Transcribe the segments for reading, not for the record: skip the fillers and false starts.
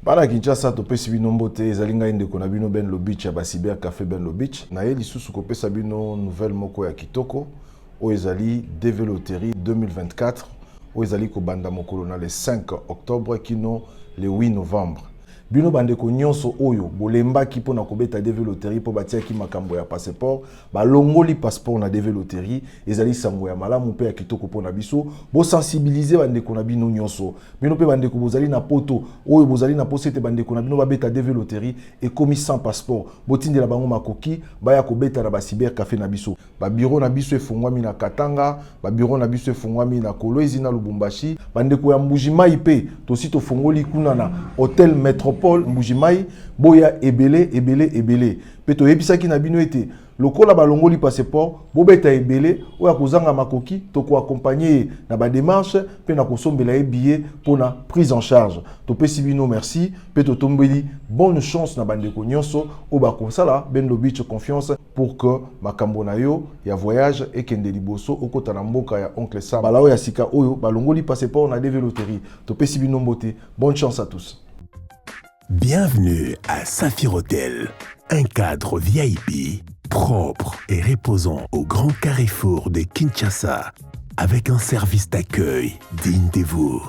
Para Kinshasa to pesi bino mbote ezalinga inde kona bino Ben Lobich ya Cyber Café Ben Lobich na ye lisusu ko pesa bino nouvelle moko ya kitoko o ezali Déveloterie 2024 o ezali ko banda mokolo na le 5 octobre kino le 8 novembre. Bino bandeko nyonso oyo bolemba ki pona kobeta Déveloterie po batia ki makambo ya passeport ba longoli passeport na Déveloterie ezali sango ya malamu pe ya kitoko pona biso bo sensibiliser bandeko na bino nyonso bino pe bandeko bozali na poto oyo bozali na posete bandeko na bino babeta Déveloterie et komi sans passeport botindela bango makoki baya kobeta na ba cyber café na biso ba bureau na biso efungwami na Katanga ba bureau na biso efungwami na Kolwezi na Lubumbashi bandeko ya Mbujimai pe tosi to fongoli kuna na Hôtel Métropole Mbujimai boya ebele peto ebisaki na bino ete lokola balongoli passeport bobeta ebele oya kozanga makoki to ko accompagner na ba démarche pe na kosombela e billet pour na prise en charge to pesi bino merci peto tombeli bonne chance na bandeko nyonso o ba konsala Ben Lobich confiance pour que makambo na yo ya voyage et kende liboso okota na mboka ya oncle Sam balao ya sika oyo balongoli passeport na Déveloterie to pesi bino mbote bonne chance à tous. Bienvenue à Saphir Hotel, un cadre VIP propre et reposant au grand carrefour de Kinshasa, avec un service d'accueil digne de vous.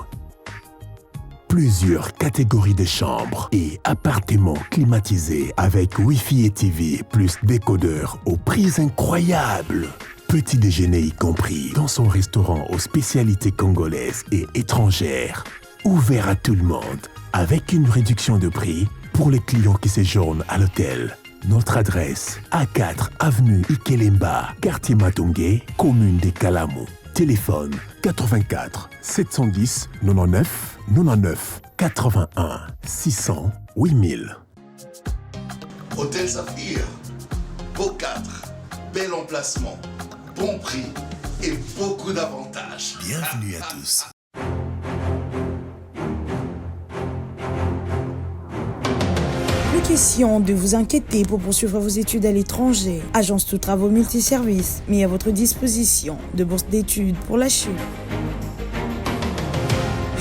Plusieurs catégories de chambres et appartements climatisés avec Wi-Fi et TV plus décodeur aux prix incroyables. Petit déjeuner y compris dans son restaurant aux spécialités congolaises et étrangères. Ouvert à tout le monde, avec une réduction de prix pour les clients qui séjournent à l'hôtel. Notre adresse, A4 avenue Ikelemba, quartier Matongé, commune de Kalamu. Téléphone 84 710 99 99 81 600 8000. Hôtel Saphir, beau cadre, bel emplacement, bon prix et beaucoup d'avantages. Bienvenue à tous. Question de vous inquiéter pour poursuivre vos études à l'étranger. Agence Tout Travaux Multiservices met à votre disposition de bourses d'études pour la Chine.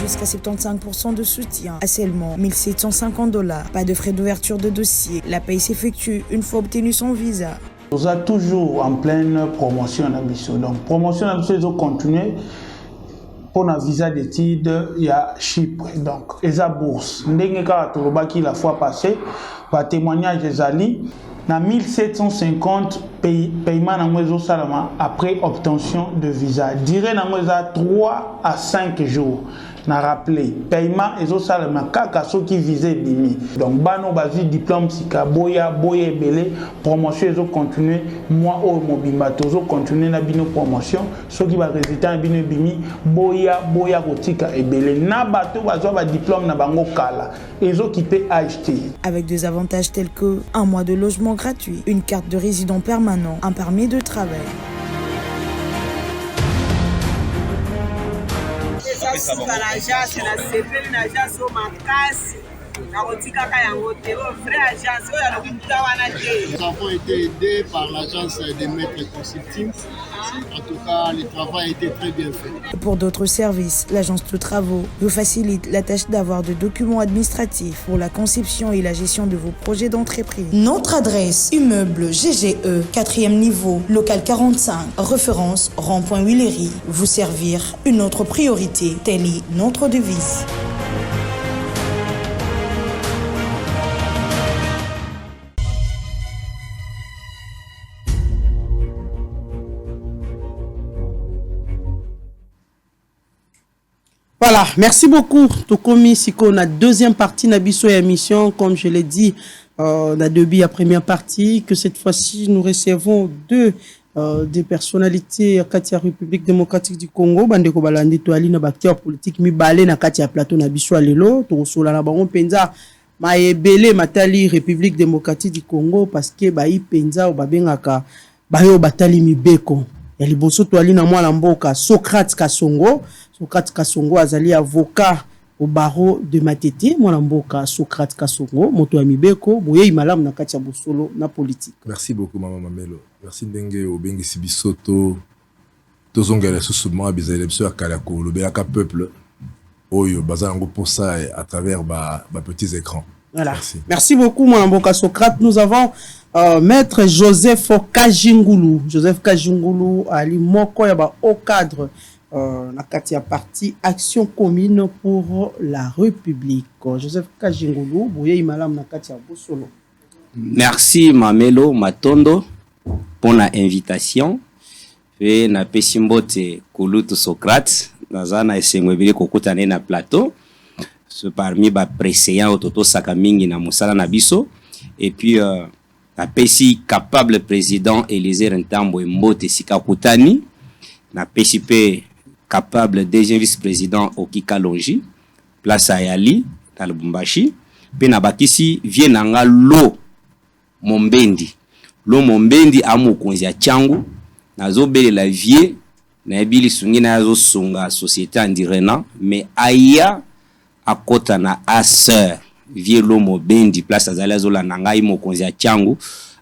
Jusqu'à 75% de soutien à seulement $1 750. Pas de frais d'ouverture de dossier. La paye s'effectue une fois obtenu son visa. Nous sommes toujours en pleine promotion à Bissau. Donc, promotion à Bissau, ils ont continué. Pour un visa d'études, il y a Chypre. Donc, et la bourse. La fois passée, par témoignage des alliés, dans 1750 paiements après obtention de visa. Durée 3 à 5 jours. Na rappelé paiement et au salaire kaka ceux qui visaient bimi donc bano bazi diplôme sika boya belé promotion ils ont continué moi au mobimba tozo continuer na bino promotion ceux qui va résultat bino bimi boya kotika ebele na bato bazo ba diplôme na bango kala ils ont qui peut acheter avec des avantages tels que un mois de logement gratuit, une carte de résident permanent, un permis de travail. Nous avons été aidés par l'agence des maîtres consulting. En tout cas, le travail a été très bien fait. Pour d'autres services, l'agence de travaux vous facilite la tâche d'avoir des documents administratifs pour la conception et la gestion de vos projets d'entreprise. Notre adresse, immeuble GGE, 4e niveau, local 45, référence rond-point Willery. Vous servir, une autre priorité, telle est notre devise. Voilà, merci beaucoup. Tokomi Siko, na deuxième partie na biso émission, comme je l'ai dit, na début à première partie, que cette fois-ci nous recevons des personnalités Katia République démocratique du Congo, bandeko balandi to ali na acteur politique mi balé na Katia plateau na biso lelo, to sola na bango penza ma ebele matali République démocratique du Congo parce que ba yi penza o babengaka bayo batali mibeko. Ya liboso to ali na mwana mboka Socrate Kasongo azali avocat au barreau de Matete, mwana mboka Socrate Kasongo, moto ya mibeko, boye imalam na kati ya bosolo na politique. Merci beaucoup maman Mamelo. Merci ndenge obengi sibisoto. Tozongela susuma bizele biso ya kalako lobelaka peuple. Oyo bazango pour ça à travers ba petits écrans. Voilà. Merci beaucoup, mon Mboka Socrate. Nous avons Maître Joseph Kajingulu. Joseph Kajingulu ali moko ya ba au cadre na kati ya parti Action Commune pour la République. Joseph Kajingulu, boye imalam na kati ya Bosolo. Merci Mamelo Matondo pour la invitation. Et na pesimbote Kulutu Socrate nazana esengwebile kokutana na plateau. C'est parmi ba précédents autoto sakamingi na musala na biso et puis na pesi capable président Élisée Ntambo Mbote Sikakutani na pesi pe capable deuxième vice-président Okika Longi place Ayali na Lubumbashi pe na bakisi vie nanga lo Mombendi amu konzi ya changu nazo bele la vie na ebili sungi na zo sunga société andirena mais aya akota na sœur vie lomo bendi place azala zola nangai mokonzi ya changu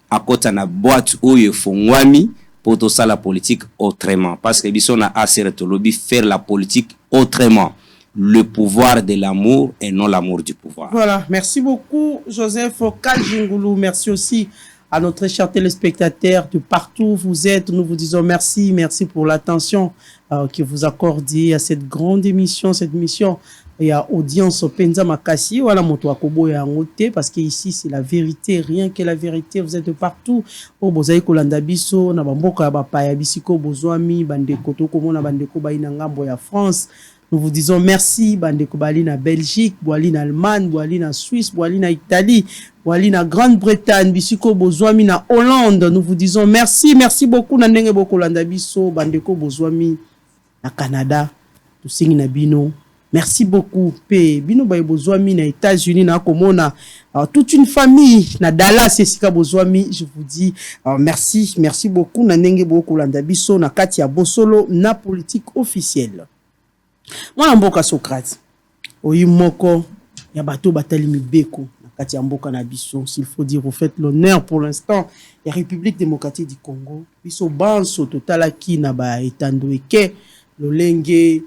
akota na boîte oyo fongwami pour to la politique autrement parce que biso na sœur tolobi faire la politique autrement, le pouvoir de l'amour et non l'amour du pouvoir. Voilà, merci beaucoup Joseph Kajingulu, merci aussi à notre chers téléspectateurs de partout où vous êtes. Nous vous disons merci pour l'attention que vous accordez à cette grande émission, cette mission. Il y a audience au Penza Makasi, voilà moto akobo ya ngote parce que ici c'est la vérité, rien que la vérité. Vous êtes partout. O bozai kolanda biso na bamboka ya bapaya bisiko bozwami bandeko to komona bandeko baina ngambo ya France. Nous vous disons merci bandeko bali na Belgique, boali na Allemagne, boali na Suisse, boali na Italie, boali na Grande-Bretagne, bisiko bozwami na Hollande. Nous vous disons merci beaucoup na ndenge bokolanda biso bandeko bozwami na Canada, to singi na bino. Merci beaucoup. Pe bino baye bozwami na États-Unis na komona toute une famille na Dallas esika bozwami, je vous dis merci beaucoup na ndenge bokolanda biso na kati ya Bosolo na politique officielle. Mwana mboka Socrate oyi moko ya bato batali mibeko na kati ya mboka na biso, s'il faut dire au fait l'honneur pour l'instant ya République démocratique du Congo biso banso totalaki na ba etandoeke lolenge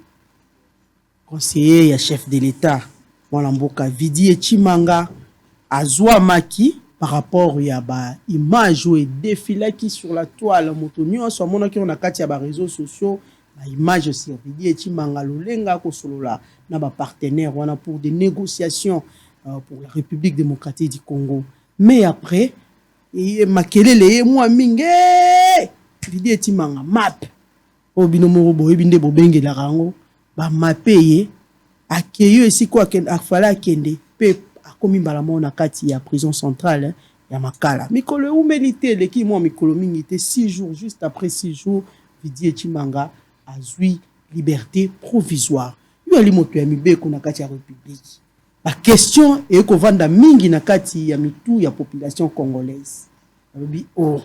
conseiller ya chef de l'État mwana mboka Vidi Echimanga azwa maki par rapport ya ba image ou défilé qui sur la toile motonio so mona ki on a kati ya ba réseaux sociaux ba image sur Vidi Echimanga lolenga ko solola na ba partenaire wana pour des négociations pour la République démocratique du Congo. Mais après et makelele moi minge Vidi Echimanga map o binomo bo ebinde bo benge la rango ba mapeye akeyo esiko afala akende pe akomi balamo na kati ya prison centrale ya Makala mikolo umélité leki mo mikolo mingi te 6 jours juste après 6 jours Vidi Echimanga azui liberté provisoire yo ali moto ya mibeko na kati ya République. La question est ko vanda mingi na kati ya mitu ya population congolaise abi oh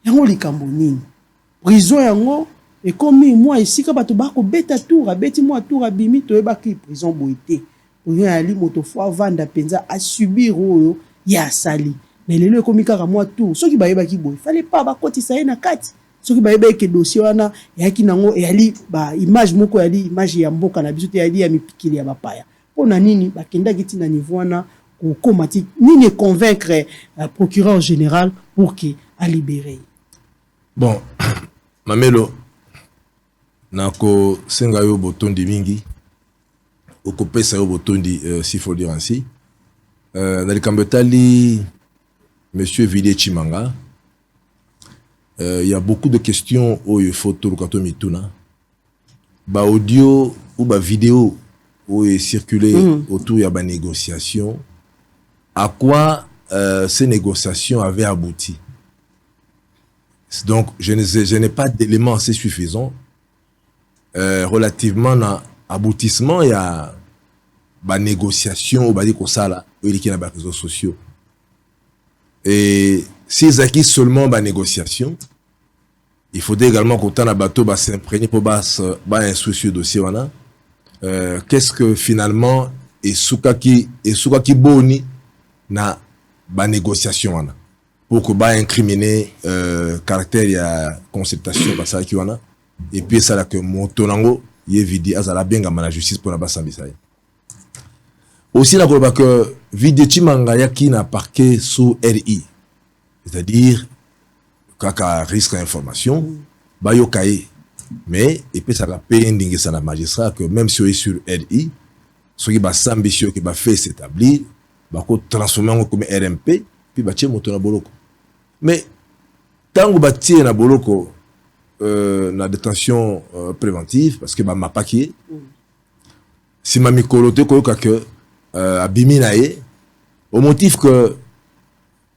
yango likambo nini prison yango. Et comme moi ici quand bato bako beta tour abeti moi tour abimi to ebaki prison boité pour y ali moto fois vanda penza a subir oyo ya sali mais lelo komi kaka moi tour soki ba yebaki boy fallait pas ba kotisa na kati soki ba yebaki dossier wana yaki nango e ali ba image moko yali image ya mboka na biso te yali ya mipikili ya bapaya pona nini bakenda kiti na niveau wana ko komati nini convaincre procureur général pour qu'il a libéré. Bon Mamelo nako senga yo botondi mingi okopesa yo botondi s'il faut dire ainsi na likambo tali monsieur Vidi Echimanga il y a beaucoup de questions oyo photo kato mituna ba audio ou ba vidéo oyo circulé autour ya ba négociation à quoi ces négociations avaient abouti. Donc je n'ai pas d'éléments assez suffisants relativement à aboutissement, il y a des négociations au badi kosala qui na ba réseaux sociaux. Et s'ils acquis seulement des négociations, il faudrait également qu'on t'a na bateau ba s'imprégner pour ba instruire dossier wana. Qu'est-ce que finalement et soukaki boni na ba négociation wana pour que ba incriminer caractère ya consultation ba ça qui wana. Et puis ça là que mon tonango Vidi azala benga la justice pour la basambisa. Aussi, la que Videchi Mangaya qui n'a parqué sous RI, c'est-à-dire, kaka risque d'information, bayo kaye. Mais, et puis ça va payer ça la magistrat que même si on est sur RI, ce qui va s'ambitieux, qui va faire s'établir, va transformer comme RMP, puis va tirer monter na boloko. Mais, tant que va tirer na boloko, la détention préventive, parce que ma paquet, si ma micolote koyoka que abimi nae, au motif que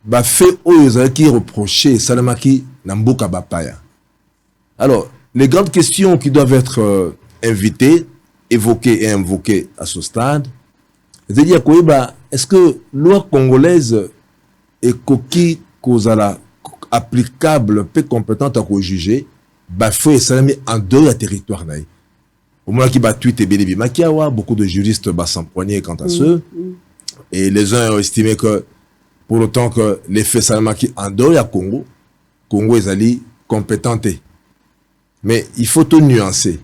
ba fait aux qui reproché salamaki namboka bapaya. Alors, les grandes questions qui doivent être invitées, évoquées et invoquées à ce stade, c'est-à-dire est-ce que loi congolaise est coquille causala applicable, peu compétente à juger, bafoué et salami en dehors du territoire naï. Au moins qui bat tweet et bélibi makiawa, beaucoup de juristes s'empoigner quant à ceux, et les uns ont estimé que pour autant que les faits salamaki en dehors du Congo, Congo est allé compétenté. Mais il faut tout nuancer.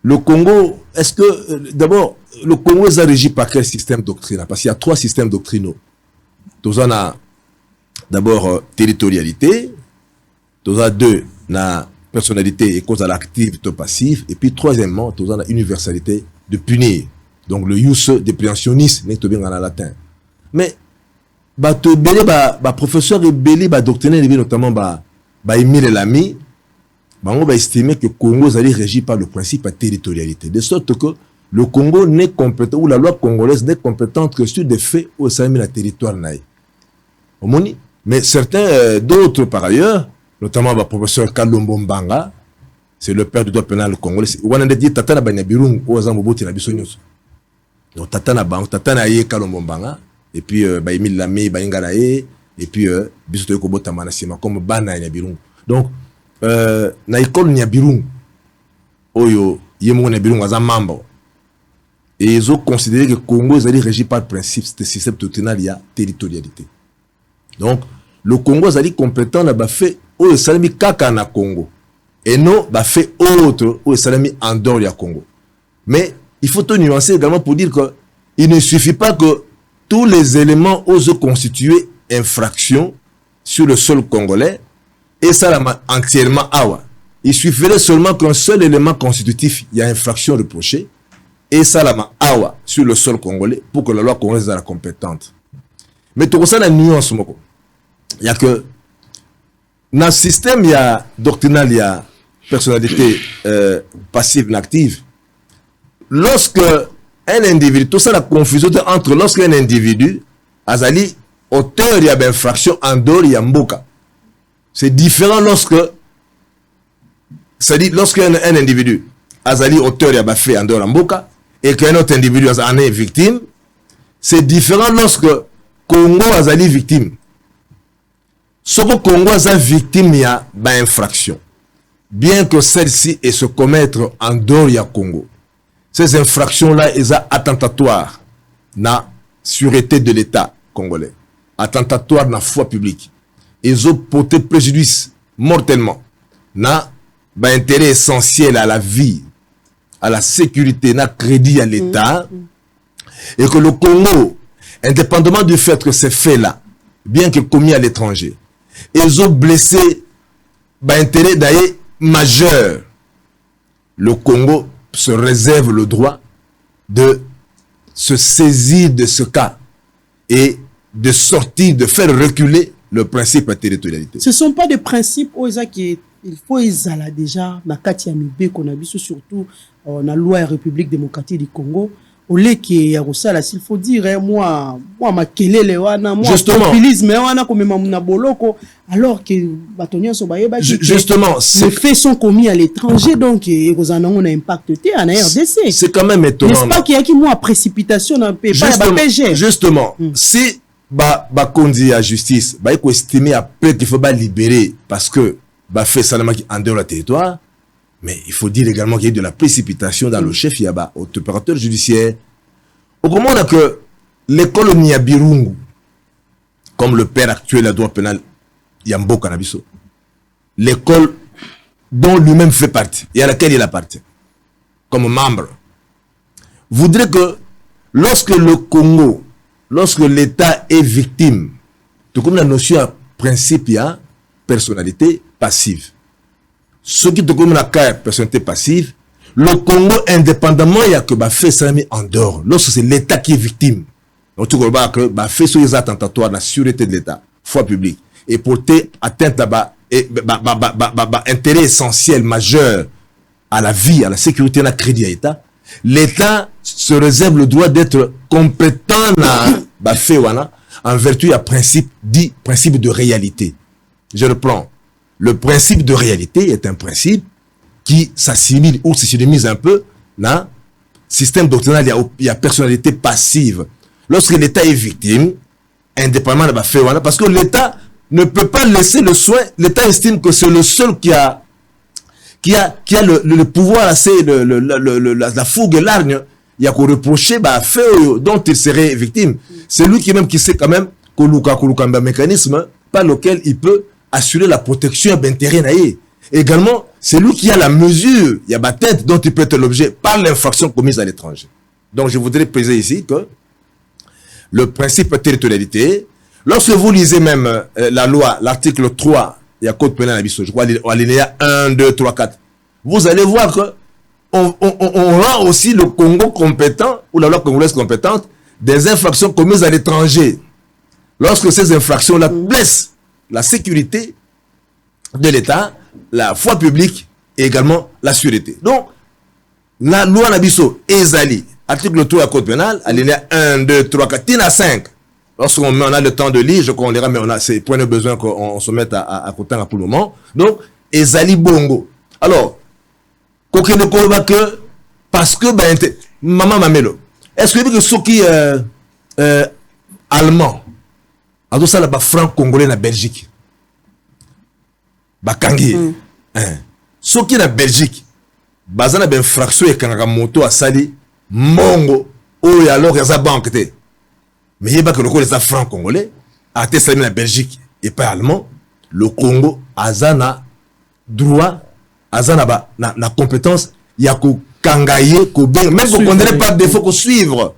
Le Congo, est-ce que, d'abord, le Congo est régi par quel système doctrinal? Parce qu'il y a 3 systèmes doctrinaux. Tous en a d'abord territorialité, tous en 2 na personnalité et cause à l'active ou passive, et puis troisièmement, tous en a universalité de punir. Donc le ius depréhensionis, n'est pas bien en latin. Mais, professeur et belé, doctrinaire, notamment, Émile Lamy, on va estimer que le Congo est régi par le principe de territorialité. De sorte que le Congo n'est compétent, ou la loi congolaise n'est compétente que sur des faits où ça met le territoire. Mais certains, d'autres par ailleurs, notamment le professeur Kalombo Mbanga, c'est le père du droit pénal congolais. On a dit Tatana Banyabirung, ou Azamboboti Nabisonius. Donc Tatana Bang, Tatana Ye Kalombo Mbanga, et puis Émile Lamy, Bayingarae, et puis Bisoto Kobota Manasima, comme Bana Nabirung. Donc, na école Nyabirung oyo yemo Nyabirung aza membre et ils ont considéré que Congo est régi par le principe de système doctrinal, il y a territorialité. Donc le Congo est compétent na fait au salami kaka na Congo et non ba fait autre au salami en dehors du Congo. Mais il faut tout nuancer également pour dire que il ne suffit pas que tous les éléments osent constituer infraction sur le sol congolais. Et ça, entièrement, awa. Il suffirait seulement qu'un seul élément constitutif, il y a infraction reprochée, et ça, awa, sur le sol congolais, pour que la loi congolaise soit compétente. Mais tout ça, la nuance, il y a que, dans le système, il y a doctrinal, il y a personnalité passive et active. Lorsque un individu, tout ça, la confusion entre lorsqu'un individu, azali, auteur, il y a une infraction, en dehors, il y a mboka. C'est différent lorsque, c'est-à-dire lorsqu'un individu azali auteur y a fait en dehors mboka et qu'un autre individu en est victime, c'est différent lorsque Congo azali victime. Ce que Congo azali victime y a infraction, bien que celle-ci est se commettre en dehors y a Congo. Ces infractions-là, elles sont attentatoires na sûreté de l'État congolais, attentatoires na foi publique. Ils ont porté préjudice mortellement na intérêt essentiel à la vie, à la sécurité, na crédit à l'État, et que le Congo, indépendamment du fait que ces faits-là, bien que commis à l'étranger, ils ont blessé intérêt d'ailleurs majeur. Le Congo se réserve le droit de se saisir de ce cas et de sortir, de faire reculer le principe de territorialité. Ce ne sont pas des principes il faut ils déjà na kati ya mibe qu'on a vu surtout la loi République démocratique du Congo au lieu qui ya rosala s'il faut dire moi makelele wana moi populisme wana comme na boloko alors que batonien so bayeba justement les faits sont commis à l'étranger donc kozana on a impacté en RDC. C'est quand même étonnant. N'est-ce pas qu'il y a qui moi précipitation un peu pas PG. Justement, si Kondi à justice, il faut estimer après qu'il faut libérer parce que fait salamaki en dehors du territoire, mais il faut dire également qu'il y a de la précipitation dans le chef, il y a opérateur judiciaire. Au moment où que l'école Nyabirungu, comme le père actuel de la droit pénal, Yambo Kanabiso, l'école dont lui-même fait partie et à laquelle il appartient, comme membre, voudrait que lorsque le Congo, lorsque l'État est victime, tout comme la notion de principe, il y a personnalité passive. Ce qui te comme la personnalité passive, le Congo, indépendamment, il y a que fait ça en dehors. Lorsque c'est l'État qui est victime, donc tu vois que fait sur les attentatoires, la sûreté de l'État, foi publique, et porter atteinte à intérêt essentiel, majeur à la vie, à la sécurité, à la crédit à l'État, l'État se réserve le droit d'être compétent en vertu à principe dit principe de réalité. Je reprends. Le principe de réalité est un principe qui s'assimile ou s'assimile un peu dans le système doctrinal. Il y a personnalité passive. Lorsque l'État est victime, indépendamment de la fait, parce que l'État ne peut pas laisser le soin. L'État estime que c'est le seul qui a le pouvoir, c'est la fougue et l'argne. Il y a qu'on reprocher fait dont il serait victime. C'est lui qui sait quand même un mécanisme par lequel il peut assurer la protection d'intérêt naïe. Également, c'est lui qui a la mesure, il y a ma tête dont il peut être l'objet par l'infraction commise à l'étranger. Donc je voudrais préciser ici que le principe de territorialité, lorsque vous lisez même la loi, l'article 3, il y a code pénal à Bissau, je crois, alinéa 1, 2, 3, 4, vous allez voir que on rend aussi le Congo compétent, ou la loi congolaise compétente, des infractions commises à l'étranger. Lorsque ces infractions-là blessent la sécurité de l'État, la foi publique et également la sûreté. Donc, la loi Nabiso, Ezali, article 3 du code pénal, alinéa 1, 2, 3, 4, Tina 5. Lorsqu'on a le temps de lire, je crois qu'on lira, mais on a ces points de besoin qu'on se mette à côté pour le moment. Donc, Ezali Bongo. Alors, que parce que, maman Mamelo, est-ce que ceux qui allemands, en tout ça, là, franc-congolais, na Belgique, Bakangi, ceux qui na Belgique, bazana ben fraction et kanaka moto à sali, mongo, ou et alors, y'a banque, mais il y a que le Congo, les franc-congolais, a été salé na Belgique et pas allemand, le Congo, azana droit, azana na compétence, il y a que kangaye, même qu'on ne connaît pas de défaut qu'on suivre.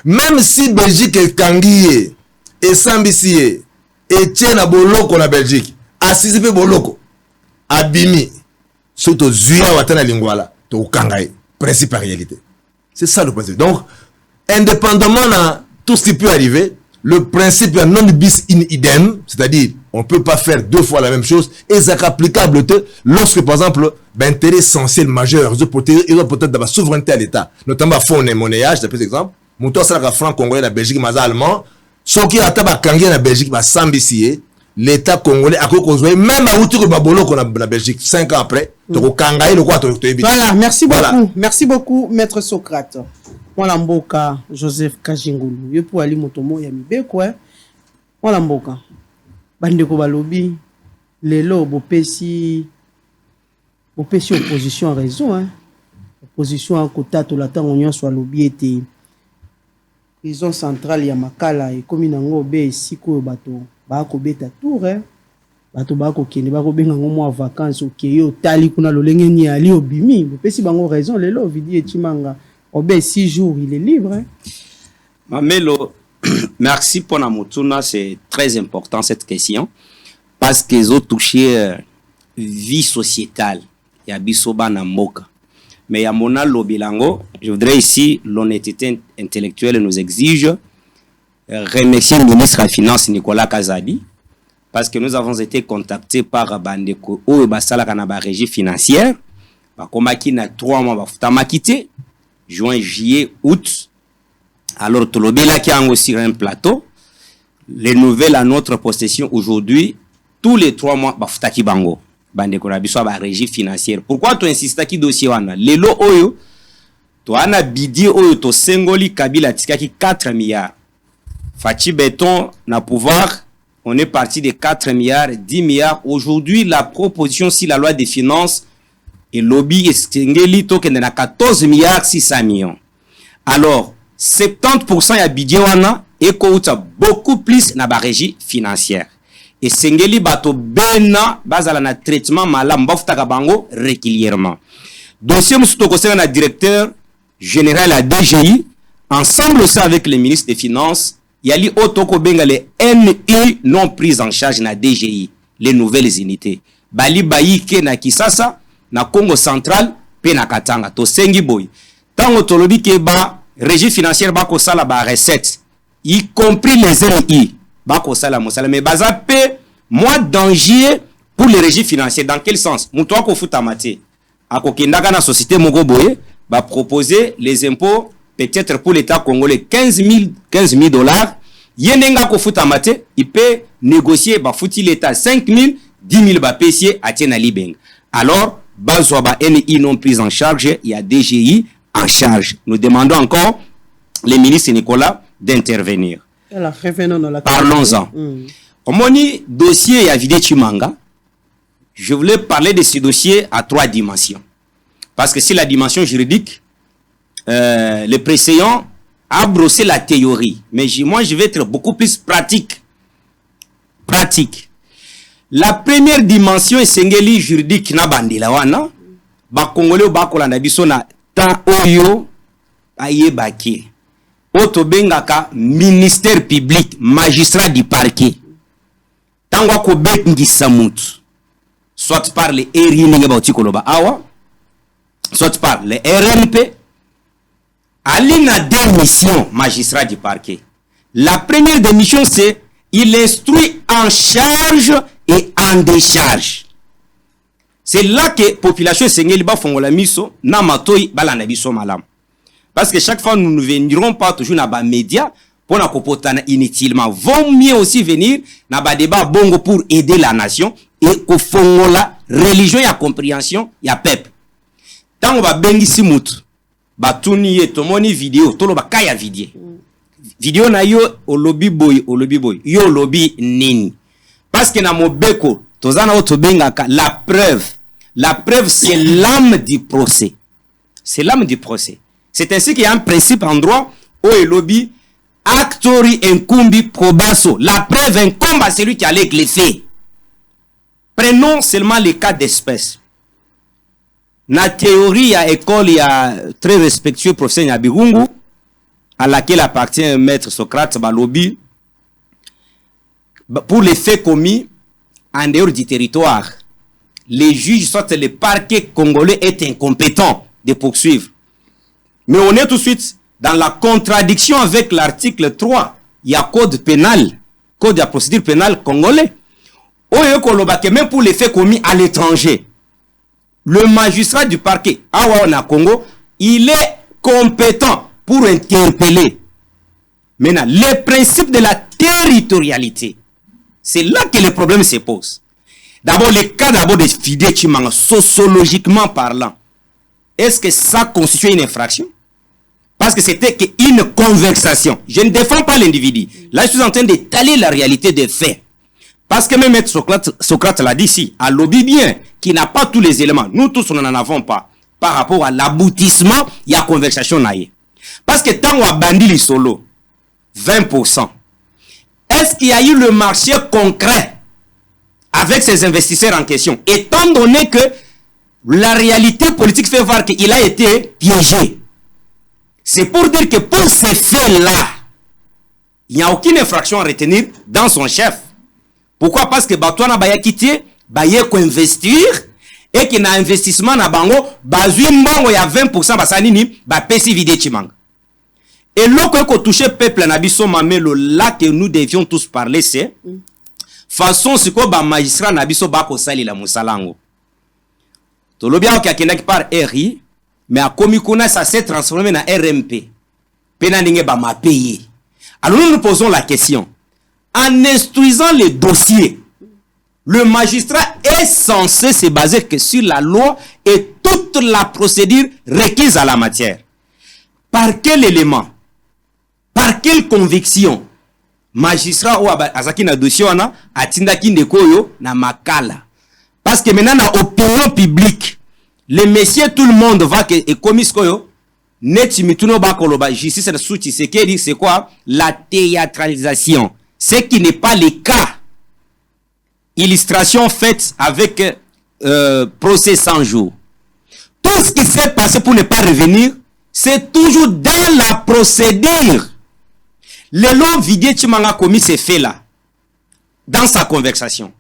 Même si Belgique est kangaye, et Sambissier, et Tiena Boloko na Belgique, assisi pe Boloko, abimi, surtout Zuya Watana Lingwala, to kangaye, principe à réalité. C'est ça le principe. Donc, indépendamment de tout ce qui peut arriver, le principe est non bis in idem, c'est-à-dire, on ne peut pas faire deux fois la même chose, et c'est applicable lorsque, par exemple, l'intérêt essentiel majeur, il doit peut-être de la souveraineté à l'État, notamment fonds et monnayage, c'est plus exemple, mon toit, c'est la franc-congolais, la Belgique, mais allemand, ce qui a été la Belgique, l'État congolais a causé même à outre babolo qu'on a la Belgique 5 ans après, voilà, merci beaucoup, voilà. Merci beaucoup, maître Socrate. Voilà mboka Joseph Kajingulu. Yo pour ali motomo ya mibeko Voilà mboka. Bandeko balobi lelo bopesi opposition a raison Opposition à côté to la tango nyonso alobi ete prison centrale ya Makala et comme nango be siko bato ba ko beta tour bato ba ko kende ba ko benga ngo mo vacances okeyo tali kuna lolenge ni ali obimi bopesi bango raison lelo vidi etimanga Obé 6 jours, il est libre. Mamelo, merci pour la motuna, c'est très important cette question. Parce qu'ils ont touché vie sociétale. Il y a Bisoba Namoka. Mais il y a Mona Lobilango. Je voudrais ici, l'honnêteté intellectuelle nous exige remercier le ministre de la Finance Nicolas Kazadi. Parce que nous avons été contactés par Bandeko ou Basala Kanaba Régie financière. Comme qui n'a 3 mois, Tamakité. Juin, juillet, août. Alors, Tolobela qui a aussi un plateau. Les nouvelles à notre possession aujourd'hui, tous les 3 mois, Bafutaki Bango. Bandeko Rabiso ba régie financière. Pourquoi tu insistes qui dossier wana? Lelo oyo, tu ana bidi oyo to sengoli Kabila Tikaki 4 milliards. Fachi Béton na pouvoir, on est parti de 4 milliards, 10 milliards. Aujourd'hui, la proposition, si la loi des finances, et lobby est token de 14 milliards 600 millions. Alors, 70% ya budget wana ekouta beaucoup plus na ba régie financière. Et sengeli bato bena bazala na traitement malam bafutaka bango régulièrement. Dossier musuto kosena na directeur général à DGI ensemble aussi avec les ministres des Finances, il y a les Otoko Benga, les NI non pris en charge na DGI, les nouvelles unités. Bali Baïke na Kisasa, na Congo central, pe na Katanga, to Sengi Boy. Tango tolobi ke ba, régie financière ba ko sala ba recette, y compris les NI, ba ko sala mosala, mais baza pe, mois d'angier pour les régies financières. Dans quel sens? Moutoua ko futa mate. Ako kendaka na société Mogo Boye, ba proposer les impôts, peut-être pour l'État congolais, 15 000 dollars. Yenenga ko futa mate, il peut négocier, ba fouti l'État 5 000, 10 000 ba pesier à tiena libeng. Alors, bazwa ba NI non prise en charge, il y a DGI en charge. Nous demandons encore les ministres Nicolas d'intervenir. Alors, revenons dans la parlons-en. Omoni dossier à Vide Chimanga. Je voulais parler de ce dossier à 3 dimensions. Parce que c'est la dimension juridique, le précédent a brossé la théorie. Mais moi, je vais être beaucoup plus pratique. La première dimension est sengeli juridique na bandila wana. Ba Congolais ba kolanda biso na ta oyo ayebaki. Oto bengaka ministère public, magistrat du parquet. Tangwa ko bet ngisa mutu. Soit par les RI Ningabauti Koloba Awa, soit par les RMP, Alina deux missions, magistrat du parquet. La première des missions, c'est il instruit en charge et en décharge. C'est là que la population Sengeliba Fongola Miso, Namatoi Balanabiso Malam. Parce que chaque fois, nous ne venirons pas toujours dans les médias pour nous comporter inutilement. Vaut mieux aussi venir dans les débats bongo pour aider la nation. Et au fond, la religion, il y a compréhension, il y a peuple. Tant on va bengi si mout, ba tuniye tomoni vidéo, tolo ba kaya vidéo. Vidéo na yo au lobby boy, yo lobby nini. Parce que na mobeko, tozana oto bengaka la preuve c'est l'âme du procès. C'est l'âme du procès. C'est ainsi qu'il y a un principe en droit où le lobby actori incumbi probasso. La preuve incombe à celui qui a les faits. Prenons seulement les cas d'espèce. La théorie à école, il y a très respectueux professeur Nyabirungu, à laquelle appartient maître Socrate Balobi, pour les faits commis en dehors du territoire. Les juges, soit le parquet congolais, est incompétent de poursuivre. Mais on est tout de suite dans la contradiction avec l'article 3. Il y a code pénal, code de la procédure pénale congolais. Même pour les faits commis à l'étranger, le magistrat du parquet, Awa Congo, il est compétent pour interpeller. Maintenant, le principe de la territorialité, c'est là que le problème se pose. D'abord, le cas de Fidé Chimanga, sociologiquement parlant, est-ce que ça constitue une infraction? Parce que c'était une conversation. Je ne défends pas l'individu. Là, je suis en train d'étaler la réalité des faits. Parce que même Socrate l'a dit ici, à lobby bien, qui n'a pas tous les éléments. Nous tous, on n'en avons pas. Par rapport à l'aboutissement, il y a conversation. Parce que tant on a bandit les solo, 20%. Est-ce qu'il y a eu le marché concret avec ces investisseurs en question? Étant donné que la réalité politique fait voir qu'il a été piégé. C'est pour dire que pour ces faits-là, il n'y a aucune infraction à retenir dans son chef. Pourquoi? Parce que Batouana Baya quitté, Baya ko investir, et qu'il y a un investissement na bango, Bazuim bango, il y a 20%, Basanini, Bapesi Vide Chimanga. Et l'autre qui a touché peuple Nabiso Mamelo, là que nous devions tous parler, c'est façon ce que le magistrat Nabiso Bako Sali la Moussalango. Tout le bien qui a qui par RI, mais à Komikona, ça s'est transformé en RMP. Penandingue ba ma payé. Alors nous nous posons la question. En instruisant les dossiers, le magistrat est censé se baser que sur la loi et toute la procédure requise à la matière. Par quel élément? Par quelle conviction? Magistrat ou azaki na dossier wana atindaki ndekoyo na makala. Parce que maintenant na opinion publique, les messieurs tout le monde va que et commis koyo neti mituno ba koloba justice na souti c'est quoi? La théâtralisation. Ce qui n'est pas le cas. Illustration faite avec procès 100 jours. Tout ce qui s'est passé pour ne pas revenir, c'est toujours dans la procédure. Le long Vidier Chimanga a commis ces faits-là dans sa conversation.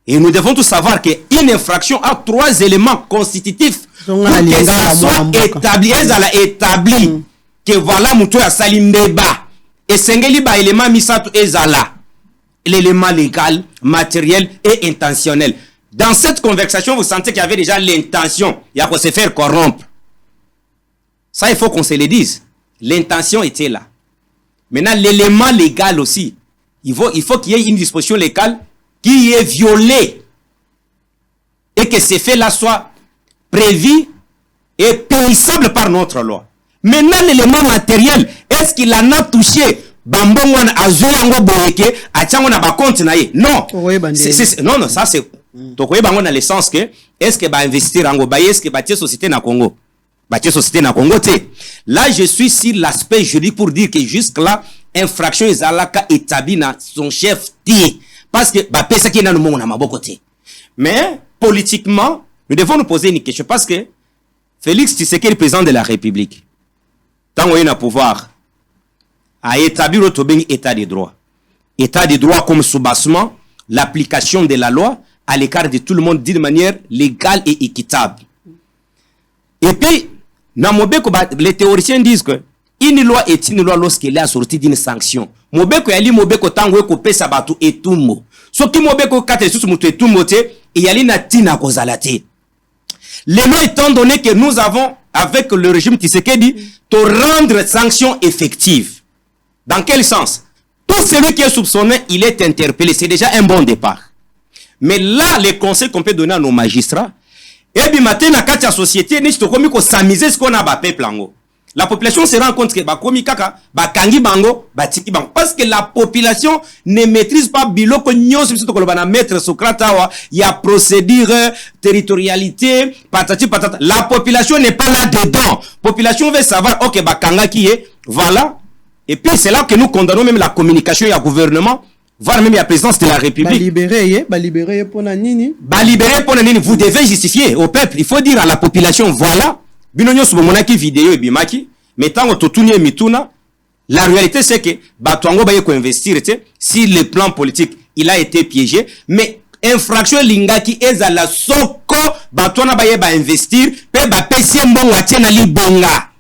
Et nous devons tous savoir qu'une infraction a 3 éléments constitutifs pour que ça soit établi que voilà Moutou a Salimbeba et Sengeliba élément Misato Ezala, l'élément légal, matériel et intentionnel. Dans cette conversation, vous sentez qu'il y avait déjà l'intention, il y a qu'on se faire corrompre. Ça, il faut qu'on se le dise. L'intention était là. Maintenant, l'élément légal aussi, il faut qu'il y ait une disposition légale qui est violée et que ces faits-là soient prévus et périssables par notre loi. Maintenant, l'élément matériel, est-ce qu'il en a touché Bambongon Azoyango Boyeke, Atiango na ba compte na ye? Non. Non, ça c'est. Donc, oui, dans le sens que, est-ce que va investir en Gobaye, est-ce que va société na Congo? Société na Congo, là, je suis sur l'aspect juridique pour dire que jusque-là, infraction Ezalaka établie dans son chef T. Parce que, bah, pesa qui est dans le monde, à côté. Mais, politiquement, nous devons nous poser une question. Parce que, Félix Tshisekedi, président de la République, tant qu'on a pouvoir, a établi notre état de droit. État de droit comme soubassement, l'application de la loi à l'écart de tout le monde d'une manière légale et équitable. Et puis, les théoriciens disent que une loi est une loi lorsqu'elle est assortie d'une sanction. Mobeko yali mobeko tango ko pesa batu etumo. So ki mobeko kate susu mutu etumo te et yali na tina kozalate. Les lois étant donné que nous avons avec le régime Tshisekedi te rendre sanction effective. Dans quel sens? Tout celui qui est soupçonné, il est interpellé. C'est déjà un bon départ. Mais là, les conseils qu'on peut donner à nos magistrats, et bien maintenant, dans la société, nous devons s'amuser ce qu'on a peuple. La population se rend compte que bakomi kaka, bakangi bango, batiki bango. Parce que la population ne maîtrise pas biloko nyon surtout que le maître Socrate il y a procédure, territorialité, patati patata. La population n'est pas là dedans. Population veut savoir OK bakanga qui est, voilà. Et puis c'est là que nous condamnons même la communication et le gouvernement, voire même la présidence de la République. Libérer pour nini. Libérer pour nini, vous devez justifier au peuple. Il faut dire à la population voilà. Binonyo subomonaki vidéo et bimaki, mais tant que mituna, la réalité c'est que Batuango baye ko investir si le plan politique il a été piégé, mais infraction lingaki ezala soko Batuana baye ba investir pe ba pesi mbongo atiena li bonga.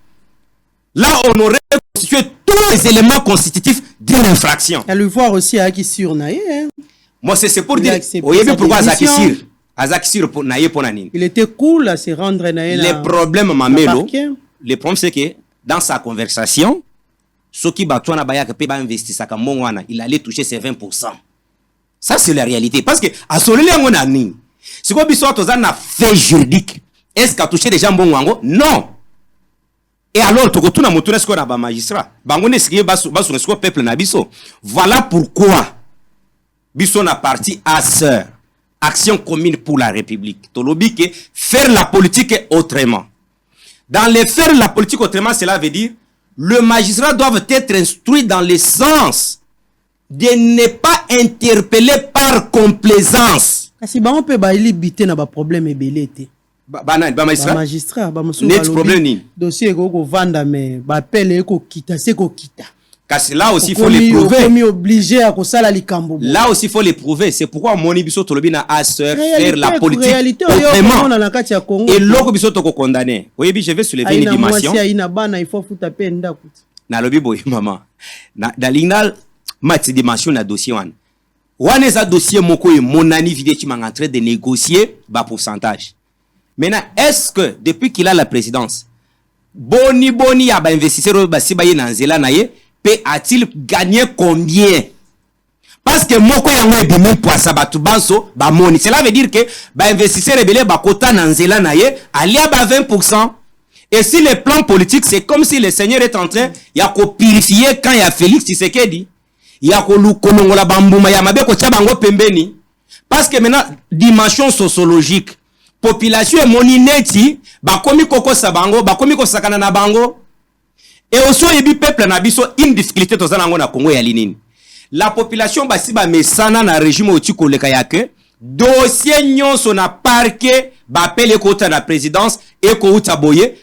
Là on aurait constitué tous les éléments constitutifs d'une infraction. À le voir aussi à qui sur naïe. Moi c'est pour dire oyebi pourquoi Azakisir pour naïe pour nanine. Il était cool à se rendre naïe. Le problème Mamelo, le problème c'est que dans sa conversation, ce qui Batuana baya que ba investir sa kamongwana, il allait toucher ses 20%. Ça c'est la réalité parce que à solele ngona ni. Si ko biso to na fait juridique, est-ce qu'a touché déjà mbongwango? Non. Et alors to kotuna mutuna sko na ba magistrat. Bango ne ski basu sko peuple na biso. Voilà pourquoi biso na parti à sœur. Action commune pour la République. Tolobi que faire la politique autrement. Dans les faire la politique autrement, cela veut dire le magistrat doit être instruit dans le sens de ne pas interpeller par complaisance. Si on peut biter na ba problème et belete. Magistrat, net problème ni. Dossier ko vanda mais ba pele ko kita c'est ko kita. Car là aussi il faut les prouver. Obligé à kosala likambo. Là aussi il faut les prouver. C'est pourquoi moni biso tolobi na asser faire la politique vraiment. Et loko biso to ko condamner. Oui, je vais soulever une dimension. Il faut fouta penda kuti. Na lobi boy maman. Na dalinal mati dimension na dossier wan. Wan eza dossier moko e monani vidé qui m'a en train de négocier bas pourcentage. Maintenant, est-ce que depuis qu'il a la présidence, boni a ba investisseur ba sibaye na nzela na ye a-t-il gagné combien? Parce que moko yango ebimi poisa batu banso ba moni. Cela veut dire que ba investisseur ebele ba kota na nzela na ye alia ba 20%. Et si le plan politique c'est comme si le Seigneur est en train ya ko purifier quand il y a Félix Tshisekedi, ya ko lukonongola bambuma ya mabe ko tia bango pembeni. Parce que maintenant dimension sociologique, population et moni neti ba komi koko sabango, ba komi ko sakana na bango. Et aussi, il y a peuple na biso une difficulté dans na Congo ya linini. La population basi ba mesana na régime oti koleka yake dossier nyonso na parquet ba pele kota na présidence et ko uta boye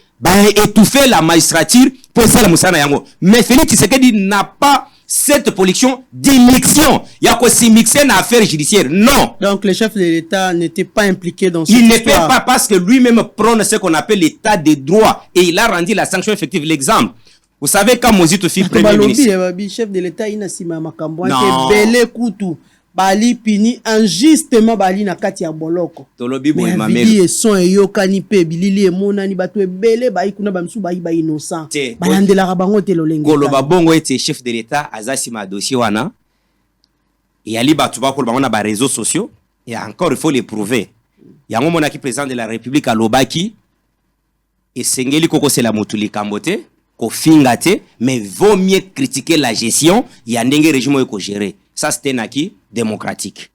étouffer la magistrature pour essayer la Moussana Yango. Mais Félix Tshisekedi n'a pas cette politique d'immixtion. Il y a quoi s'y mixer dans l'affaire judiciaire. Non. Donc le chef de l'État n'était pas impliqué dans cette histoire. Il n'était pas parce que lui-même prône ce qu'on appelle l'état des droits et il a rendu la sanction effective. L'exemple. Vous savez quand Mozito fit premier ministre. Le chef de l'État il n'a sima makambo que belé kutu. Bali pini injustement bali na kati ya boloko. Tolobi boy mamelo. Bili son yo kanipe bilili e monani bato ebele ba ikuna ba msu ba innocent. Balandela rabango te lolenge. Koloba bongo ete chef de l'État azasi ma dossier wana. Et ali batu ba koloba na ba réseaux sociaux et encore il faut les prouver. Yango monaki président de la République à Lobaki et sengeli koko c'est la motuli kambote ko fingate mais vaut mieux critiquer la gestion ya ndenge régime ko gérer. Ça c'était naki démocratique.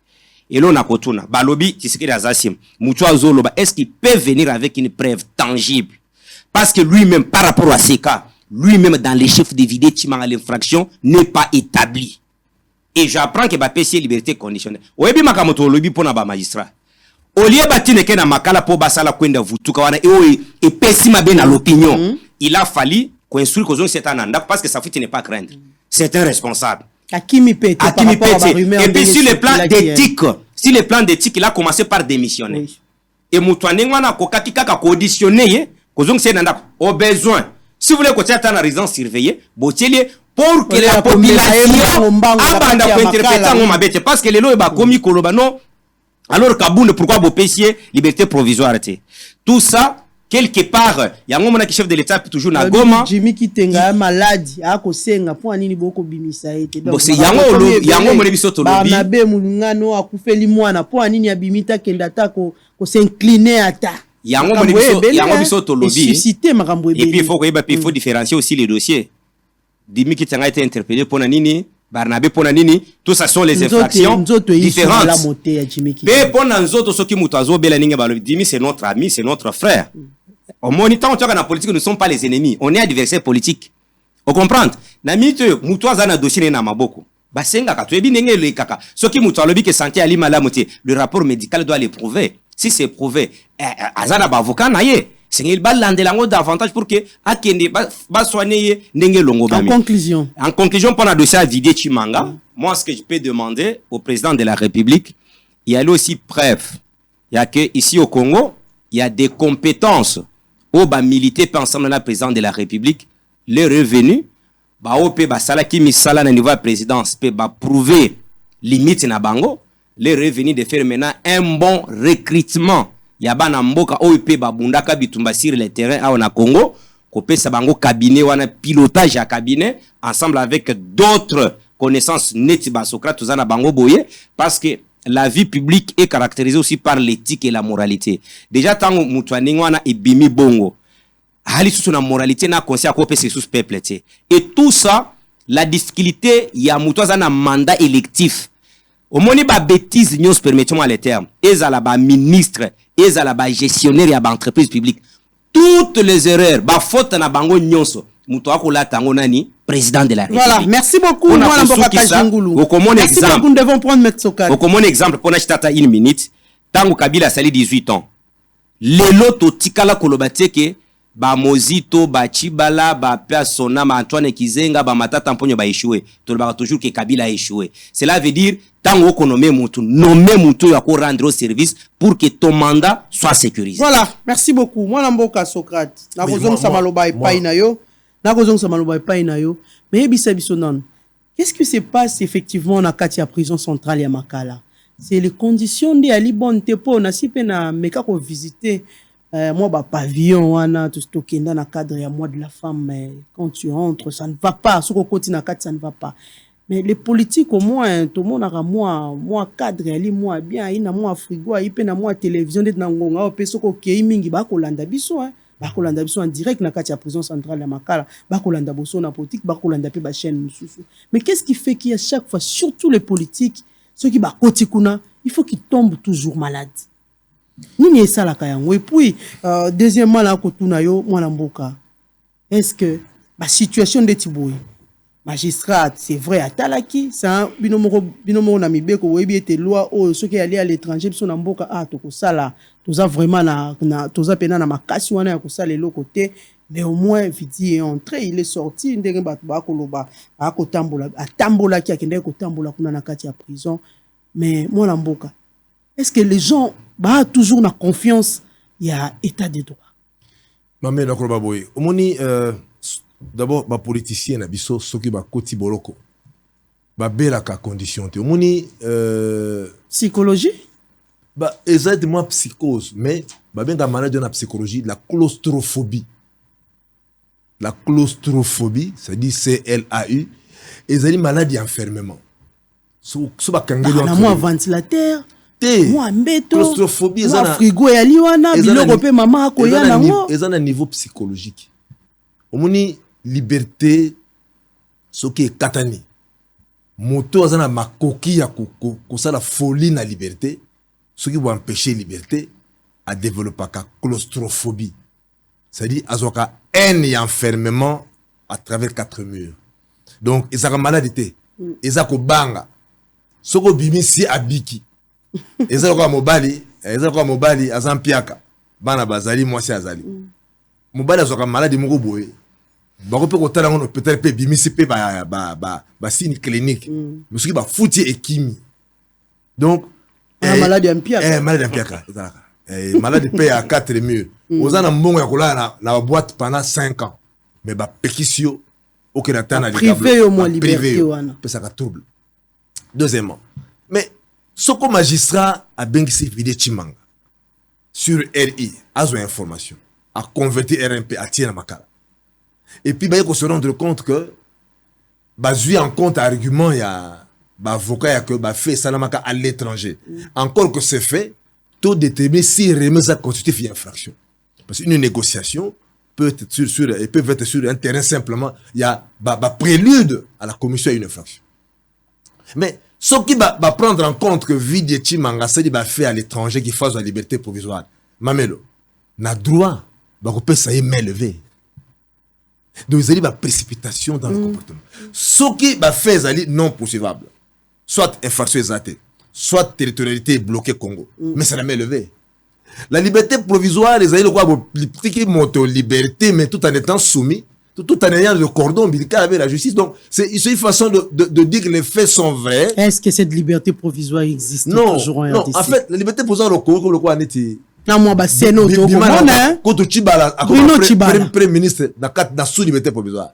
Et là on a kotuna balobi Tshisekedi azasim mutua zoloba est-ce qu'il peut venir avec une preuve tangible parce que lui-même par rapport à ces cas lui-même dans les chefs de vidé timanga l'infraction n'est pas établi. Et j'apprends que ba PC liberté conditionnelle. Oyebi makamoto lobi pona ba magistrat. Olie batine ke na makala po basala kwenda vutuka wana et pessima ben à l'opinion. Il a fallu construire cause c'est un anda parce que sa fuite n'est pas craindre. C'est un responsable. Akimi Pete. Et puis sur le plan d'éthique, si le plan d'éthique, il a commencé par démissionner. Oui. Et Moutouane Ngwana Kokaki Kaka auditionné, Kozong Senanda, au besoin. Si vous voulez que tu aies une résidence surveillée, Botielier, pour que la population abanda pour interpréter mon mabete, parce que les lois est commis Kolobano, alors Kaboune, pourquoi vous payez liberté provisoire? Tout ça, quelque part, il y a un moment qui chef de l'État toujours na Goma. Jimmy Kitenga malade, a ko senga po anini boko bimisa ete. Donc c'est yango mo biso to lobi. Ba be mulungano akufeli mwana po anini abimita kenda ta ko s'incliner ata. Yango biso to lobi. Susciter makambo ebele. Et puis il faut différencier aussi les dossiers. Jimmy Kitenga a été interpellé pour nanini, Barnabé pour nanini, tout ça sont les infractions différentes. Mais pour nanzoto soki mutazo bela ninga balo Jimmy c'est notre ami, c'est notre frère. Au moniteur, on la politique, nous ne sommes pas les ennemis. On est adversaires politiques. Vous comprenez? Namite, moutoua zana dossier na maboko. Basenga ka, tu es bien le kaka. Ce qui moutoua lobi que santé ali malamoté, le rapport médical doit le prouver. Si c'est prouvé, azana ba avocat na ye. C'est il ba landelango davantage pour que akende ba soigner nenge longo bami. En conclusion, pour la dossier à vider Chimanga, moi ce que je peux demander au président de la République, il y a aussi preuve. Il y a que ici au Congo, il y a des compétences. Au bas militer ensemble la présidence de la République, les revenus, bah au pe sala qui misala na niveau de présidence peut prouver limite na bango, les revenus de faire maintenant un bon recrutement. Yaba na mboka au pe bundaka bitumba sur le terrain au na Congo, ko pe sa bango cabinet wana pilotage à cabinet ensemble avec d'autres connaissances net ba Socrate tout na bango boye parce que la vie publique est caractérisée aussi par l'éthique et la moralité. Déjà, tant que Moutouane Ngwana et Bimi Bongo, hali sous la moralité n'a conscience à c'est sous peuple. Et tout ça, la difficulté, il y a Moutouane un mandat électif. Au moins, il y a des bêtises, nous permettons à les termes. Ils ont la ministre, ils ont la gestionnaire et entreprise publique. Toutes les erreurs, bah faute na bango nyonso. Président de la République. Voilà, merci beaucoup. Merci beaucoup, nous devons prendre Metsoka. Comme exemple, pour n'acheter une minute, Tango Kabila sali 18 ans. Lelo to tikala kolobateke, ba Mozito, ba Chibala, ba Persona, ba Antoine Kizenga, ba Matata Mponyo ba échoué. Tout le monde toujours que Kabila a échoué. Cela veut dire, Tango ko nommer Moutou ya ko rendre au service pour que ton mandat soit sécurisé. Voilà, merci beaucoup. Moi, Namboka Socrate. Nakozong Samaloba et Painayo. Mais qu'est-ce qui se passe effectivement dans la prison centrale à Makala? C'est les conditions de Ali Bonte pour na si pena meka ko visiter moi ba pavillon wana tout stocké dans le cadre ya mois de la femme, mais quand tu entres ça ne va pas, ce qu'on continue à ça ne va pas. Mais les politiques au moins tout le monde a moi cadre ali moi bien ina moi frigo ipe na moi télévision de ngonga o peso ko kei mingi ba ko landa biso bakolanda biso en direct na kati ya prison centrale ya Makala, bakolanda boso na politique, bakolanda pe ba chaîne mususu. Mais qu'est-ce qui fait qu'à chaque fois, surtout les politiques, ceux qui bakoti kuna, il faut qu'ils tombent toujours malades. Nini esala kayango. Et puis deuxièmement là kotuna yo mwana mboka. Est-ce que la situation de Tiboui magistrat, c'est vrai, à Talaki, ça, binomoro na mibeko, webi ete loi, oh, ceux qui allaient à l'étranger, ils sont en boka, ah, toko sala, toza vraiment toza pena na makasi wana ya kosala le côté, mais au moins, vidi est entré, il est sorti, ndenge batu ba koloba, atambola ki akende ko tambola kuna na kati ya prison, mais moi la mboka, est-ce que les gens ba toujours na confiance, il y a état de droit? Mamé na koloba boy, omoni d'abord ba politicien na biso soki ba koti boloko ba belaka condition te omoni psychologie ba exact moi psychose mais ba benga maladie na psychologie la claustrophobie ça dit CLAU ezali maladie enfermement so ba kangelo na moi ventilateur moi mbeto claustrophobie moi frigo ya liwana biloko pe mama akoya nango ezana niveau psychologique omoni liberté soki katani moto azana makoki ya kosala folie na liberté soki bo empêcher liberté a développer ka claustrophobie c'est-à-dire azoka haine et enfermement à travers 4 murs donc ezaka maladie ezako banga soko bimisi abiki ezako mobali azampiaka bana bazali mwasi azali mobali azoka maladie moko boye bako pe kotala ngono peut-être pe bimisi pe ba signe clinique mais soki ba futi ekimi donc maladie ampiaka maladie pe à 4 murs ozana mbongo ya kolala na boîte pendant 5 ans mais ba pekisio okena tana privé au moins liberté wana pe ça ka trouble deuxièmement mais soko magistrat a bengisi vidé Chimanga sur RI azo information a converti RMP à tiena makala. Et puis, il faut se rendre compte que, basé en compte argument, il y a avocat qui a fait Salamaka à l'étranger. Encore que c'est fait, tout déterminer si remet ça constitue une infraction. Parce qu'une négociation peut être sur un terrain simplement, il y a prélude à la commission à une infraction. Mais ce qui va prendre en compte que Vidi Chimanga s'est fait à l'étranger qui fasse la liberté provisoire, Mamelo, n'a droit, on peut ça y m'élever. Donc, il y a une précipitation dans le comportement. Ce qui va faire non poursuivable, soit infraction exatée, soit territorialité bloquée Congo. Mais ça l'a élevé. La liberté provisoire, les aïeux, qui montent aux libertés, mais tout en étant soumis, tout en ayant le cordon ombilical avec la justice. Donc, c'est une façon de dire que les faits sont vrais. Est-ce que cette liberté provisoire existe toujours en RDC? En fait, la liberté provisoire, le Congo, le quoi, n'est-il? Non, moi, c'est notre quand tu vas premier ministre dans sous liberté provisoire,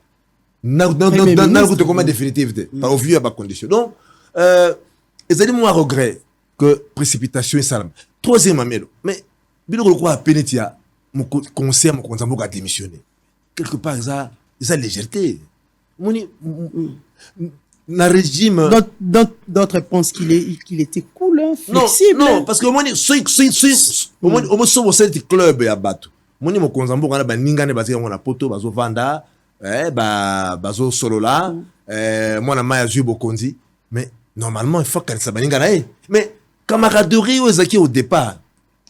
dans le comment définitivité, par au vieux à ma condition. Donc, ils ont moi regret que précipitation et salam. Troisième amélo, mais bien le quoi à Pénétia, mon conseil, mon conseil a démissionné. Quelque part, ils ont légèreté. Le régime. D'autres pensent qu'il était cool, hein, flexible. Non, parce que moi, c'est club à battre. Moi, mon konzambo kana baninga ne bazika mona poto bazo vanda, bazo solola, moi na maya zubo konzi. Mais normalement, il faut que ça baninga na. Mais camaraderie aux acquis au départ,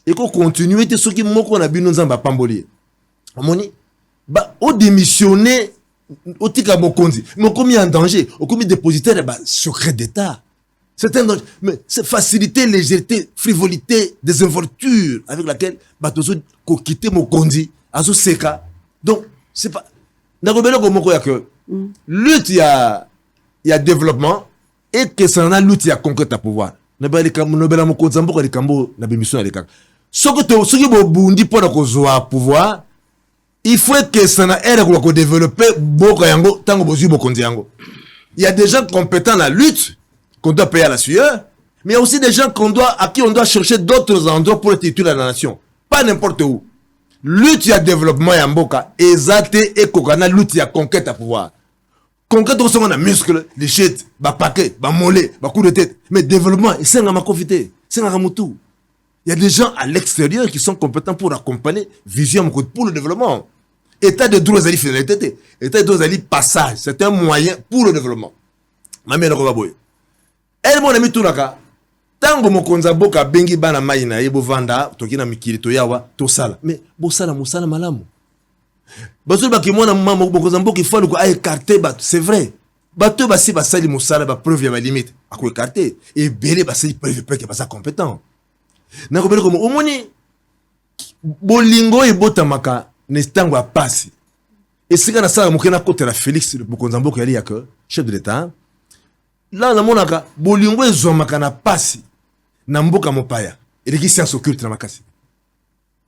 et qu'on continue de ce qui moko na bino nzamba pamboli. Moni, au démissionner. Au tika mokonzi, mais comme il y a un danger, au comme dépositaire, secret d'État. C'est un danger, mais c'est facilité, légèreté, frivolité, désinvolture avec laquelle batozo ko quitter mokonzi, azo seka. Donc c'est pas. Nakobelo ko moko ya que lutte il y a développement et que ça na lutte il y a concrète à pouvoir. Na ba likambo nobela mokonzi mboko likambo na bemission na lekaka. Soki bo bundi pona ko zoa pouvoir. Il faut que ça n'ait pour développer beaucoup yango tango bozu bokonzi yango. Il y a des gens compétents dans la lutte qu'on doit payer à la sueur, mais il y a aussi des gens à qui on doit chercher d'autres endroits pour être utile à la nation. Pas n'importe où. Lutte il y a développement yamboka, exact et kokana lutte il y a conquête à pouvoir. Conquête on a muscle, les chètes, ba paquet, ba mollet, ba coup de tête, mais développement c'est un profiter, c'est un ramutu. Il y a des gens à l'extérieur qui sont compétents pour accompagner vision pour le développement. État de droit à finalité, état de droit à passage, c'est un moyen pour le développement. Ma mère Robaboy. Elle mon ami Tunaka. Tango mokonza boka bengi bana maina yebo vanda tokina mikili to yawa to sala. Mais bo sala musala malamu. Bazul ba ki mona mama mokonza boka ifalo ko a écarter bat, c'est vrai. bato basi basali mosala ba preuve ya ba limite ako écarter et belé basali preuve pe que basa compétent na ko bele ko omoni bolingo ebotamaka ne stango a pasi et sika na sala mokena kotela Félix Bokonzamboka yali yaka chef de l'état là na monaka bolingo ezomaka na pasi na mboka mopaya et qui science occulte na makasi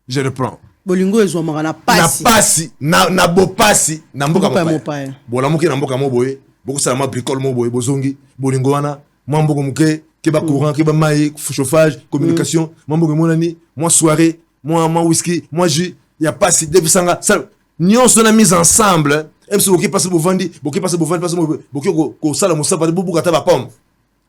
je reprends bolingo ezomaka na pasi na pasi na bo pasi na mboka mopaya bola moke na mboka moboye boko sala ma bricole moboye bozongi bolingo wana mwa mboka moke ke ba courant ke ba mai chauffage communication mwa mboka monani mwa soirée mwa whisky mwa jus ya pasi defisanga ça nyonso na mise ensemble emso boki passe bovandi passe boki ko sala mosaba de bubuka ta ba pomme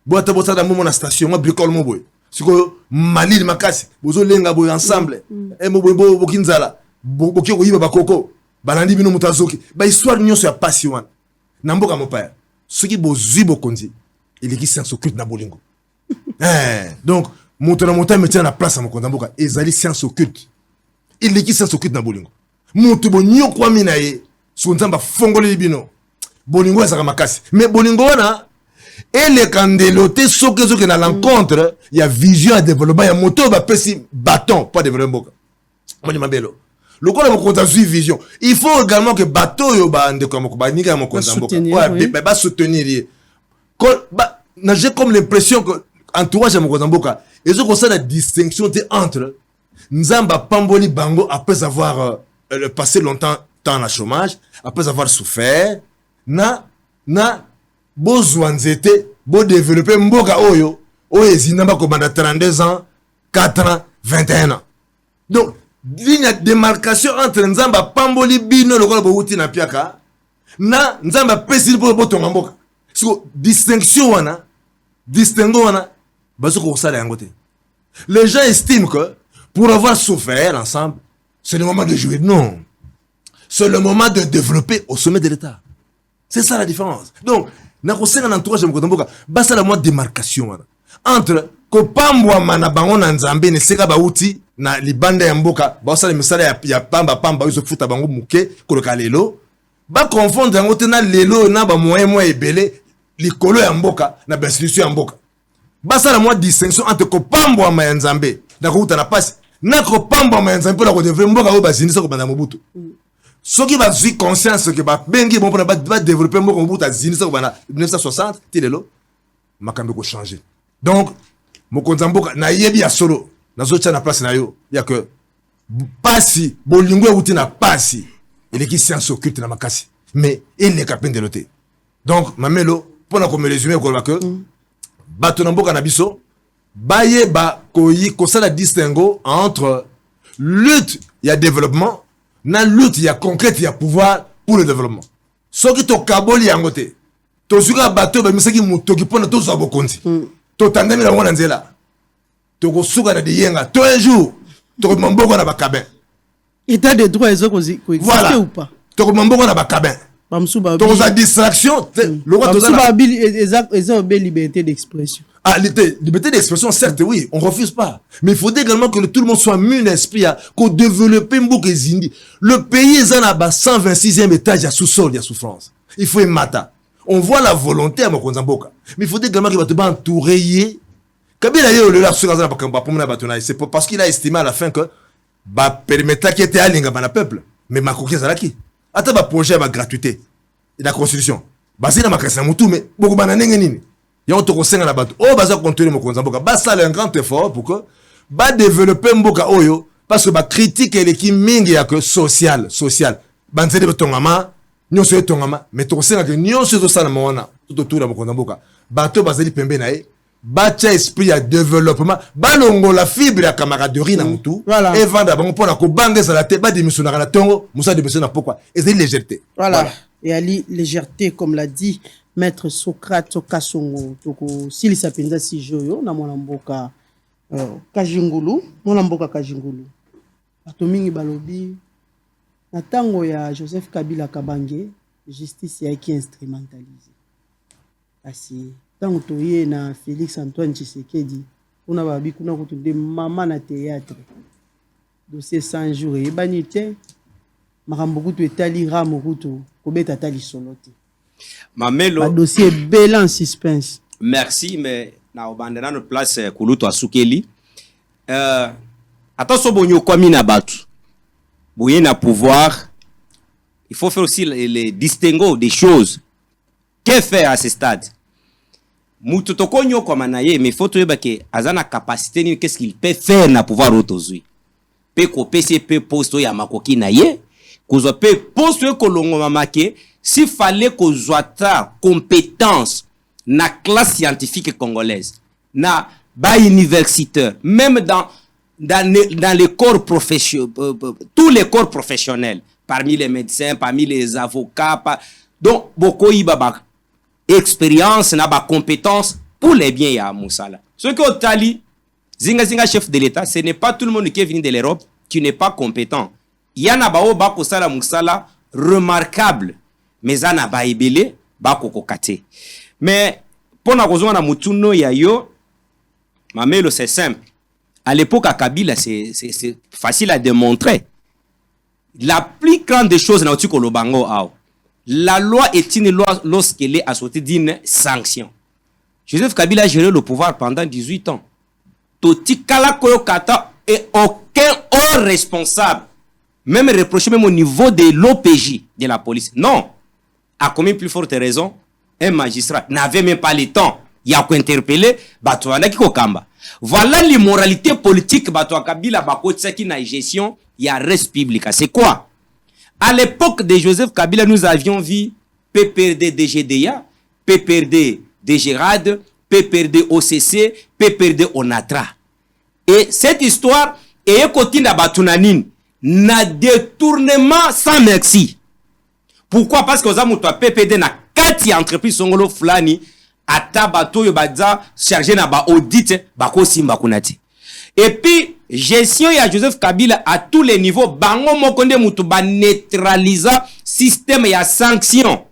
boata bota da momo na station mwa bricole moboye siko malili makasi bozo lenga boy ensemble moboye boki nzala boki ko yiba bakoko balandi bino mutazoki ba histoire nyonso ya pasi wana na mboka mopaya soki bozwi bokonzi eleki science occulte na bolingo donc moto na montagne metient na place à mokonza mboka ezali science occulte eleki science occulte na bolingo moto bonyo kwa mina ye so nzamba fongoli bino bolingo ezaka makasi mais bolingo wana ele kandelote soki na l'encontre ya vision ya développement ya moto ba pesi bâton pas développer mboka moni mabelo lokola mokonza zui vision il faut également que bateau yo ba ndeko moko ba nika mokonza mboka ouais ba soutenir j'ai comme l'impression que entourage ya mokonza mboka ezo ko la distinction entre nzamba pamboli bango après avoir passé longtemps dans le chômage après avoir souffert na bozwa nzete bo développer mboka oyo ezinamba ko banda 32 ans 4 ans 21 ans donc ligne de démarcation entre nzamba pamboli bino lokola bo wuti na piaka na nzamba pesi bo botonga mboka siko distinction wana bazoko sala yango te. Les gens estiment que pour avoir souffert ensemble c'est le moment de jouer. Non, c'est le moment de développer au sommet de l'État. C'est ça la différence. Donc na kosenga na entourage moko mboka basa la démarcation entre ko pambwa mana bango na nzambe ne seka ba uti na libanda ya mboka ba sala misala ya pamba iso futa bango muke koloka lelo ba confondre yango te na lelo na ba moyen ebele likolo ya mboka na ba institution ya mboka basa la distinction entre ko pambwa ma nzambe na ko uta na passe na ko pambwa ma nzambe la ko devrer mboka o ba zinisa ko banda mobutu soki ba zui conscience que ba bengi bon pour ba développer mboka mobutu zinisa ko banda 1960 tilelo makambe ko changer. Donc mokonza mboka na yebi ya solo nazo tia na place na yo ya que pasi bolingo uti na pasi il qui science occulte na makasi mais il n'est capable de noter. Donc mamelo pour na comme résumer ko ba que bato na mboka na biso baye ba koyi ko sala distinguo entre lutte ya développement na lutte ya concrète ya pouvoir pour le développement. Soki to kaboli yango te to suka bato ba misaki mutoki pona to zo bokonzi to tandemi na ngona nzela to ko suka na diyenga to un jour to ko mamboko na bakabin état de droit ezo ko exister ou pas to ko mamboko na bakabin bamsuba to za distraction le roi to za ezo be liberté d'expression. Ah, liberté d'expression, certes, oui, on refuse pas. Mais il faut également que tout le monde soit mis l'esprit à qu'on développe un bouc et zindi. Le pays est en bas 126e étage, il y a sous-sol, il y a souffrance. Il faut un matin. On voit la volonté à Mokonzamboka. Mais il faut également qu'il va te entourer. Kabila yo le la sur la c'est parce qu'il a estimé à la fin que bah permettre qu'il était à l'inga na peuple. Mais ma coquille zalaki. Ata ba projet ba gratuité. Et la constitution. Bah c'est na makasa mutu mais beaucoup bananenge nini. Yon to kosenga na bato o baza contrôler mokonza mboka ba sala un grand effort pour que ba développer mboka oyo parce que ba critique eleki mingi ya que social banzeli betongama nyonso etongama mais to kosenga que nyonso to sala mona to tour mokonza mboka bato bazeli pembe na ye ba tia esprit ya développement ba longo la fibre ya camaraderie na mutu et vendre bango pona ko bangeza la te ba démissionner na tongo musa démissionner pourquoi et c'est légèreté voilà et ali légèreté comme l'a dit Maître Socrate Kasongo toko sili sapenza si joyo na mwana mboka Kajingulu bato mingi balobi na tango ya Joseph Kabila Kabange justice ya ki instrumentalisé asi tango toye na Félix Antoine Tshisekedi kuna babi kuna kutunde mama na théâtre dossier 100 jours e banité makambo kutu etali ramu kutu kobeta tali solote Mamelo. Le dossier est bel en suspense. Merci, mais na obandana notre place Kulutu Asukeli. Attention, bonyo kwa mina batu. Boye na pouvoir. Il faut faire aussi les distinguo des choses. Que faire à ce stade? Mututoko nyo kwa manaye, mais faut trouver que azana capacité ni qu'est-ce qu'il peut faire na pouvoir autozui. Pe ko PCP posto ya makoki na ye, ko pe posto ko longo mamake, s'il fallait ko zoata compétence na classe scientifique congolaise, na ba universitaire, même dans les corps professionnels, tous les corps professionnels, parmi les médecins, parmi les avocats, donc beaucoup y baba expérience na ba compétence pour les biens ya Moussala. Ce que Otali zinga chef de l'État, ce n'est pas tout le monde qui est venu de l'Europe qui n'est pas compétent. Il y en a bao ba ko sala Moussala remarquable, mais ana ba ebele ba ko kokate. Mais pour na kozwa na mutuno ya yo, Mamelo, c'est simple. À l'époque à Kabila, c'est facile à démontrer. La plus grande des choses na otiko lobango ao. La loi est une loi lorsqu'elle est assortie d'une sanction. Joseph Kabila a géré le pouvoir pendant 18 ans. Toti Kala Koyokata et aucun autre responsable, même reproché même au niveau de l'OPJ, de la police. Non. À combien plus forte raison, un magistrat n'avait même pas le temps. Il y a qu'à interpeller, Batouana Kikokamba. Voilà l'immoralité politique, Batouana Kabila, Bakotsaki na gestion, il y a res publica. C'est quoi? À l'époque de Joseph Kabila, nous avions vu PPRD DGDA, PPRD DGRAD, PPRD OCC, PPRD ONATRA. Et cette histoire est côté de Batounanin, n'a détournement sans merci. Pourquoi? Parce que vous avez PPRD na 4 entreprises songolo flani, ata bato yo badza chargé na ba audit bako simba kunati. Et puis gestion ya Joseph Kabila à tous les niveaux bango mokonde mutu ba neutralisa système ya sanction.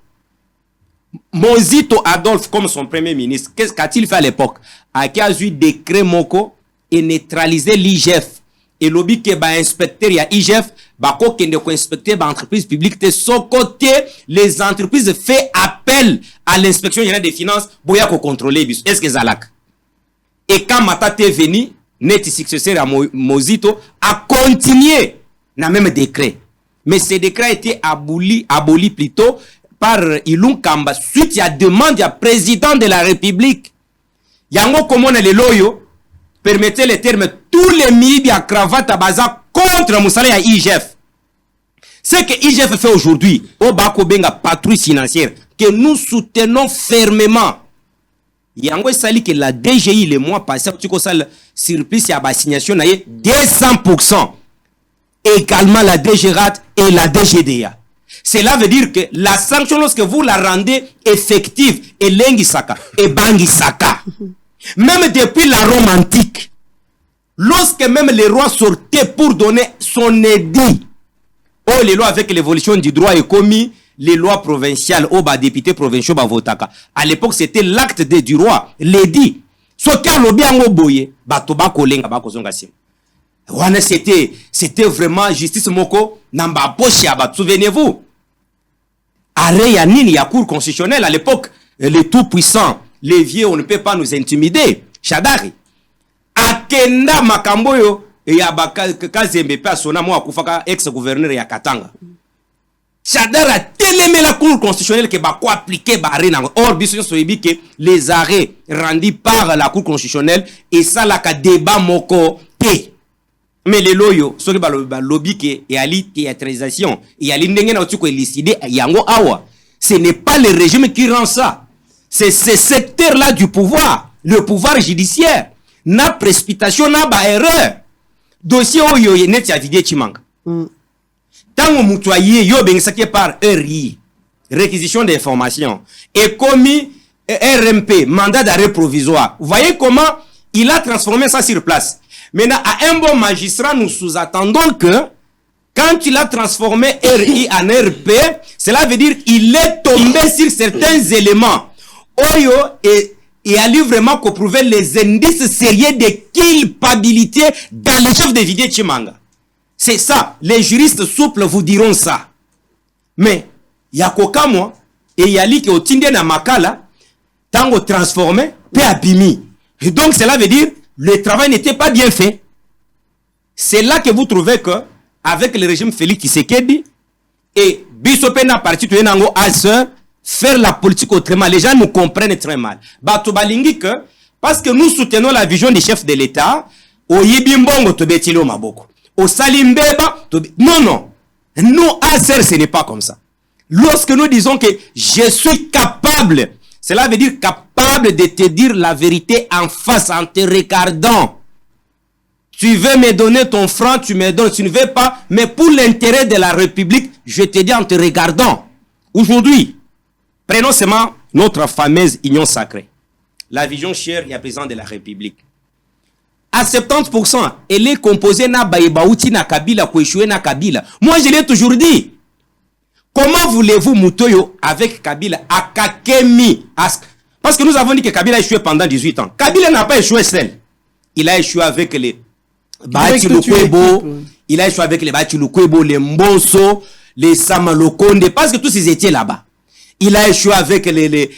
Mozito Adolphe comme son premier ministre, qu'est-ce qu'a-t-il fait à l'époque? A qui a eu décret moko et neutraliser l'IGF. Et lobby que ba inspecteur ya IGF bako kende ko inspecter ba entreprise publique de son côté les entreprises fait appel à l'inspection générale des finances boya ko contrôler bis. Est-ce que zalak? Et quand Matate est venu net successeur à Mozito a continué na même décret. Mais ce décret a été aboli plutôt par Ilung Kamba suite à demande du président de la République. Yango komone le loyo permettez les termes tous les mibi à cravate à baza contre Moussala et IGF. Ce que IGF fait aujourd'hui au Bako Benga patrouille financière que nous soutenons fermement. Yango sali que la DGI le mois passé tu ko sal surplus à assignation na 200%. Également la DGRAT et la DGDA. Cela veut dire que la sanction lorsque vous la rendez effective et lengisaka et bangisaka. Même depuis la Rome antique, lorsque même les rois sortaient pour donner son édit, oh les lois avec l'évolution du droit est commis, les lois provinciales, oh bah députés provinciaux bah votaka. À l'époque c'était l'acte du roi, l'édit. Ce qu'à l'obé en boye, bah toba kolenga bah kozonga sim. Wana c'était vraiment justice moko namba poche bah souvenez-vous. Arrêt yanini ya cour constitutionnelle à l'époque, les tout puissants. Les vieux, on ne peut pas nous intimider. Shadari. Akenda makamboyo ya Kazembe pe asona mo akufaka ex-gouverneur ya Katanga. Shadari a télémé la cour constitutionnelle que ba ko appliquer ba arena. Or biso soyebi que les arrêts rendus par la cour constitutionnelle et ça la ka débat moko te. Mais les loyo soki ba lobby que et ali théâtrisation et ali ndenge na otiko élucider yango awa. Ce n'est pas le régime qui rend ça. C'est ce secteur-là du pouvoir, le pouvoir judiciaire. Na précipitation, na ba erreur. Dossier oyo net ya vidé chimanga. Tango mutoyer yo bengisake par RI, réquisition d'informations, et commis RMP, mandat d'arrêt provisoire. Vous voyez comment il a transformé ça sur place. Maintenant, à un bon magistrat, nous sous-attendons que quand il a transformé RI en RP, cela veut dire qu'il est tombé sur certains éléments. Oyo et allait vraiment prouver les indices sérieux de culpabilité dans le chef de Vidé Chimanga. C'est ça. Les juristes souples vous diront ça. Mais, Yakokamwa, et yali que otinde na makala tango transformé pe abimi. Et donc cela veut dire le travail n'était pas bien fait. C'est là que vous trouvez que avec le régime Félix Tshisekedi et Bissopena parti to yenango à faire la politique autrement, les gens nous comprennent très mal. Bato balingi que parce que nous soutenons la vision du chef de l'État, au yibimbongo to betilo maboko. Au salimbeba non non. Nous ASR ce n'est pas comme ça. Lorsque nous disons que je suis capable, cela veut dire capable de te dire la vérité en face en te regardant. Tu veux me donner ton franc, tu me donnes. Tu ne veux pas, mais pour l'intérêt de la République, je te dis en te regardant. Aujourd'hui, prenons seulement notre fameuse union sacrée. La vision chère du président de la République. À 70%, elle est composée na Baïbaouti, na Kabila, Kouéchoué, na Kabila. Moi, je l'ai toujours dit. Comment voulez-vous Moutoyo avec Kabila à Kakemi? Parce que nous avons dit que Kabila a échoué pendant 18 ans. Kabila n'a pas échoué seul. Il a échoué avec les Bati Lukwebo, il a échoué avec les Bati Lukwebo, les Mbonso, les Samalokonde, parce que tous ils étaient là-bas. Il a échoué avec les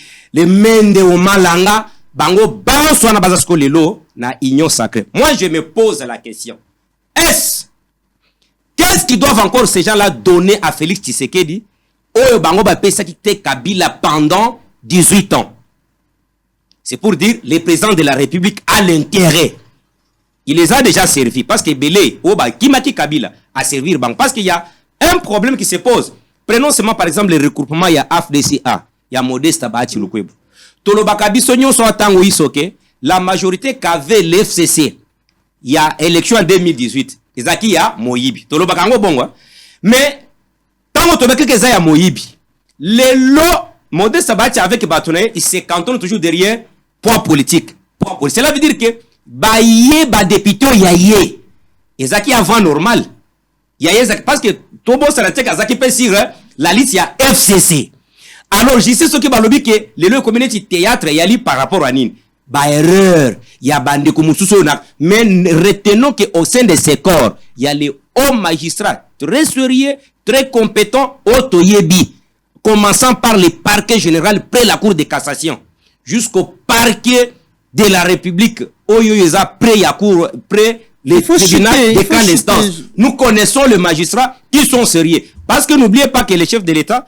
Mende au Malanga, Bango, Banso na Bazasko Lelo, na Union Sacrée. Moi, je me pose la question. Qu'est-ce qu'ils doivent encore ces gens-là donner à Félix Tshisekedi? Oyo Bango Bapesa qui était Kabila pendant 18 ans. C'est pour dire, le président de la République a l'intérêt. Il les a déjà servis parce que Belé, Kimati Kabila, a servi parce qu'il y a un problème qui se pose. Prenons seulement par exemple le regroupement, il y a AFDCA, il y a Modeste Abati Lukwebo. Tolobakabi Sonyo soit tango isoke, la majorité qu'avait l'FCC, il y a élection en 2018. Izaki il y a Moyibi. Tolobakango bongo. Mais, tango tobeke que ya Moyibi, les lots, Modeste Abati avec Batonaye, il se cantonne toujours derrière poids politique. Cela veut dire que Baye, ba député, yaye. Ezaki avant normal. Yaye, parce que Tobo Saratek, Azaki peut sur la liste, il y a FCC. Alors, je sais ce que balobi que le community théâtre, il y a par rapport à Nine. Ba erreur. Il y a bande comme Soussona. Mais retenons qu'au sein de ces corps, il y a les hommes magistrats très sérieux, très compétents, Otoyebi. Commençant par le parquet général près la cour de cassation. Jusqu'au parquet de la République, près les tribunaux de grande instance. Nous connaissons les magistrats qui sont sérieux. Parce que n'oubliez pas que le chef de l'État,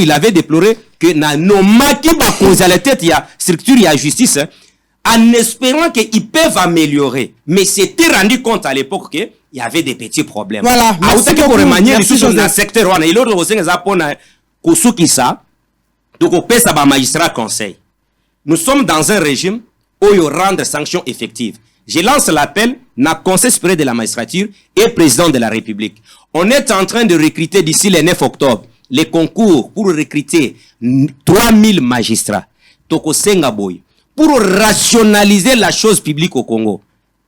il avait déploré que na nomaki ba cause à la tête, il y a structure, il y a justice, en espérant qu'ils peuvent améliorer. Mais c'était rendu compte à l'époque qu'il y avait des petits problèmes. Voilà. Merci beaucoup. Dans secteur, il y a donc, on paie ça par magistrat conseil. Nous sommes dans un régime où il y aura des sanctions effectives. Je lance l'appel na conseil supérieur de la magistrature et président de la République. On est en train de recruter d'ici le 9 octobre les concours pour recruter 3000 magistrats. Toko Sengaboy. Pour rationaliser la chose publique au Congo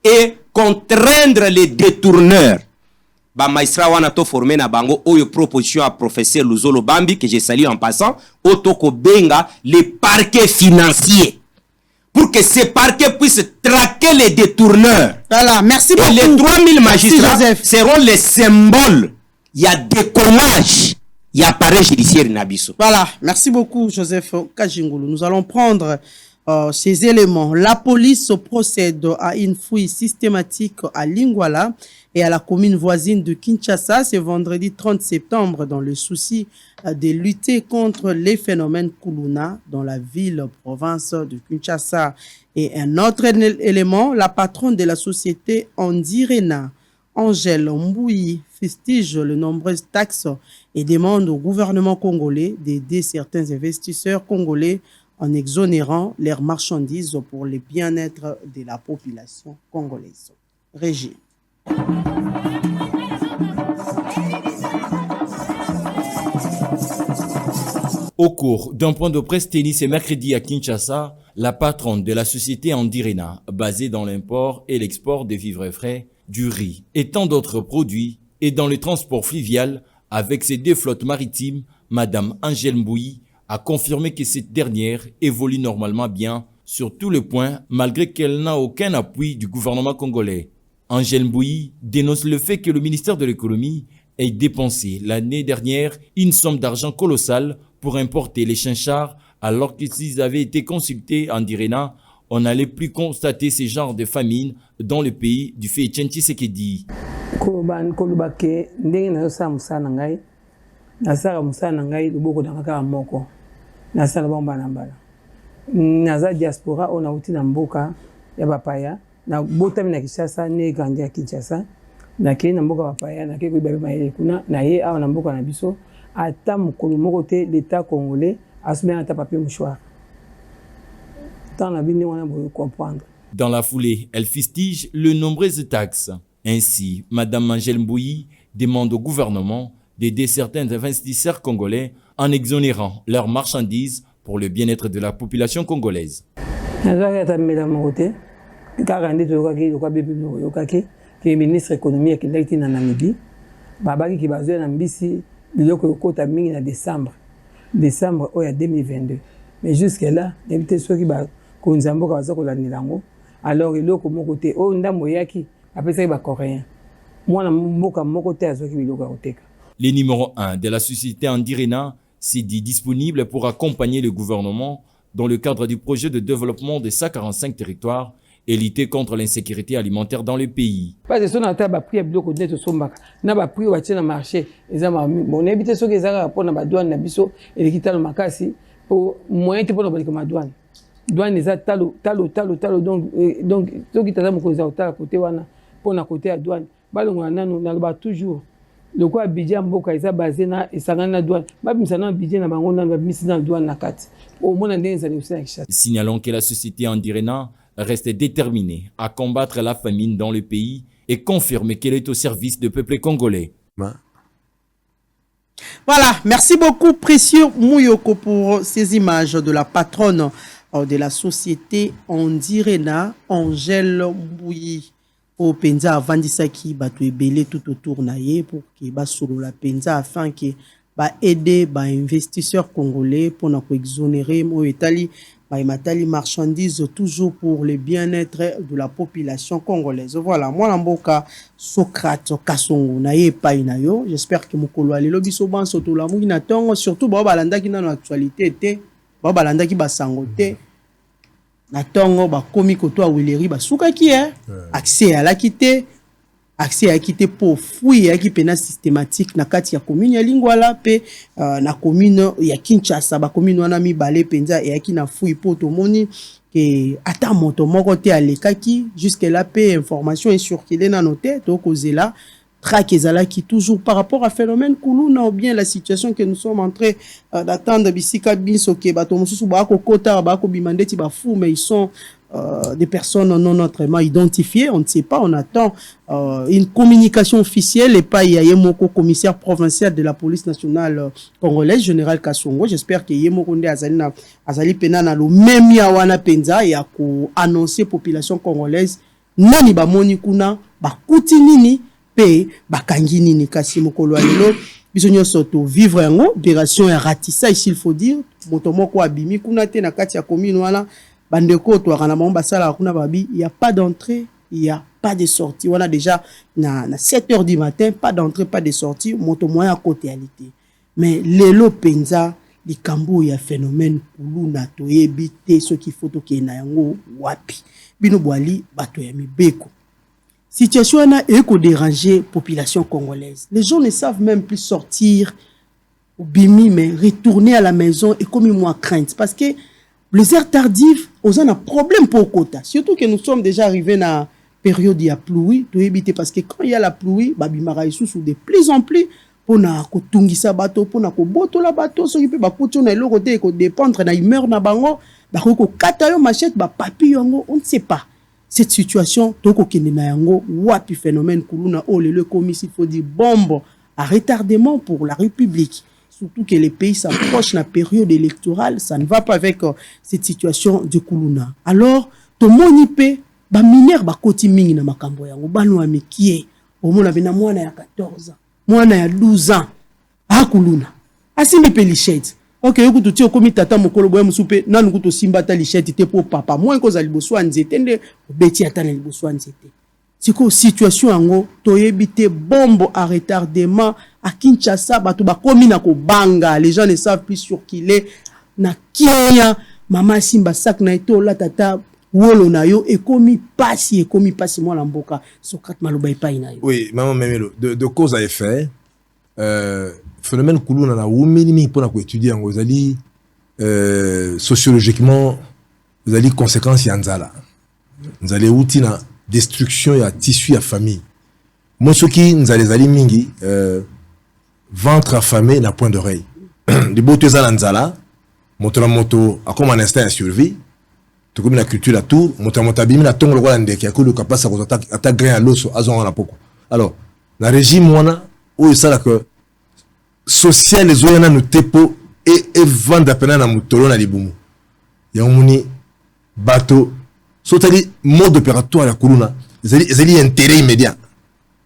et contraindre les détourneurs. Ba maïstra wana to formé na bango oyo proposition à professeur Luzolo Bambi que je salue en passant otoko benga les parquets financiers pour que ces parquets puissent traquer les détourneurs. Voilà, merci beaucoup. Et les 3000 magistrats seront les symboles. Il y a décollage, il y a appareil judiciaire Nabiso. Voilà, merci beaucoup Joseph Kajingulu. Nous allons prendre ces éléments. La police procède à une fouille systématique à Lingwala et à la commune voisine de Kinshasa ce vendredi 30 septembre dans le souci de lutter contre les phénomènes Kuluna dans la ville-province de Kinshasa. Et un autre élément, la patronne de la société Andirena, Angèle Mbouyi, fustige les nombreuses taxes et demande au gouvernement congolais d'aider certains investisseurs congolais en exonérant leurs marchandises pour le bien-être de la population congolaise. Régie. Au cours d'un point de presse tennis ce mercredi à Kinshasa, la patronne de la société Andirena, basée dans l'import et l'export de vivres frais, du riz et tant d'autres produits, et dans le transport fluvial avec ses 2 flottes maritimes, Madame Angèle Mbouyi a confirmé que cette dernière évolue normalement bien sur tous les points malgré qu'elle n'a aucun appui du gouvernement congolais. Angèle Mbouyi dénonce le fait que le ministère de l'économie ait dépensé l'année dernière une somme d'argent colossale pour importer les chinchards, alors que s'ils avaient été consultés en Direna, on n'allait plus constater ce genre de famine dans le pays du fait Etienne Tshisekedi. Naza diaspora on a uti na mboka ya bapaya na botami na Kinshasa ne grandi ya Kinshasa na ke na mboka bapaya na ke ko ba mayele kuna na ye awa na mboka na biso ata mukolo moko te l'état congolais assume ata papier mouchoir tant na bini wana bo comprendre. Dans la foulée, elle fustige le nombreuses taxes. Ainsi, Madame Angèle Mbouyi demande au gouvernement d'aider certains investisseurs congolais en exonérant leurs marchandises pour le bien-être de la population congolaise. Le ministre économie qui est en Namibie, babaki qui basé en Mbisi, biloko kota mingi na décembre 2022. Mais jusque là, il y a ceux qui ba konzambo ka baza ko landelango. Alors iloko moko te o ndambo yaki apesa ba coréen. Mwana mboka moko te azoki biloko koteka. Le numéro 1 de la société Andirena s'est dit disponible pour accompagner le gouvernement dans le cadre du projet de développement de 145 territoires et lutter contre l'insécurité alimentaire dans le pays. Parce que si on a pris un bloc de sombaka, on a pris un marché, on a évité ce que ça pour la douane et les quitter le makasi pour moyen pour la douane. Douane les a talo donc ceux qui t'ont causé au côté wana pour na côté à douane. Balongwana nous na toujours le quoi Abidjan mboka isa basé na isangana douane. Ba misana Abidjan na bango na misina douane na kati. Au moins ndenge za aussi na Kinshasa. Signalons que la société Andirena reste déterminée à combattre la famine dans le pays et confirme qu'elle est au service du peuple congolais. Voilà, merci beaucoup Précieux Mouyoko pour ces images de la patronne de la société Andirena, Angèle Mbouyi. Au Penza Vandisaki batu ebele tout autour naie pour que ba solo la Penza afin que ba aider ba investisseurs congolais pour na ko exonérer mo etali ba matali marchandises toujours pour le bien-être de la population congolaise. Voilà, moi namboka Socrate Kasongo naie pa inayo. J'espère que mokolo alelo biso ban soto la mugi na tongo surtout ba balanda ki na actualité te ba balanda ki basango te. Na tongo ba komi koto aweleri ba suka ki accès à la quitter pour fouiller qui pena systématique na kati ya commune ya Lingwala pe na commune ya Kinshasa ba commune wana mi balé penza et qui na fouille pour to moni que ata moto moko te alekaki jusque là pe information est circulée na noté to kozela traque qui toujours par rapport à phénomène Kuluna ou bien la situation que nous sommes en train d'attendre bisika biso ke bato mususu ba ko kota ba ko bimandeti ba fou mais ils sont des personnes non autrement identifiées, on ne sait pas, on attend une communication officielle et pas Yemoko, commissaire provincial de la police nationale congolaise, général Kasongo. J'espère que Yemoko Azali Penana le même yawana penza et a annoncé population congolaise nani ba moni kuna ba kuti nini pe ba kangi nini kasi mokolo alelo bisonyo soto vivre yango opération ya ratissa ici il faut dire motomoko abimi kuna te na kati ya commune wala bandeko to kana mamba sala kuna babi il y a pas d'entrée, il y a pas de sortie. On a déjà na 7h du matin, pas d'entrée, pas de sortie, moto moyen à côté alité. Mais lelo penza li kambo ya phénomène kuluna to ebité ce qu'il faut to ke na yango wapi. Bino boali bato ya mibeko. Situation na eko déranger population congolaise. Les gens ne savent même plus sortir au bimi mais retourner à la maison et comme moi crainte parce que les heures tardives, on a un problème pour quota. Surtout que nous sommes déjà arrivés dans la période de pluie, de éviter parce que quand il y a la pluie, babimara sous de plus en plus pour na ko tungisa bateau, pour na ko boto la bateau, so peut ba kutu na lo côté ko dépendre na humeur na bango, ba ko kata yo machette ba papi yango, on ne sait pas. Cette situation toko kende na yango wapi phénomène kuluna oh le commis il faut dire bombe à retardement pour la République. Surtout que les pays s'approchent de la période électorale, ça ne va pas avec cette situation de Kuluna. Alors, tout le monde peut, ba mineur ba koti mingi na makambo yango, ba no amekie, au monde avait na mwana ya 14 ans, mwana ya 12 ans, a Kuluna. Asimbi pe lichette. Ok, yoku tuti okomi tata mokolo boya musupe, nanu kuto simba ta lichette te pour papa, moi ko za liboso anzete nde obeti atana liboso anzete. C'est quoi situation yango, toyebite bombe à retardement à Kinshasa bato bakomi na ko banga, les gens ne savent plus sur qui il est na Kenya mama simba sak na ito la tata wolo na yo ekomi pasi mo la mboka Socrate maloba epai na yo. Oui, maman Memelo, de cause à effet, phénomène kuluna na wumini mi pona ko étudier en Ozali sociologiquement vous allez conséquences yanzala. Vous allez outil na destruction ya tissu ya famille. Moi ce qui nous allez ali mingi ventre affamé na point d'oreille. Les beaux tezala nzala, moto a comme un instinct de survie. Tout comme la culture la tour, moto bimi na tongo kwa ndeke ya kulu kapasa ko attaque grain à l'os azon na poko. Alors, la régime wana o ça là que social les oyana no tepo et vendre pena na mutolo na libumu. Ya muni bateau sotali mode opératoire ya kuluna zali intérêt immédiat.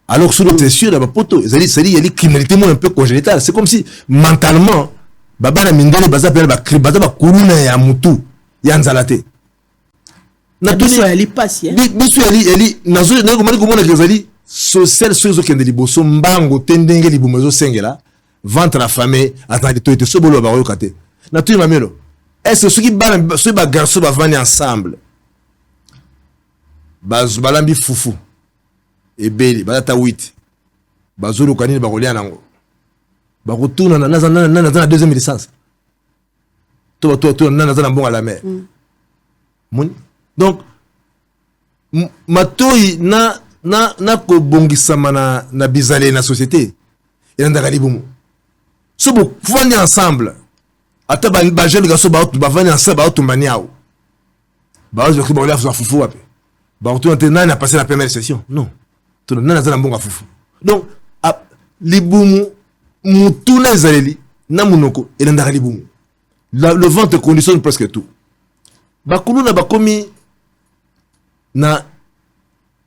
Alors sur l'autre c'est sûr la poto zali il y a criminalité un peu congénitale, c'est comme si mentalement baba na mindele baza pena ba kuluna ya mutu ya nzalate. Na tuni ali passe biso ali nazo na komani komona kezali social sozo kende liboso mbango tendenge libumu zo sengela ventre affamé attendez toi te sobolo ba yokate. Na tuni mamelo. Est-ce que ceux qui garçons vont ensemble? Balambi fufu. Et beli, balata 8. Bazolo kanini bakolia nango. Bakotuna na deuxième licence. Toi na bon à la mer. Donc matoi na ko bongisama na bizale na société. Et ndaka libumu. So bo fandi ensemble. Ata ba jeune garçon ba vani ensemble ba tumbaniao. Ba zo kiba ola fufu wapi. Ba to nana a passé la première session. Non. To nana za mbonga fufu. Donc libumu mutuna zaleli na munoko et ndaka libumu. Le ventre conditionne presque tout. Ba kuluna ba komi na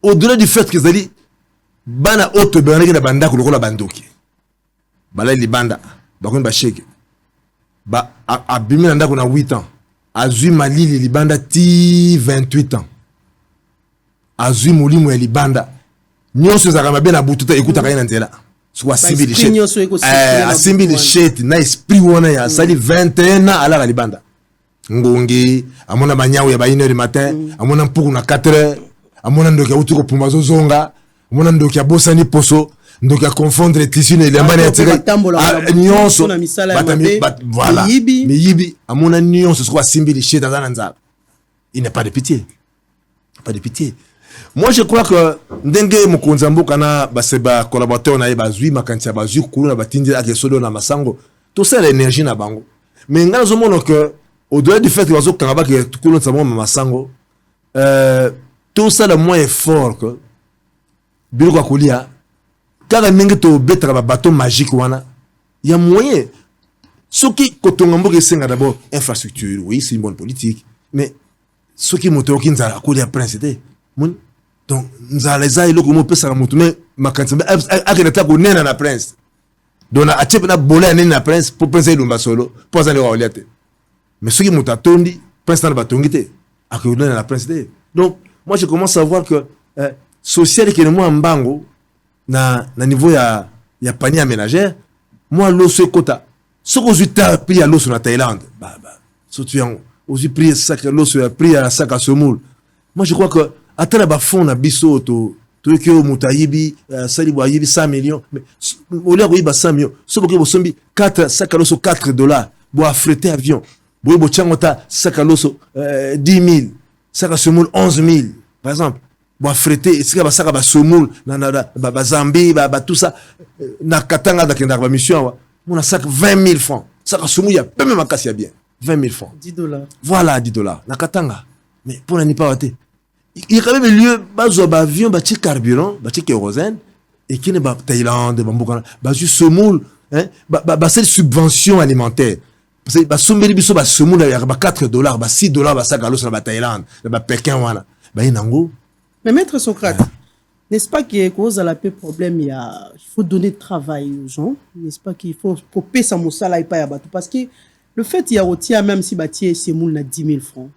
au-delà du fait que zali bana auto banaki na banda ko lokola bandoki. Bala libanda ba komi ba shake. Ba abimi na ndako na 8 ans azui malili libanda ti 28 ans azui molimo ya libanda nyonso za kama bena bututa ekuta kayena nzela soit simbi le shit na esprit wana ya sali 21 ans ala libanda ngongi amona banyawo ya ba 1h du matin amona mpuku na 4h amona ndoki utuko pumba zonga amona ndoki abosani poso donc à confondre les tissus et les manières de nyonso voilà mais yibi à mon nyonso ce soit simbi chez dans un nzala il n'est pas de pitié moi je crois que ndenge mukonza mboka na baseba collaborateur na bazui makantia bazui kuluna batindi ak solo na masango tout ça l'énergie na bango mais ngana zo mono que au-delà du fait que bazo kanga ba que kuluna sa masango tout ça le moins fort que bilo kwa kulia car mingi to betra ba bateau magique wana il y a moyen ce qui kotongambo ke senga d'abord infrastructure oui c'est une bonne politique mais ce qui moto kinza ko dia principauté mon donc nzala za iloko mo pesa moto mais makanza akena ko nena na prince dona achepe na bola nena na prince pour penser lumba solo pour ça le oliate mais ce qui moto tondi prince na batongite akona na principauté. Donc moi je commence à voir que social qui est moi mbango na niveau ya panier ménagère moi l'osso kota ce que je pris à l'osso na Thaïlande surtout aussi pris sac l'osso a pris à sac à semoule. Moi je crois que atala ba fond na biso to que mutayibi sali bo yibi 100 millions mais au lieu de 100 millions ce que sombi 4 sac à l'osso $4 bo affréter avion bo changota sac à l'osso 10 000 sac à semoule 11 000 par exemple. Bon affrété c'est que ça ba somoul na Zambie ba tout ça na katanga da kenda ba mission mon sac 20 000 francs ça somoul ya peu même akasi bien 20 000 francs $10 voilà $10 na katanga mais pour ne pas water il y a quand même lieu bazo ba avion ba ti carburant ba ti kérosène et qui ne ba Thaïlande ba mboka ba ju somoul hein ba cette subvention alimentaire parce que ba sombeli biso ba somoul ya ba $4 ba $6 ba sac à l'eau sur ba Thaïlande ba Pékin wana ba inango. Mais maître Socrate, n'est-ce pas qu'il cause à la paix problème, il faut donner de travail aux gens, n'est-ce pas qu'il faut payer sa moussala et pas yabatou parce que le fait il y a aussi même si bâti c'est moule na 10 000 francs,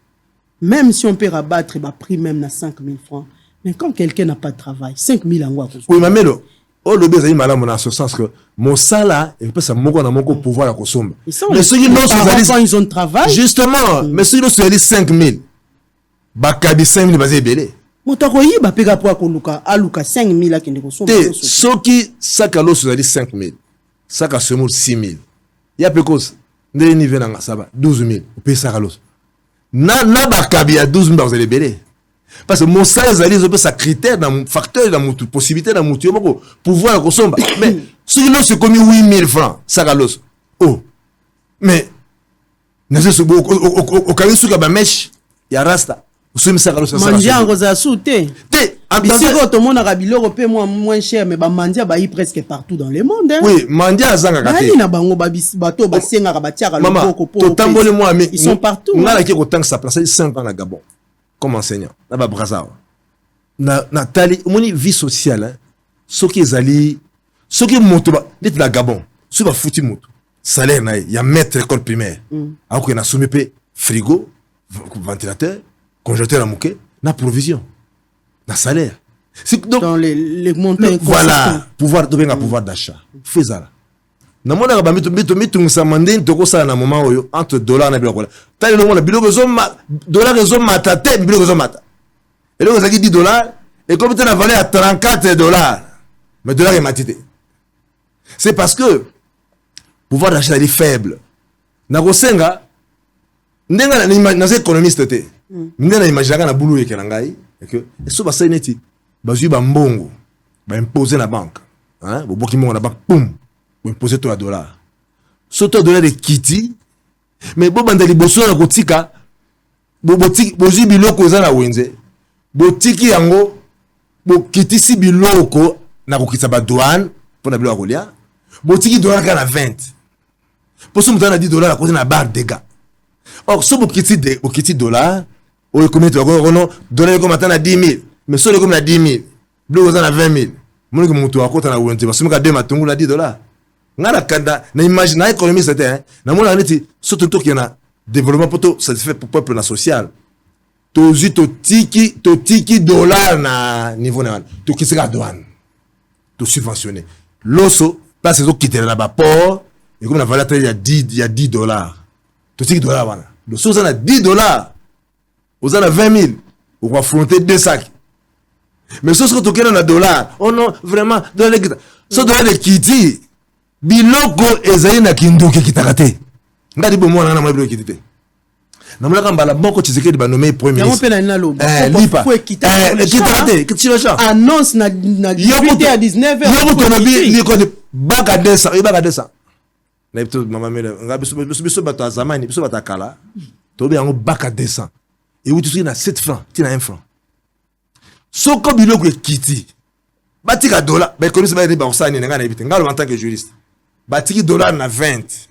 même si on peut rabattre bah prix même na 5 000 francs, mais quand quelqu'un n'a pas de travail, 5 000 en quoi? Oui, mamelo. Oh, le bébé, malamu dans ce sens que mon sala, et puis ça moko na moko pouvoir à consommer. Mais ceux qui n'ont pas ils ont travail. Justement, mais ceux qui ont 5 000, bakabi 5 000 basé belé. Motakoyi ba pega po akoluka aluka 5 000 akende consommer. Ceux qui sakalo sur 5 000, saka semo 6 000. Il y a peu cause. Ndé niveau na ça va 12 000. Vous payez sakalo. Na bakabi à 12 000 basé belé. Parce que mon salaire, c'est sa critère, dans facteur, dans mon possibilité, dans mon pouvoir consommer. Mais ceux qui l'ont, c'est comme 8 000 francs, ça galos. Oh. Mais, au cas où il y a une mèche, il y a rasta. Vous ça galos. Mandia en rosa souté. Bisiko, tout le monde a rabilo européen moins cher, mais mandia ba presque partout dans le monde. Oui, mandia zanga kate. Na bango ba bato ba senga ba tiara le boko pour. Ils sont partout. On a la qui autant que ça place 5 ans à Gabon. Comme enseignant, là bas Brazzaville. Na tali, moni vie sociale, hein. Ce qui est allé, ce qui est monté, d'être la Gabon, ce qui va foutre moto. Salaire na, y a maître école primaire. Alors qu'on a soumis frigo, ventilateur, congélateur à mouquet, na provision, na salaire. Donc dans les montants. Voilà, pouvoir d'achat. Fais ça. Na mona ka mitu samande ndoko sa na moment oyo entre dollar na biloko. Tali no mona biloko zo dollar zo mata te biloko zo mata. Et donc ça dit 10 dollars et comme tu as valeur à 34 dollars. Mais dollar est matité. C'est parce que pouvoir d'achat est faible. Na kosenga ndenga na économiste te. Ndenga imaginer na boulot yeke na ngai et que so ba saineti bazui ba mbongo ba imposer na banque. Hein, bo boki mo na banque poum. Vous posez toi $. Soto $, de kiti. Mais bon bandali boso na kotika. Bozi biloko za na wenze. Botiki yango. Bo kiti si biloko na kokisa ba douane pour na biloko kolia. Botiki $, ka na 20. Poso mutana $10 à cause na barre de gars. Or so bo kiti $, o combien tu vas non $, comme atana 10 000. Mais so le comme na 10 000. Biloko za na 20 000. Mon que mutu akota na wenze. Parce que ka de matungu na $. Ngala kanda na imagine na économie c'était hein na mona neti surtout to qui na développement poto ça se fait pour peuple na social to tiki dollar na niveau na to qui sera douane to subventionner l'osso parce que quitter là bas port et comme la valeur il y a $10 to tiki dollar wana l'osso ça na $10 aux ana 20 000 on va affronter 2 sacs mais ce que to qui na dollar oh non vraiment dans les ça doit être kiti biloko ezali na kinduki kitakate ngadi bo mwana na mabilo kitite na mulaka mbala boko Tshisekedi ba nommé premier ministre lipa kitakate kitchilosha annonce na 18 à 19h yobo tonobi liko de baka desa na ipto mama mele ngabi biso bato azamani biso batakala tobi yango baka desa et où tu suis na 7 francs tina 1 franc soko biloko ekiti batika $, ba économiste ba ba osani nga na ibite ngalo en tant que juriste batiki $, na 20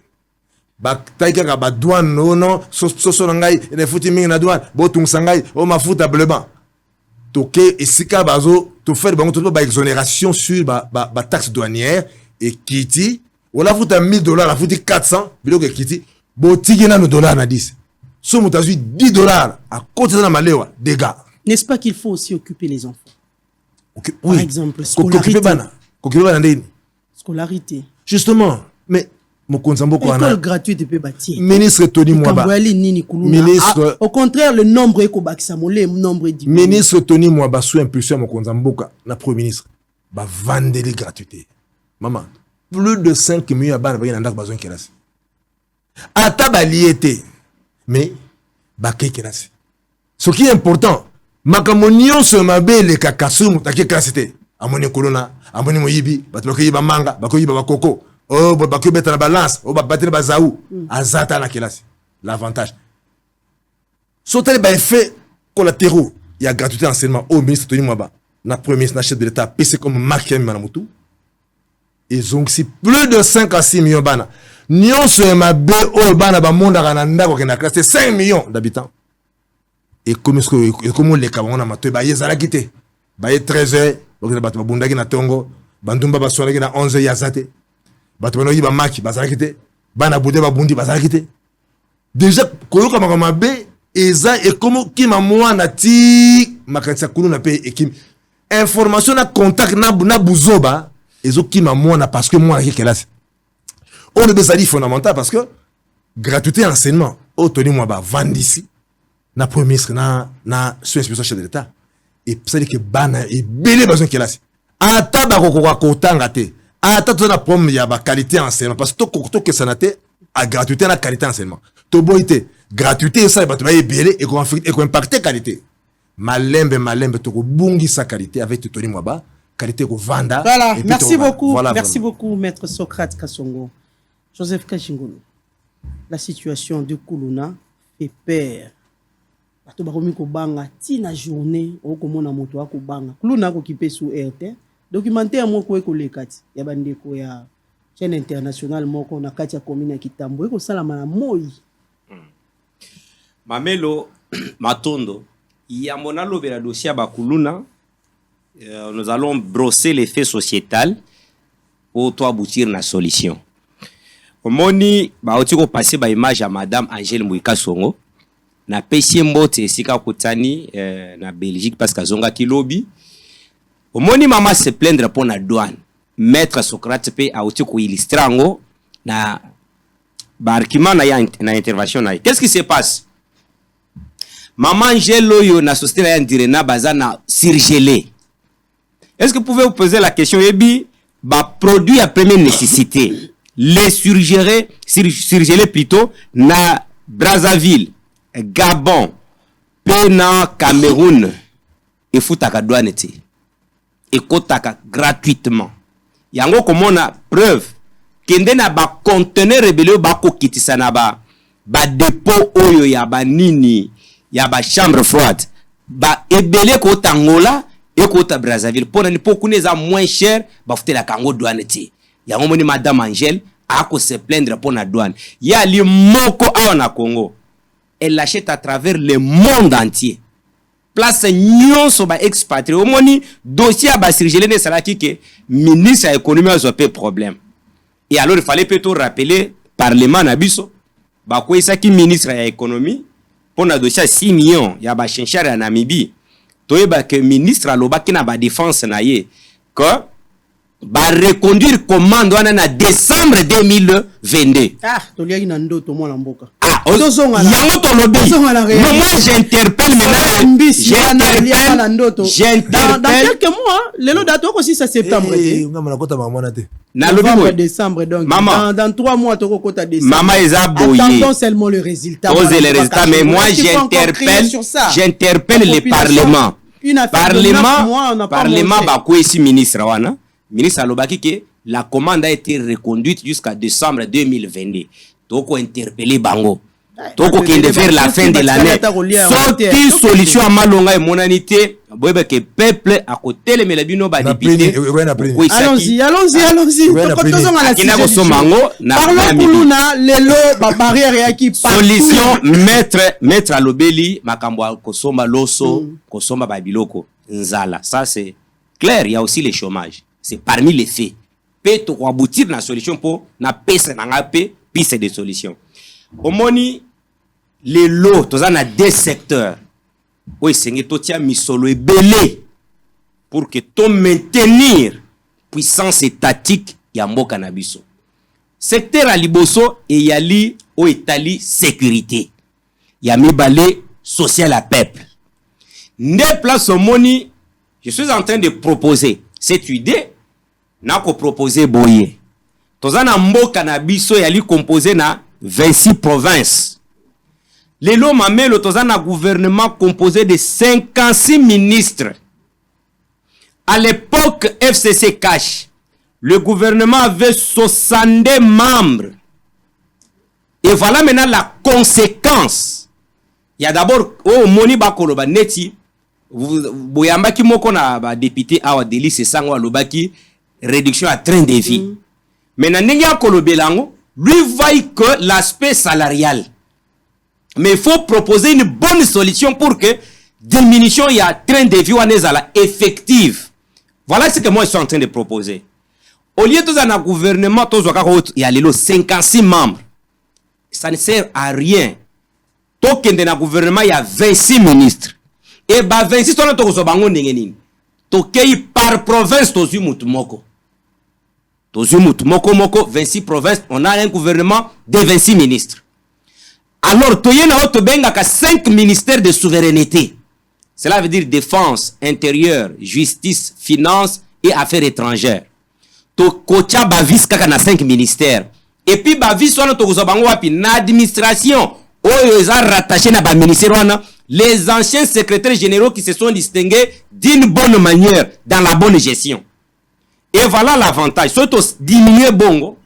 ba taika ba douane non so ngai ne futi mingi na douane bo tungsa ngai o mafuta bleba toke esika bazo to faire bango to ba exonération sur ba taxe douanière et kiti wala futa $1000 la futi 400 biloko kiti bo tiki na $, na 10 so mutazu $10 à côté de la malewa dégâts. N'est-ce pas qu'il faut aussi occuper les enfants? Oui. Par exemple, scolarité. Justement, mais école gratuite peut bâtir. Ministre Tony Mwaba. Ministre. Au contraire, le nombre est le nombre est diminué. Ministre Tony Mwaba sous impulsion Mokonzamboka, la Premier ministre, va vendre les gratuités. Maman, plus de 5 millions de balles dans besoin de classe. Atabaliété, mais baké classe. Ce qui est important. Makamonio se mabe le kakasu mutake klasite amoni kolona amoni moyibi batoko yiba manga bakoyiba bakoko oh bakoyiba beta na balance oh battre bazaou azata na kelasi l'avantage sauter ba effet collatéraux il y a gratuité enseignement au ministre Tony Mwaba na premier ministre chef de l'état PC comme Marc Manamutu ils ont si plus de 5 à 6 millions bana nyon se mabe o bana ba monda kana ndako kena classe 5 millions d'habitants. Et comme les cabons amateur ba yezala kité ba 13h donc ba bundaki na tongo bandumba ba soirée na 11h yazate ba to yi ba maki ba kité ba na bude ba bundi ba kité déjà koyoka makama be eza et comme ki mamwa na ti makanisa kulu na pe ekim information na contact na buzoba ezokima mwana parce que mwana ki kelasi on le bezali fondamental parce que gratuité enseignement otoni mwa ba vandisi na premier ministre na sous-inspection chef de l'état et ça dit que bana et belé besoin kelasi ata ba kokoka kotanga te ata to na problème ya ba qualité enseignement parce que to que ça na te à gratuité na qualité enseignement to boité gratuité ça ba to ba belé et ko impacter qualité malembe to ko bungi sa qualité avec toni mwa ba qualité ko vanda. Voilà, merci beaucoup. Voilà, merci beaucoup, Maître Socrate Kassongo. Joseph Kachingolo, la situation de Kuluna fait peur. Bato bakomi ko banga tina journée o ko mona moto ko banga. Kuluna ko kipé sous RT. Documentaire moko ko lekati ya bandeko ya chaîne internationale moko na kati ya commune ya Kitambo ko sala na moi. Mamelo Matondo, yamona lobela dossier ba Kuluna. Nous allons brosser les faits sociétals pour toi aboutir à la solution. Omoni ba otiko passer ba image à madame Angèle Mouika Songo na pesi mbote sika kutani na Belgique parce que zonga kilobi. Omoni mama se plaindre pour la douane. Maître Socrate pe a otiko illustrer ngo na barkima na intervention na. Qu'est-ce qui se passe? Maman Angèle yo na société na Ndirena bazana surgelé. Est-ce que vous pouvez vous poser la question, Ebi, bah, produit à première nécessité, les surgelés plutôt, na Brazzaville, Gabon, Pena, Cameroun, et foutaka douane et kotaka gratuitement. Yango comme on a preuve, kende na ba conteneur rebelle ba ko kitisa na ba dépôt oyo ya ba nini, ya ba chambre froide, ba ebele ko tangola. Ekota Brazzaville pour ne pas connaître moins cher ba fouter la kango douane ti ya ngomoni madame Angèle a ko se plaindre pour la douane ya li moko a na Congo elle l'achète à travers le monde entier place nyonso ba expatrié omoni dossier ba surgelé ne salaki que ministre de l'économie a pas problème et alors il fallait plutôt rappeler parlement na biso ba ko isaki ministre de l'économie pour na dossier 6 millions ya ba chinchar ya Namibie. Toyeba que ministre alobaki na ba défense na ye que ba reconduire commande wana na décembre 2022. Ah, toliaki na ndoto mwana mboka. Ah, yango to lobi. Moi j'interpelle dans quelques mois, le lot dato ko 6 septembre. Ngama na kota maman te. Na lobi décembre donc dans 3 mois to ko kota décembre. Maman eza boyé. Attendons seulement le résultat. Posez les résultats mais moi j'interpelle le parlement. Parlement ba ko ici ministre wana ministre alobaki que la commande a été reconduite jusqu'à décembre 2022 toko interpeller bango toko kende vers la fin de l'année sorti solution à malonga et monanité boyeba que peuple à côté les melabino ba député allons-y kina ko somango na kuluna lelo ba barrière ya ki solution maître alobeli makambo kosomba loso kosomba ba biloko nzala ça c'est clair. Il y a aussi le chômage, c'est parmi les faits peut aboutir na solution pour na pesa na ngape piste de solution omoni les lots toza na deux secteurs oui c'est to tia misolo ebele pour que to maintenir puissance étatique ya mboka na biso secteur à liboso et yali o etali sécurité ya mibale social à peuple nde place omoni je suis en train de proposer cette idée na ko proposer boye toza na mboka na biso yali composé na 26 provinces. Les lots mamelo toza na gouvernement composé de 56 ministres. À l'époque FCC Cash, le gouvernement avait 62 membres. Et voilà maintenant la conséquence. Il y a d'abord oh moni bakoloba neti boyamba ki moko na ba député awa Délice Sango alobaki réduction à train de vie. Maintenant ndenge akolobelango lui voit que l'aspect salarial. Mais il faut proposer une bonne solution pour que diminution il y a train de vie wanezala effective. Voilà ce que moi je suis en train de proposer. Au lieu de un gouvernement, il y a les 56 membres. Ça ne sert à rien. Tant qu'il y a un gouvernement, il y a 26 ministres. Et 26 par province, Tozumut, Moko, 26 provinces, on a un gouvernement de 26 ministres. Alors, Toyena Otobenga a 5 ministères de souveraineté. Cela veut dire défense, intérieur, justice, finance et affaires étrangères. Tokocha Bavis kaka na 5 ministères. Et puis Bavis wana tokozobango wapi na administration. Oyo eza rattaché na ba ministère wana. Les anciens secrétaires généraux qui se sont distingués d'une bonne manière dans la bonne gestion. Et voilà l'avantage. Surtout diminuer bongo,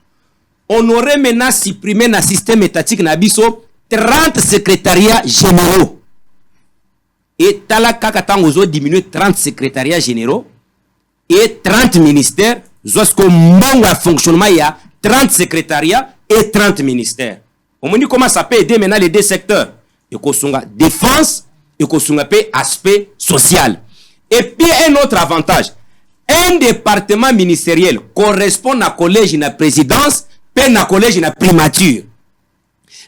on aurait maintenant supprimé dans le système étatique nabiso 30 secrétariats généraux. Et tala kakatangozo diminuer 30 secrétariats généraux et 30 ministères. Zosko mbongo à fonctionnement, il y a 30 secrétariats et 30 ministères. On me dit comment ça peut aider maintenant les deux secteurs. Et qu'on soit défense et qu'on soit aspect social. Et puis un autre avantage. Un département ministériel correspond à collège na présidence, puis na collège na primature.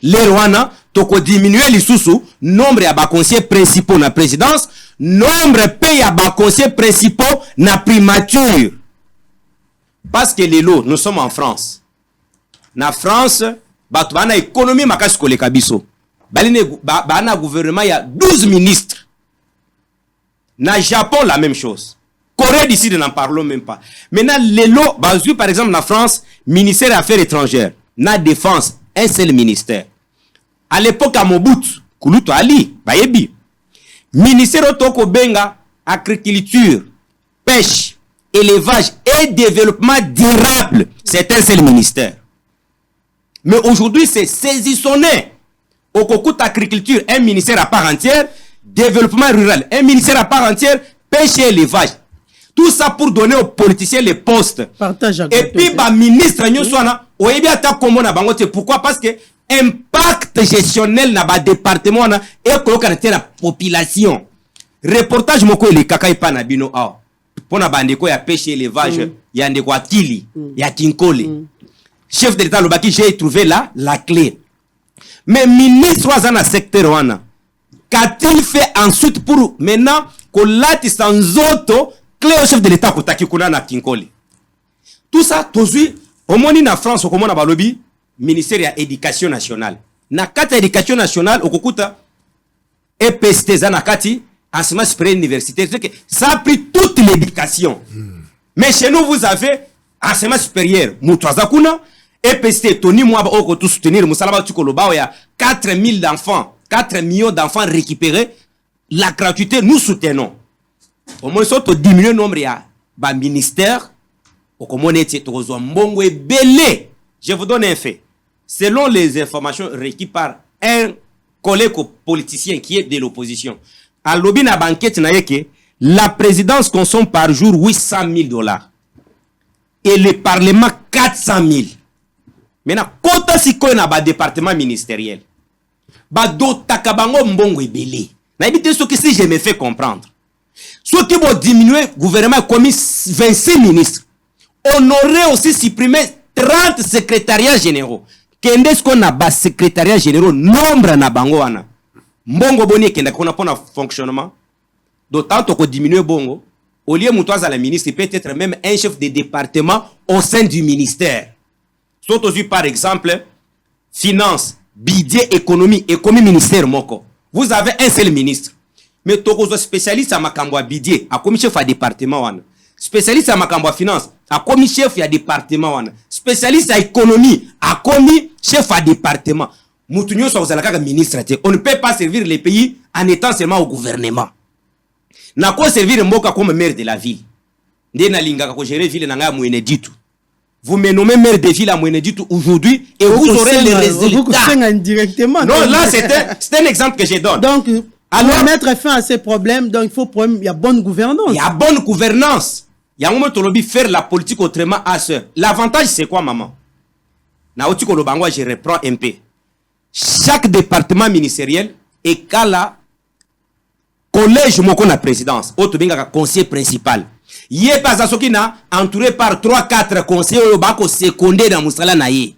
Les Rwanda, toko diminuer les sous nombre ya ba conseillers principaux na présidence, nombre pe ya ba conseillers principaux na primature. Parce que les lots, nous sommes en France. Na France, batu bana économie makasi koleka biso. Bana gouvernement il y a 12 ministres. Na Japon la même chose. Corée d'ici, n'en parlons même pas. Maintenant, les lots, par exemple, en France, ministère des Affaires étrangères, na défense, un seul ministère. À l'époque, à Mobutu, Koulouto Ali, Bayebi, ministère Otoko Benga, agriculture, pêche, élevage et développement durable, c'est un seul ministère. Mais aujourd'hui, c'est saisissonné. Au Kokout agriculture, un ministère à part entière, développement rural, un ministère à part entière, pêche et élevage. Tout ça pour donner aux politiciens les postes. Partage et puis, bah, ministre, pourquoi? Parce que impact gestionnel na ba département na et colocateur la population. Reportage moko le kaka ipa na bino a. Pona bandeko ya pêche élevage, ya ndeko akili, ya kinkole. Chef de l'État lobaki, j'ai trouvé là la clé. Mais ministre wazana secteur wana. Qu'a-t-il fait ensuite pour maintenant que lati sans auto clé au chef de l'État kotaki kuna na kinkole. Tout ça tozui omoni na France okomona balobi ministère ya éducation nationale. Na kati éducation nationale okokuta EPST za na kati enseignement supérieur universitaire. Ça a pris toute l'éducation. Mais chez nous vous avez enseignement supérieur mutwaza kuna EPST Tony Mwaba oko tout soutenir musalaba tukoloba ya 4000 d'enfants, 4 millions d'enfants récupérés. La gratuité nous soutenons. Au moins ça to diminuer le nombre ya ba ministère okomone tie tozo mbongo ebele. Je vous donne un fait. Selon les informations requises par un collègue politicien qui est de l'opposition, à l'obina banquette la présidence consomme par jour $800,000 et le parlement 400,000. Maintenant, quand si ko na ba département ministériel, ba do takabango mbongo ebele. Na ebite ce que si je me fais comprendre. Ce qui va diminuer le gouvernement comme 26 ministres, on aurait aussi supprimé 30 secrétariats généraux. Qu'est-ce qu'on a bas secrétariat généraux nombre na bango wana. Mbongo boni kenda qu'on a pour fonctionnement. D'autant qu'on diminue bongo. Au lieu de la ministre, peut-être même un chef de département au sein du ministère. Surtout par exemple, finance, budget, économie ministère moko. Vous avez un seul ministre. Mais tokozo spécialiste à makambo budget, à comme chef à département wana. Spécialiste à makambo finance, à comme chef à département wana. Spécialiste à économie, à comme chef à département. Moutunyo so zalaka ministre. On ne peut pas servir les pays en étant seulement au gouvernement. Na ko servir mboka comme maire de la ville. Ndena linga ko gérer ville nanga Mweneditu. Vous me nommez maire de ville à Mweneditu aujourd'hui et vous aurez les résultats. Indirectement. Non, là c'est un exemple que je donne. Donc alors mettre fin à ces problèmes, donc il y a bonne gouvernance. Il y a bonne gouvernance. Il y a un moment où faire la politique autrement à ce. L'avantage c'est quoi maman? Na otiko lobango je reprends un peu. Chaque département ministériel est kala collège moko na présidence, auto benga conseiller principal. Yé pas asoki na entouré par 3-4 conseillers au bako secondaire dans musala na ye.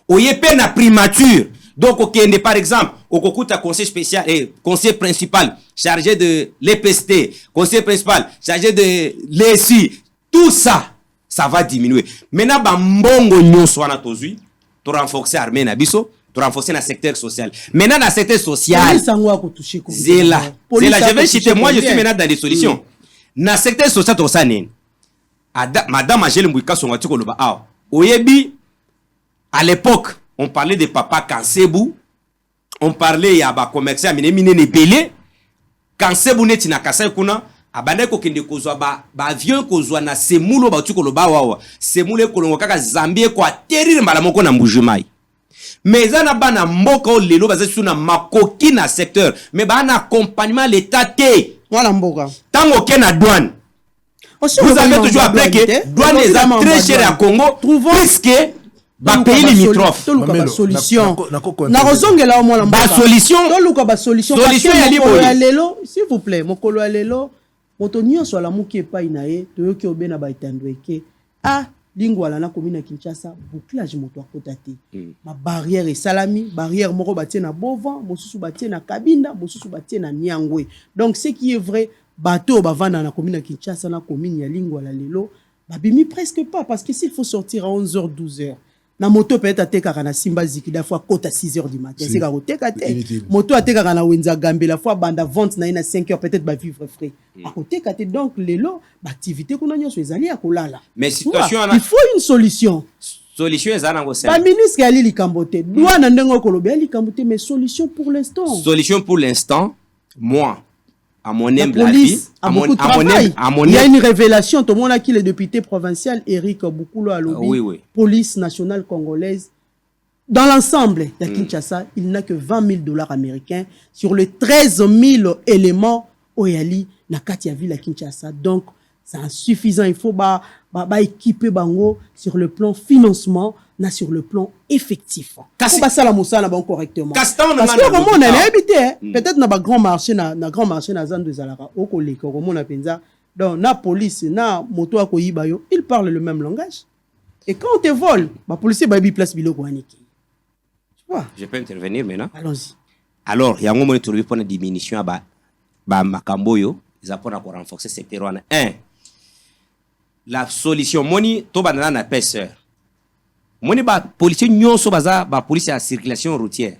Oyé pe na primature. Donc okende par exemple, okokuta conseiller spécial et conseiller principal chargé de l'EPST, conseiller principal chargé de l'ESI. Tout ça, ça va diminuer. Maintenant, ba mbongo nyonso wana tozui, to renforcer armée na biso, to renforcer na secteur social. Maintenant, dans le secteur social, c'est là. Je vais citer, moi je suis maintenant dans des solutions. Dans le secteur social, to ça nene. Madame Angèle Mbouika son wati koloba awa. Oyebi, à l'époque, on parlait de papa Kansebu, on parlait ya ba commerçant mine ne belé. Kansebu neti na kasai kuna, abanda ko kende kozwa ba avion kozwa na semulo ba tuko loba wawa. Semule kolongo kaka Zambie ko atterrir mbala moko na Mbujimai. Mais zana bana mboka o lelo baza suna makoki na secteur, mais bana accompagnement l'état té. Wala mboka. Tango ke na douane. Vous avez toujours appelé que douane est très cher à Congo, puisque ba pays limitrophe. Toluka solution. Na rozongela o mwana mboka. Ba solution. Toluka ba solution. Solution ya libolo. Lelo, s'il vous plaît, mokolo ya lelo, moto nyonso ala muki epai na ye, toyoki obena ba itandweke. Ah, lingwa la na commune Kinshasa, bouclage moto akota te. Ma barrière et salami, barrière moko batie na Bovan, mosusu batie na Kabinda, mosusu batie na Niangwe. Donc ce qui est vrai, bateau bavanda na commune Kinshasa na commune ya lingwa la lelo, babimi presque pas parce que s'il faut sortir à 11h 12h. Na moto peut-être ateka na Simba Ziki da fois côte à 6h du matin. C'est garo teka te. Moto ateka na Wenza Gambe la fois banda vente na 5h peut-être ba vivre frais. A côté kate donc lelo activité qu'on a nyoso ezali ya kolala. Mais situation il faut une solution. Solution ezana ngo ba ministre ali likambote. Douane ndengo kolobe likambote mais solution pour l'instant. Solution pour l'instant, moi à mon humble avis, il y a une révélation. Tout le monde a qui le député provincial Eric Boukoulo à lobby, police nationale congolaise. Dans l'ensemble de Kinshasa, il n'a que $20,000 américains sur les 13 000 éléments Oyali na Katia ville à Kinshasa. Donc, c'est insuffisant. Il faut équiper Bango sur le plan financement, sur le plan effectif. Faut pas ça la moussa là correctement. Parce que comment on a habité, peut-être na grand marché na zone de Zalara, au collègue, comment on a pensa. Donc na police, na moto à Koyibayo, ils parlent le même langage. Et quand on te vole, la police va place bilo kwaniki. Tu vois? Je peux intervenir maintenant. Allons-y. Alors, il y a un moment où pour une diminution à Makamboyo, ils apprennent à renforcer ce secteur. La solution, moni to banana na pêcheur. Moni ba policier nyonso baza ba police à circulation routière.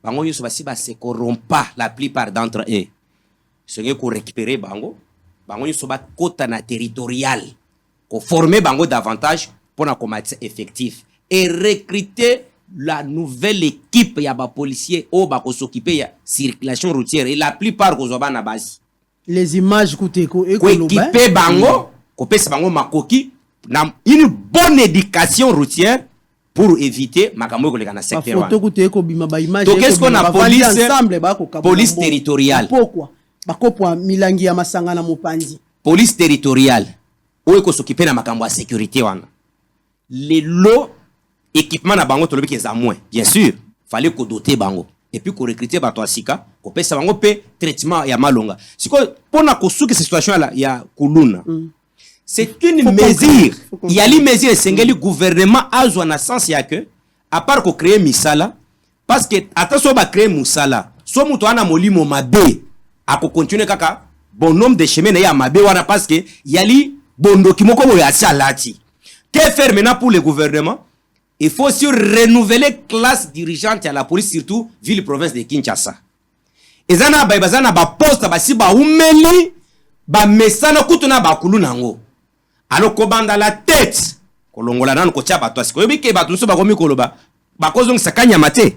Bango nyonso ba si ba se corrompt pas la plupart d'entre eux. Ce qui ko récupérer bango nyonso ba kota na territorial. Ko former bango davantage pour na combattre effectif et recruter la nouvelle équipe ya ba policier o ba ko s'occuper ya circulation routière et la plupart ko zo ba na base. Les images coûtent ko équiper bango une bonne éducation routière pour éviter makambo koleka na secteur. Donc qu'est-ce qu'on a police territoriale. Pourquoi? Bakopwa milangi ya masanga na mopandi. Police territoriale. Oyo ko s'occuper na makambo ya sécurité wana. Les lots équipement na bango tolobi ke za moins. Bien sûr, fallait ko doter bango. Et puis ko recruter bato asika, ko pesa bango pe traitement ya malonga. Siko pona ko souki situation là ya kuluna. C'est une mesure. Il y a les mesures que le gouvernement a besoin de sens que, à part qu'on crée Misala, parce que, attention, on va créer Moussala. Soit nous avons molimo mabé, à continuer kaka, bon nombre de chemins n'a mabé, parce que, il y a les bon documents comme il y a ça là. Que faire maintenant pour le gouvernement? Il faut aussi renouveler classe dirigeante à la police, surtout, ville province de Kinshasa. Et ça n'a pas poste, si ba umeli, ba mesana kutuna ba kulu nango. Alors kobanda la tête kolongola nan ko tia bato asiko yebi ke bato so ba komi koloba ba kozong sakanya mate.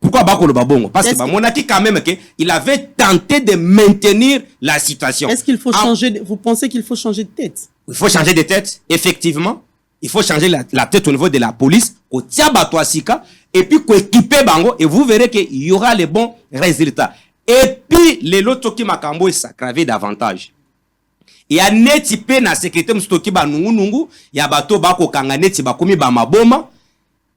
Pourquoi ba koloba bongo? Parce que ba monaki quand même que il avait tenté de maintenir la situation. Est-ce qu'il faut changer vous pensez qu'il faut changer de tête? Il faut changer de tête effectivement. Il faut changer la tête au niveau de la police ko tia bato asika et puis ko équiper bango et vous verrez que il y aura les bons résultats. Et puis les loto qui makambo est s'aggraver davantage. Il y a neti pe na sécurité mstoki ba nungu ya bato bako kanga neti bakomi ba maboma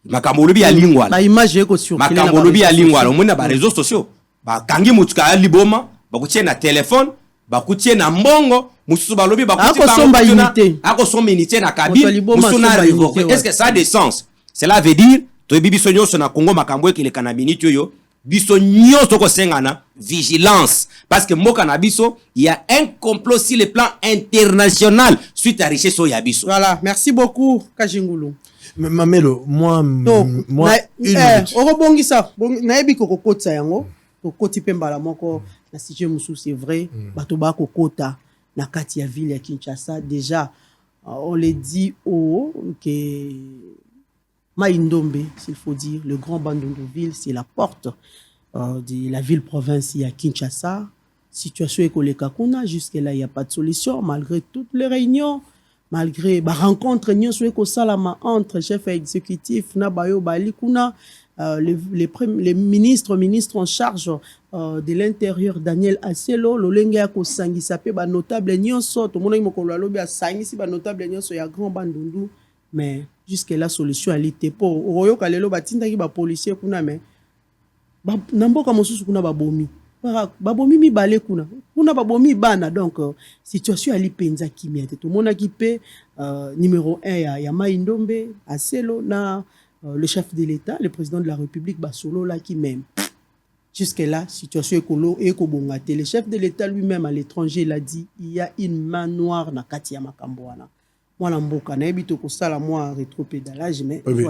makambo lobi ya lingwa ba image eko sur makambo lobi ya lingwa mona ba réseaux sociaux ba kangi mutuka ya liboma bakutie na téléphone bakutie na mbongo mususu ba lobi bakutie ako somba unité na cabine musuna révoqué. Est-ce que ça a des sens? Cela veut dire to bibi sonyo na Congo makambo ekele kana minute yo biso nyonso ko sengana vigilance parce que mboka na biso il y a un complot sur le plan international suite à richesse ya biso. Voilà, merci beaucoup Kajingulu. Mamelo, moi une minute. Orobongisa, nayebi ko kokotsa yango, kokoti pembala moko na sujet musu c'est vrai, bato ba kokota na kati ya ville ya Kinshasa déjà on le dit que Maïndombe, s'il faut dire, le grand Bandundu-ville, c'est la porte de la ville-province à Kinshasa. Situation écolique à Kuna, jusque-là, il n'y a pas de solution, malgré toutes les réunions, malgré les rencontres entre chefs exécutifs, Nabayo Bali Kuna, les ministres en charge de l'intérieur, Daniel Asselo, Lolenge Akosangi, Sapé, notable Nyonso, tout le monde a dit que Sangi, si notable Nyonso, il y a grand Bandundu. Mais jusqu'à la solution elle était pas oyo kalelo batinda ki ba policier kuna mais namboka mosusu kuna babomi mi balé kuna babomi bana donc situation ali penza kimia te to mona ki pe numéro 1 ya Maïndombe Asselo na le chef de l'État le président de la République basolo là qui même jusqu'à là situation écolo et kobonga te le chef de l'État lui-même à l'étranger il a dit il y a une main noire na kati ya makambo wana. Moi, l'amboka, na ebito ko sala moi rétropédalage, mais oui,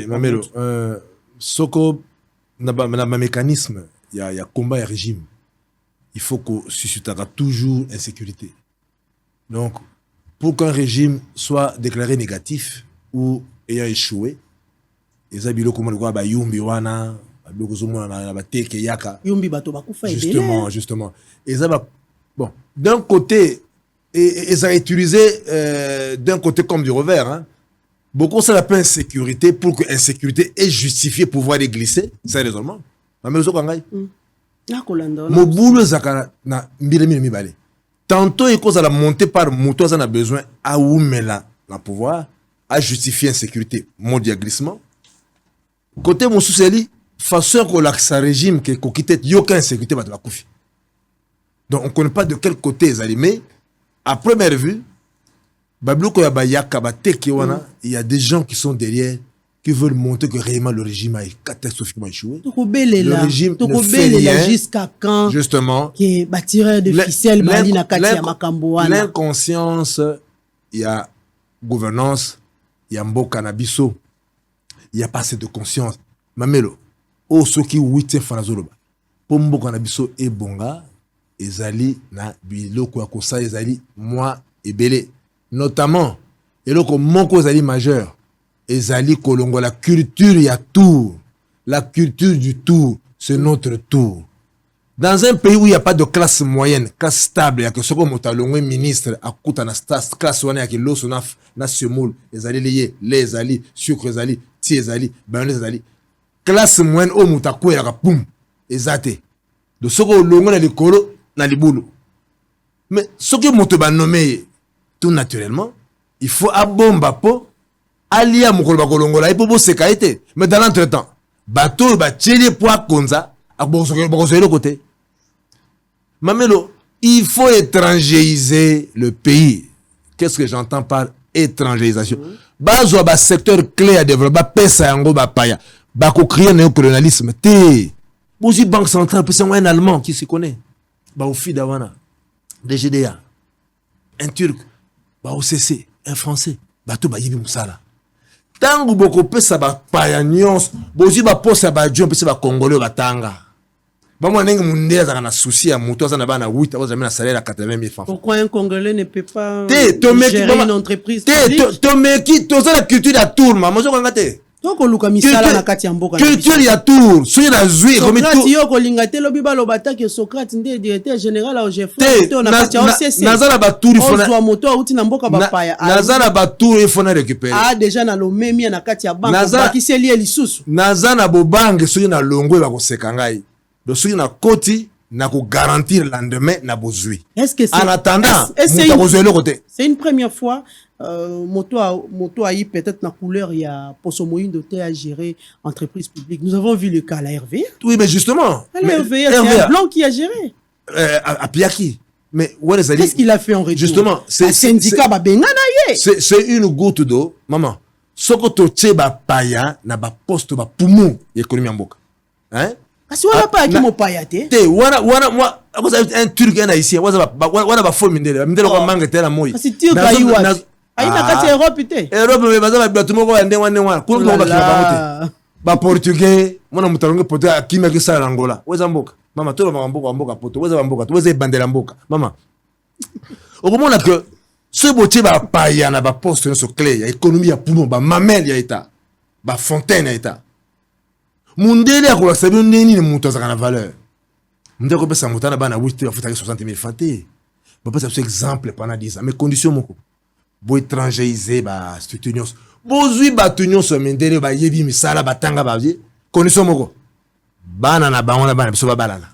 Mamelo, soko na mécanisme, il y a combat et régime. Il faut que suscitera toujours insécurité. Donc, pour qu'un régime soit déclaré négatif ou ayant échoué, les abilo comme le quoi ba yumbi wana, ba zomo na ba teke yaka. Yumbi bato ba kufa Justement. Et ça va bon, d'un côté et ça a été utilisé d'un côté comme du revers. Hein. Beaucoup ça l'appelle insécurité pour que l'insécurité est justifiée pour pouvoir les glisser. C'est un raisonnement. Mobulo zakana na mbile bale. Tantôt il cause à la montée par moto ça a besoin à oumela la pouvoir à justifier insécurité mondial glissement. Côté mon souci façon que l'accès régime que kokite yoka insécurité va te la koufi. Donc on connaît pas de quel côté ils allaient. À première vue, il y a des gens qui sont derrière, qui veulent montrer que réellement le régime a catastrophiquement échoué. Le régime ne fait rien. Jusqu'à quand? Justement. Qui est bâtireur de ficelle, l'inconscience, il y a gouvernance, il y a mbo cannabiso, il n'y a pas assez de conscience. Mamelo, ceux qui ouïtent fanazoloba, pour mbo cannabiso et bonga, ezali na biloko akosa ezali moi ebele notamment eloko moko ezali majeur ezali kolongo la culture ya tour la culture du tour c'est notre tour dans un pays où il y a pas de classe moyenne classe stable ya que soko motalongo ministre akuta na classe wana ya kiloso na semoul ezali lié les ezali sucre ezali ti ezali ben ezali classe moyenne o mutaku ya pum ezate de soko longo na likolo na libulu. Mais ce que moto ba nommé tout naturellement, il faut abomba po alia mokolo ba kolongola et po seka été. Mais dans l'entretemps, bateau ba tcheli po konza a bozo le côté. Mamelo, il faut étrangériser le pays. Qu'est-ce que j'entends par étrangérisation? Bazo ba secteur clé à développer, ba pesa yango ba paya. Ba ko créer un colonialisme té. Bozi banque centrale c'est un allemand qui se connaît. Ba ofi dawana des GDA un turc ba OCC un français ba to ba yibi musala tangu boko pesa ba payanyons bozi ba posa ba dion pesa ba congolais ba tanga ba mwana ngi mundela za na souci ya muto za na bana 8 ba jamais na salaire à 80,000 francs. Pourquoi un congolais ne peut pas gérer une entreprise Tomeki to za la culture ya tour maman zo ngate toko luka misala na kati ya mboka culture ya tour soki na zwi comme Socrate yo kolinga te lobi baloba ta ke Socrate nde directeur général au GFR to na kati ya OCC nazala ba tour ifona zo moto uti na mboka ba paya nazala ba tour ifona récupérer déjà na lomemi na kati ya banque ba kiseli lisusu nazana bobange soki na longwe ba koseka ngai do soki na koti na ko garantir le lendemain na bozui est-ce que c'est en attendant c'est une première fois moto a eu peut-être la couleur il y a Poso Moïndo à gérer entreprise publique. Nous avons vu le cas à la RVA. Oui, mais justement. La RVA, c'est un blanc qui a géré. À Piaki. Mais qu'est-ce qu'il a fait en retour? Justement, c'est syndicat c'est une goutte d'eau, maman. Soko to tche ba paya na ba poste ba poumon l'économie mboka. Hein? Kasi wana pa ki mopaya te. Te wana moi un turc un haïtien wana ba fo mindele ko manga te na moyi. Kasi tir ka yiwa. Aina kati Europe te. Europe me baza ba bato moko ya ndenge wana ko ba kila ba mote. Ba portugais mona mutalonge poto akima ki sala Angola. Weza mboka. Mama tolo mboka poto weza mboka. Weza bandela mboka. Mama. Okomona que ce botier ba paya na ba poste so clé ya économie ya puno ba mamel ya état. Ba fontaine ya état. Mundele akola sabi nini ni muto za kana valeur. Ndeko pesa mutana bana 8 heures futaki 60,000 francs. Ba pesa ce exemple pendant 10 ans mais condition moko. Bo étrangeriser ba structure nyos. Bozui ba tunyo so mendele ba yebi misala batanga ba vie. Condition moko. Bana na bango na bana biso ba balana.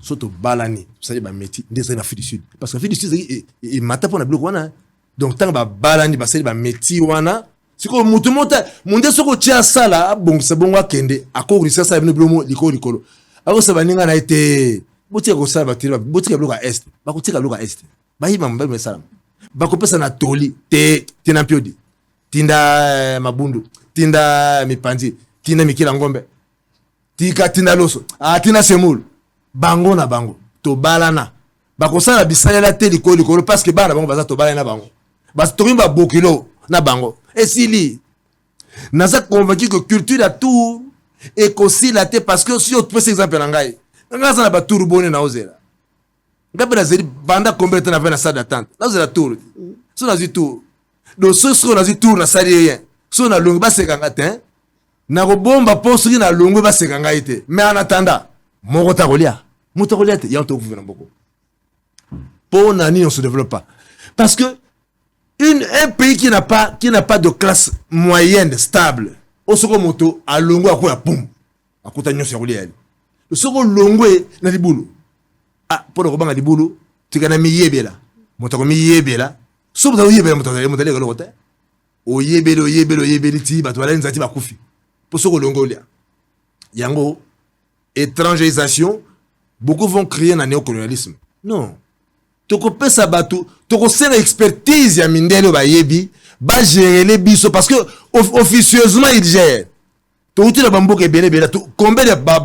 Soto balani, ça y est ba métier ndeza na Afrique du Sud parce que Afrique du Sud et mata pour na bloc wana. Donc tant ba balani ba ça y est ba métier wana. Siko mutu mota munde soko tia sala bon c'est bon wakende akori sasa bino blomo likolo ako sa baninga na été botia ko sala batira botia bloka est ba ko tika bloka est ba yiba mba mesala ba ko pesa na toli te tina mpiodi tinda mabundu tinda mipandi tinda mikila ngombe tika tinda loso tina semul bango na bango to balana ba ko sala bisalela te likolo parce que bana bango baza to balana bango bas to ba bokilo na bango. Et si naza convaincu que culture a tout et qu'aussi la tête parce que si on peut exemple nangai nga ça na ba tour bonne na ozela ngabe na zeli banda combien de temps na salle d'attente na ozela tour so na zi tour do so na zi tour na salle rien so na longo ba sekanga te na ko bomba poste na longo ba sekanga ite mais en attendant moko ta kolia muto kolia te ya to vivre na boko pour nani on se développe pas parce que un pays qui n'a pas de classe moyenne stable au soko moto a longo akoya pum akuta nyoso ya kulia le soko longo na libulu pour ko banga libulu tikana miyebela moto ko miyebela so moto yebela moto le ko te o yebeli ti bato bala nzati bakufi pour soko longo lia yango étrangérisation beaucoup vont crier na néocolonialisme non. Toko pesa batu, toko sena expertise ya mindele ba yebi, ba gérer les biso parce que officieusement il gère. To uti na bamboka ebele bela, combien de ba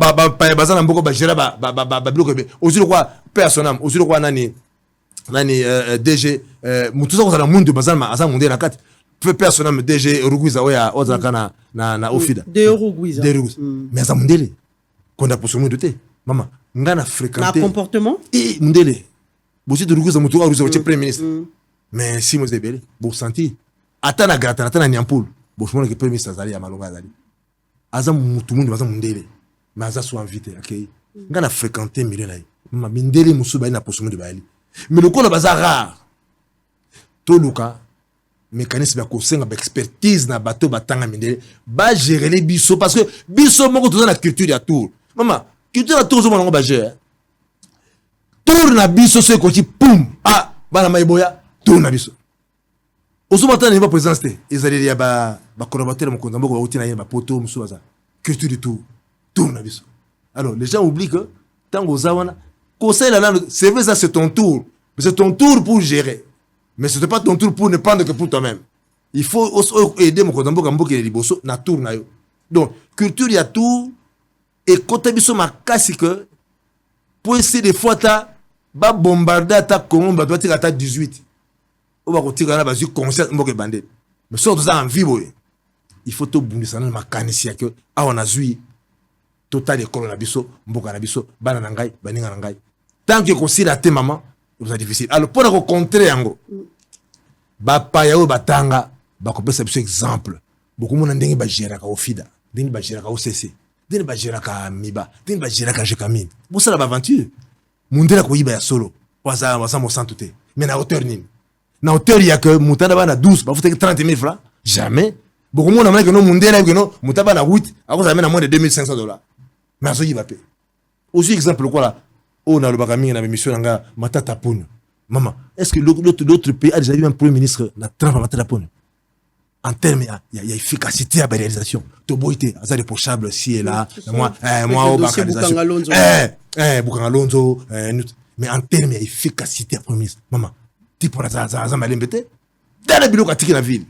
bazana mboko ba gérer ba bloc ebe. Ozilo kwa personnel, ozilo kwa nani DG mutuza ko na mundu bazana asa munde na kati. Peu personnel DG Rugwiza oya ozaka na ofida. De Rugwiza. Mais asa mundele. Konda poso mundu te. Mama, ngana fréquenter. Na comportement? Mundele. Bosi de Ruguza mutu aruza au premier ministre. Mais si vous êtes bon senti, atana grata, atana nyampoul. Bon je me que premier ministre azali ya malonga azali. Aza mutu mundu baza mundele. Mais aza so invité akei. Ngana fréquenter milena yi. Ma mindele musu ba ina poso mundu ba ali. Mais le kola baza rare. To luka mécanisme ya ko senga ba expertise na bateau batanga mindele ba gérer les biso parce que biso moko toza na culture ya tour. Mama, culture ya tour zo monongo ba gérer. Tour na biso se ko ti pum bana maiboya tour na biso osumata ni ba présence te ezali ya ba collaborateur mo konda mboko uti na yeba poto musubaza culture du tour na biso. Alors les gens oublient que tango zawana conseil là c'est vrai ça c'est ton tour mais c'est ton tour pour gérer mais ce n'est pas ton tour pour ne prendre que pour toi-même. Il faut aider mo konda mboko liboso na tour na yo. Donc culture ya tour et kota biso makasi que pour essayer des fois ta ba bombarder attaque Congo ba doit tirer attaque 18 on va retirer na bazu concert mboke bandé mais surtout ça en vie boy il faut to bundisa na makanisi que on a zui total école na biso mboka na biso bana na ngai baninga na ngai tant que considère te maman c'est difficile. Alors pour le contrer yango ba paya o batanga ba ko pesa biso exemple beaucoup mon ndenge ba gérer ka ofida ndenge ba gérer ka OCC ndenge ba gérer ka miba ndenge ba gérer ka jekamine bon ça la aventure mundela ko yiba ya solo waza mo santé mais na hauteur nini na hauteur ya que mutanda bana 12 ba futa 30,000 francs jamais beaucoup monde amana que no mundela que no mutaba na 8 akoza na moins de $2,500 mais azo yiba pe aussi exemple quoi là on a le bagami na mission nga matata pono maman est-ce que l'autre pays a déjà eu un premier ministre na trempe matata pono en termes il y a efficacité à la réalisation to boité ça reprochable si et là moi au réalisation Bukangalonzo mais en termes d'efficacité à premier ministre maman tu pour ça malembete dans le bureau à la ville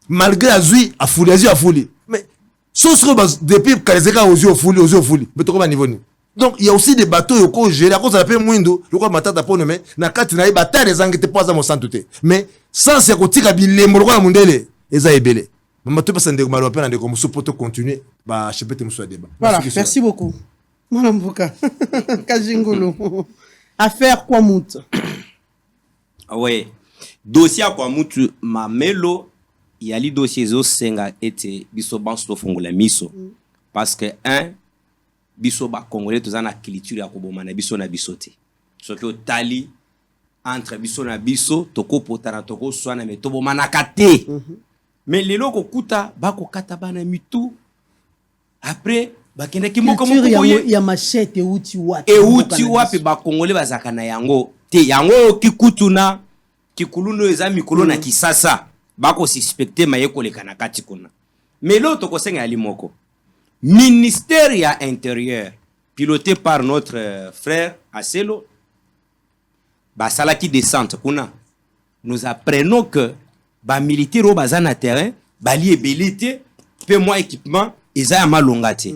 malgré azui à fouli mais depuis Kalezeka aux yeux fouli. Mais tu niveau ni. Donc il y a aussi des bateaux yoko gérés à cause de la paix mwindo, le quoi matata pour nommer na kati na ibata les angete pas à mon santé. Mais sans c'est côté kabile mo kwa mundele eza ebele. Maman tu passer ndeko malo pena ndeko muso poto continuer ba chepete muso débat. Voilà, merci beaucoup. Madame Boka. Kajingulu. Affaire Kwamut. Ah ouais. Dossier Kwamut Mamelo il y a les dossiers zo senga été biso bansto fongola miso parce que un biso ba congolais tous en culture ya koboma na biso na bisote so que tali entre biso na biso toko potana toko swana me to boma na kate mais lelo ko kuta ba ko kata bana mitu après ba kende kimoko moko ya machete uti wapi ba congolais bazaka na yango te yango kikutuna kikuluno eza mikolo na kisasa bako suspecté mayeko le kanakati kuna mais l'autre ko senga ali moko ministère ya intérieur piloté par notre frère Aselo ba salaki descente kuna nous apprenons que ba militaire au bazana terrain bali ebelité peu moins équipement eza ya malongate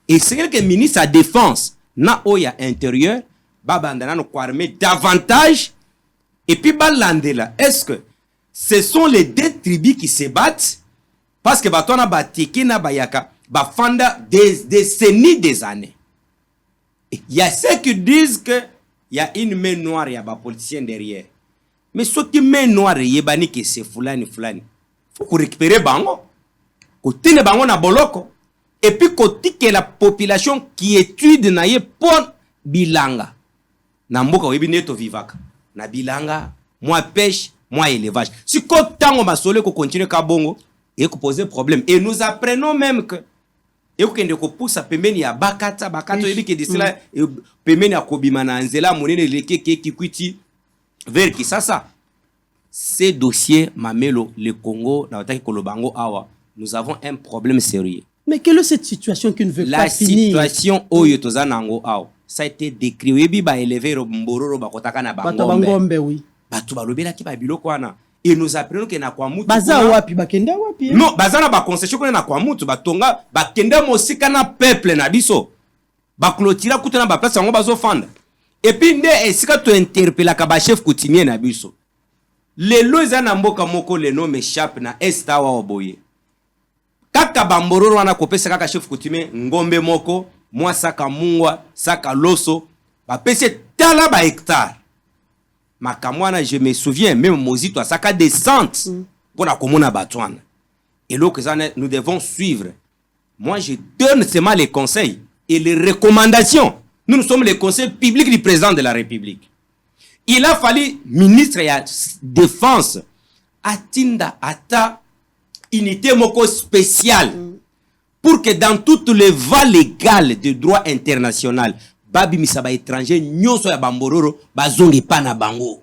et c'est que ministre à défense na oya intérieur ba bandana no armé davantage et puis balandela est-ce que ce sont les deux tribus qui se battent parce que batona batiki na bayaka bafanda des décennies des années. Il y a ceux qui disent que il y a une main noire, il y a des politiciens derrière. Mais ceux qui main noire yebani que c'est fulani. Faut qu'on récupère bango. Côté ne bango na boloko. Et puis côté que la population qui étudie na ye pour bilanga. Na mboka webi neto vivaka. Na bilanga, moi pêche, moi élevage. Si tango basole ko continue ka bongo et ko poser problème et nous apprenons même que et ko kende ko poussa pembeni ya bakata yebi ke disila pembeni ya kobima na nzela monene lekeke kikwiti vers Kisasa. Ces dossiers Mamelo le Congo na otaki kolobango awa nous avons un problème sérieux. Mais quelle est cette situation qui ne veut pas finir? La situation oyo tozanango awa ça a été décrit yebi ba élever mbororo bakotaka na bangombe oui. Batu balobela ki ba biloko wana et nous apprenons que na Kwamutu baza wapi bakenda wapi non baza na ba concession ko na Kwamutu batonga bakenda mosika na peuple na biso ba clôturer kutana ba place yango bazo fanda et puis nde esika to interpeller ka ba chef coutumier na biso le loza na mboka moko le nom m'échappe na estawa oboye kaka bambororo wana kopesa kaka chef coutumier ngombe moko mwa saka mungwa saka loso ba pese tala ba hectare. Makamwana, je me souviens, même Mozito a saka descente pour la commune à Batouane. Et là, nous devons suivre. Moi, je donne seulement les conseils et les recommandations. Nous sommes les conseils publics du président de la République. Il a fallu, ministre de la Défense, atinda ata unité moko spéciale pour que dans toutes les voies légales de droit international, babi misaba étranger nyonso ya bambororo bazongi pa na bango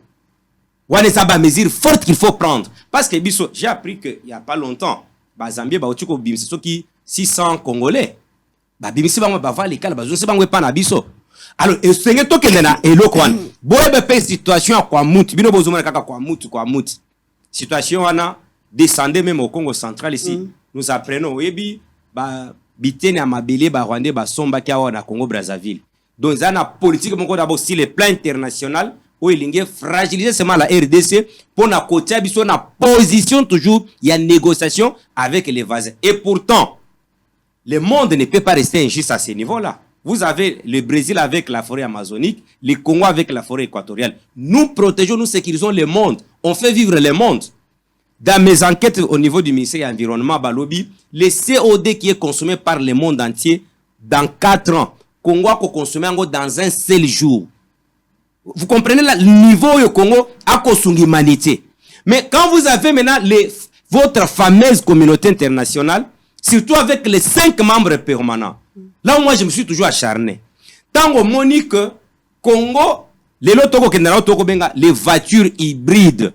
wane sa ba mesure forte qu'il faut prendre parce que biso j'ai appris que il y a pas longtemps ba Zambie ba otiko bimisi soki 600 congolais ba bimisi bango ba va lekala bazongi bango pa na biso alors esenge to kende na eloko wana boyebe pe situation kwa mutu bino bozomona kaka kwa mutu situation wana descendez même au Congo central ici nous apprenons yebi ba bitene amabele ba Rwandais ba somba ki awa na Congo Brazzaville. Donc, il y a une politique d'abord sur le plan international où il y a fragiliser seulement la RDC pour la côté na position toujours il y a une négociation avec les voisins. Et pourtant, le monde ne peut pas rester injuste à ce niveau-là. Vous avez le Brésil avec la forêt amazonique, le Congo avec la forêt équatoriale. Nous protégeons, nous sécurisons le monde. On fait vivre le monde. Dans mes enquêtes au niveau du ministère de l'Environnement, Balobi, le COD qui est consommé par le monde entier dans 4 ans, Congo a consommé dans un seul jour. Vous comprenez le niveau du Congo a consommé l'humanité. Mais quand vous avez maintenant votre fameuse communauté internationale, surtout avec les 5 membres permanents, là où moi je me suis toujours acharné. Tant qu'on monique que Congo, les voitures hybrides,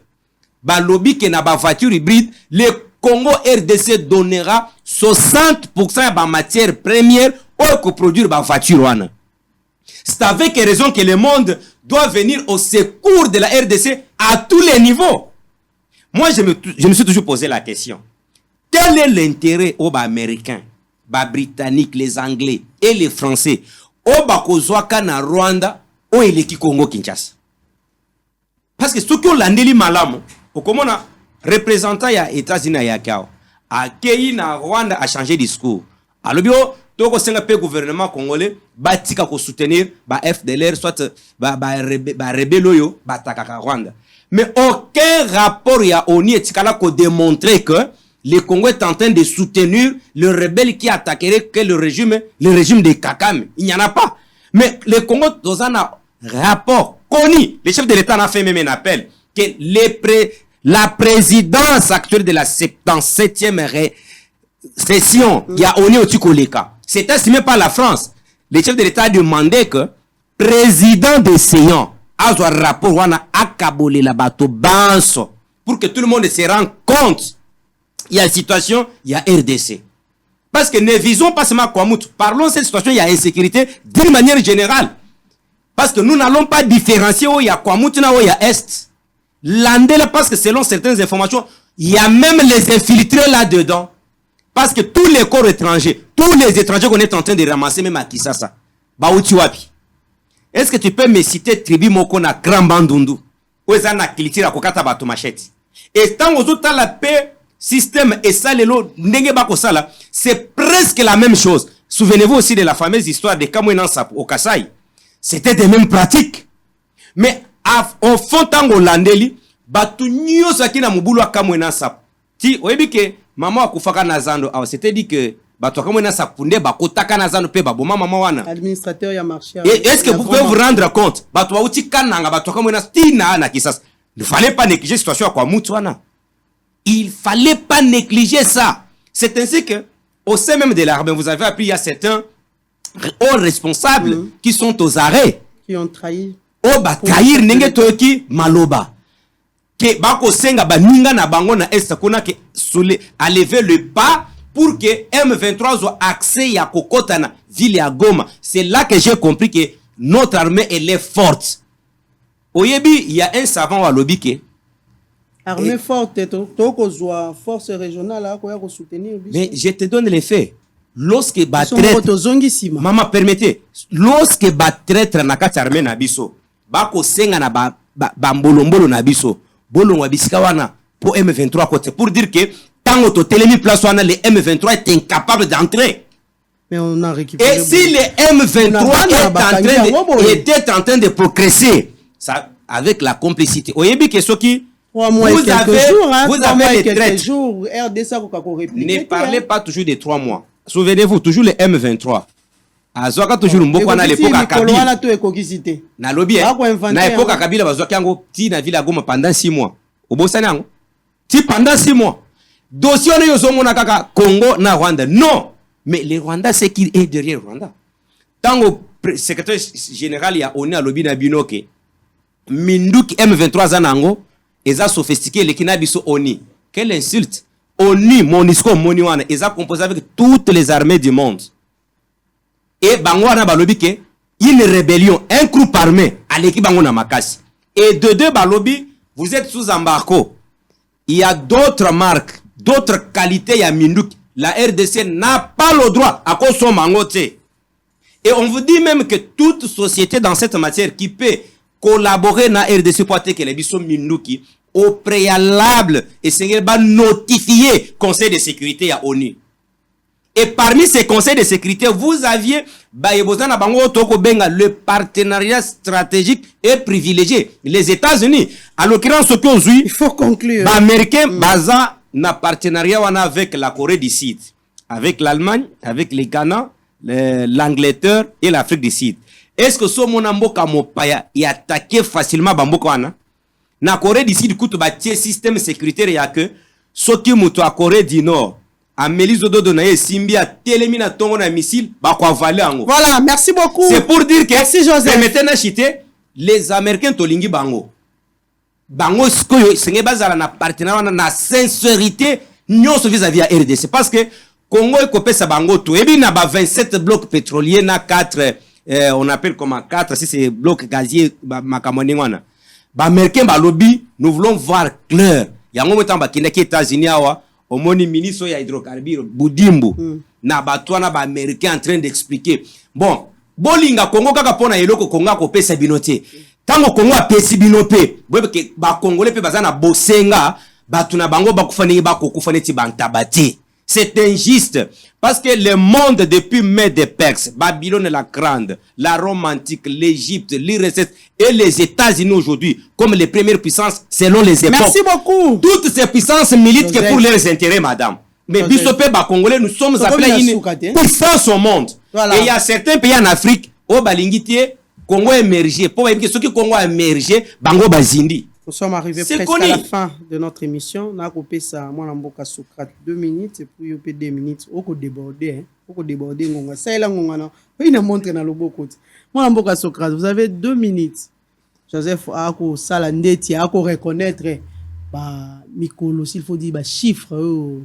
balobi que na ba voiture hybride, le Congo RDC donnera 60% de matière première pour produire ma voiture. C'est avec raison que le monde doit venir au secours de la RDC à tous les niveaux. Moi, je me suis toujours posé la question. Quel est l'intérêt aux Américains ba britannique, les anglais et les français o bakozwaka na Rwanda o eleki Congo Kinshasa. Parce que ce que landeli malamu okomona représentant ya États-Unis ya kao akei na Rwanda a changé discours. Alobio toko senga pe gouvernement congolais batika ko soutenir ba FDLR soit ba rebelle yo batakaka Rwanda. Mais aucun rapport ya ONU etikala ko démontrer que le Congo est en train de soutenir le rebelle qui attaquerait que le régime de Kakame. Il n'y en a pas. Mais le Congo dans un rapport connu, le chef de l'État a fait même un appel que la présidence actuelle de la 77e session qui a ONU au Tikoleka, c'est estimé par la France. Le chef de l'État a demandé que président de Séon a un rapport wana akabole la bateau banso pour que tout le monde se rende compte. Il y a une situation, il y a RDC. Parce que ne visons pas seulement Kwamoutou. Parlons de cette situation, il y a insécurité d'une manière générale. Parce que nous n'allons pas différencier où il y a Kwamoutou, où il y a Est. Landela, parce que selon certaines informations, il y a même les infiltrés là-dedans. Parce que tous les corps étrangers, tous les étrangers qu'on est en train de ramasser, même à Kisasa, Baoutiwapi. Est-ce que tu peux me citer tribu moko na Grand Bandundu? Où est-ce na Kilitira Kokata Bato Machete? Et tant aux autres, la paix, système et ça, c'est presque la même chose. Souvenez-vous aussi de la fameuse histoire de Kamouenansa au Kasaï. C'était des mêmes pratiques. Mais au fond, tango landeli, batu nyo sakina mubulu Kamouenansa. Ti, oyebi ke, maman akufaka nazando, c'était dit que batu Kamouenansa punde bakotaka nazando pe baboma maman wana. Administrateur ya marché. Est-ce que vous pouvez vous rendre compte? Batu wauti kananga, batu Kamouenansa, tina na kisas. Il ne fallait pas négliger la situation à quoi Moutouana. Il fallait pas négliger ça. C'est ainsi que, au sein même de l'armée, vous avez appris, il y a certains hauts responsables qui sont aux arrêts. Qui ont trahi. Oh, bah, trahir nenge toki maloba. Que bako senga ba ninga na bango na est kona ke sole a lever le pas pour que M23 soit accès à Kokotana, ville à Goma. C'est là que j'ai compris que notre armée elle est forte. Oyebi, il y a un savant à l'obike. Armée forte, force régionale, soutenir. Mais je te donne les faits. Lorsque maman, permettez, lorsque traître na kati armée na biso, bako senga na bambolombolo na biso, bolongwa bisika wana pour M23 côté pour dire que tant auto télémi place wana le M23 est incapable d'entrer. Mais on a récupéré. Et si le M23 était en train de progresser, ça avec la complicité. Oyebi que soki vous avez les traites. Ne parlez pas toujours de 3 mois. Souvenez-vous, toujours le M23. Azoka toujours mboko na l'époque à Kabila. Na lobby, na époque à Kabila, bazoka yango ti na ville à Goma pendant 6 mois. Obosana yango. Ti pendant 6 mois. Dossier na yozomona kaka Congo na Rwanda. Non. Mais le Rwanda, c'est qui est derrière Rwanda. Tango secrétaire général ya ONU à lobby na binoke. Minduki M23 zanango. Ils ont sophistiqué les Kinabiso ONU. Quelle insulte! ONU, Monisco, Moniwana, ils ont composé avec toutes les armées du monde. Et Bangwana Balobi, une rébellion, un groupe armé, à l'équipe Bangona Makasi. Et de deux Balobi, vous êtes sous embargo. Il y a d'autres marques, d'autres qualités, il y a Mindouk. La RDC n'a pas le droit à cause de son mangote. Et on vous dit même que toute société dans cette matière qui peut collaborer na RDC pour attaquer les bisous Minduki au préalable et c'est va notifier Conseil de sécurité à ONU. Et parmi ces conseils de sécurité, vous aviez le partenariat stratégique et privilégié. Les États-Unis, à l'occurrence, ce qu'on il faut conclure. Américains, basant un partenariat avec la Corée du Sud, avec l'Allemagne, avec les Ghana, l'Angleterre et l'Afrique du Sud. Est-ce que ce monamboka mopaya y attaqué facilement bamboka wana? Na Corée du Sud kutu batie système sécuritaire ya que soki muto a Corée du Nord Amélie Zododo na simbi a télémi na tongo na missile ba kwa valer ango. Voilà, merci beaucoup. C'est pour dire que merci Joseph. Permettez na chité les Américains tolingi bango. Bango skoyo senge bazala na partenariat na sincérité nyonso vis-à-vis à RDC parce que Congo est copé sa bango tout et bien na ba 27 blocs pétroliers na 4 on appelle comment 4 si c'est bloc gazier makamoni wana ba américain ba lobby nous voulons voir clair yango metan ba kinaki États-Unis awa omoni ministre ya hydrocarbures Budimbu na batwana ba américain en train d'expliquer bon bolinga Congo kaka pona eloko Congo akopesa bino te tango Congo apesi bino pe boyebeke ba congolais pe bazana bosenga batuna bango bakufani bakokufa neti bantabati. C'est injuste parce que le monde depuis mai des Perses, Babylone la Grande, la Rome antique, l'Égypte, l'IRSS et les États-Unis aujourd'hui comme les premières puissances selon les époques. Merci beaucoup. Toutes ces puissances militent que pour leurs intérêts, madame. Mais Bissopé, Congolais, nous sommes appelés à une puissance au monde. Voilà. Et il y a certains pays en Afrique, au Balingiti, Congo émergé. Pour que ceux qui Congo émergé, Bango Bazindi. Nous sommes arrivés presque à la fin de notre émission. On a coupé ça, moi, Namboka Socrate, 2 minutes, et puis il y a 2 minutes. On a débordé, on a débordé. Ça, il a montré dans le beau côté. Moi, Namboka Socrate, vous avez 2 minutes. Joseph, a salandeti, a reconnaître, Mikolo, s'il faut dire, chiffres,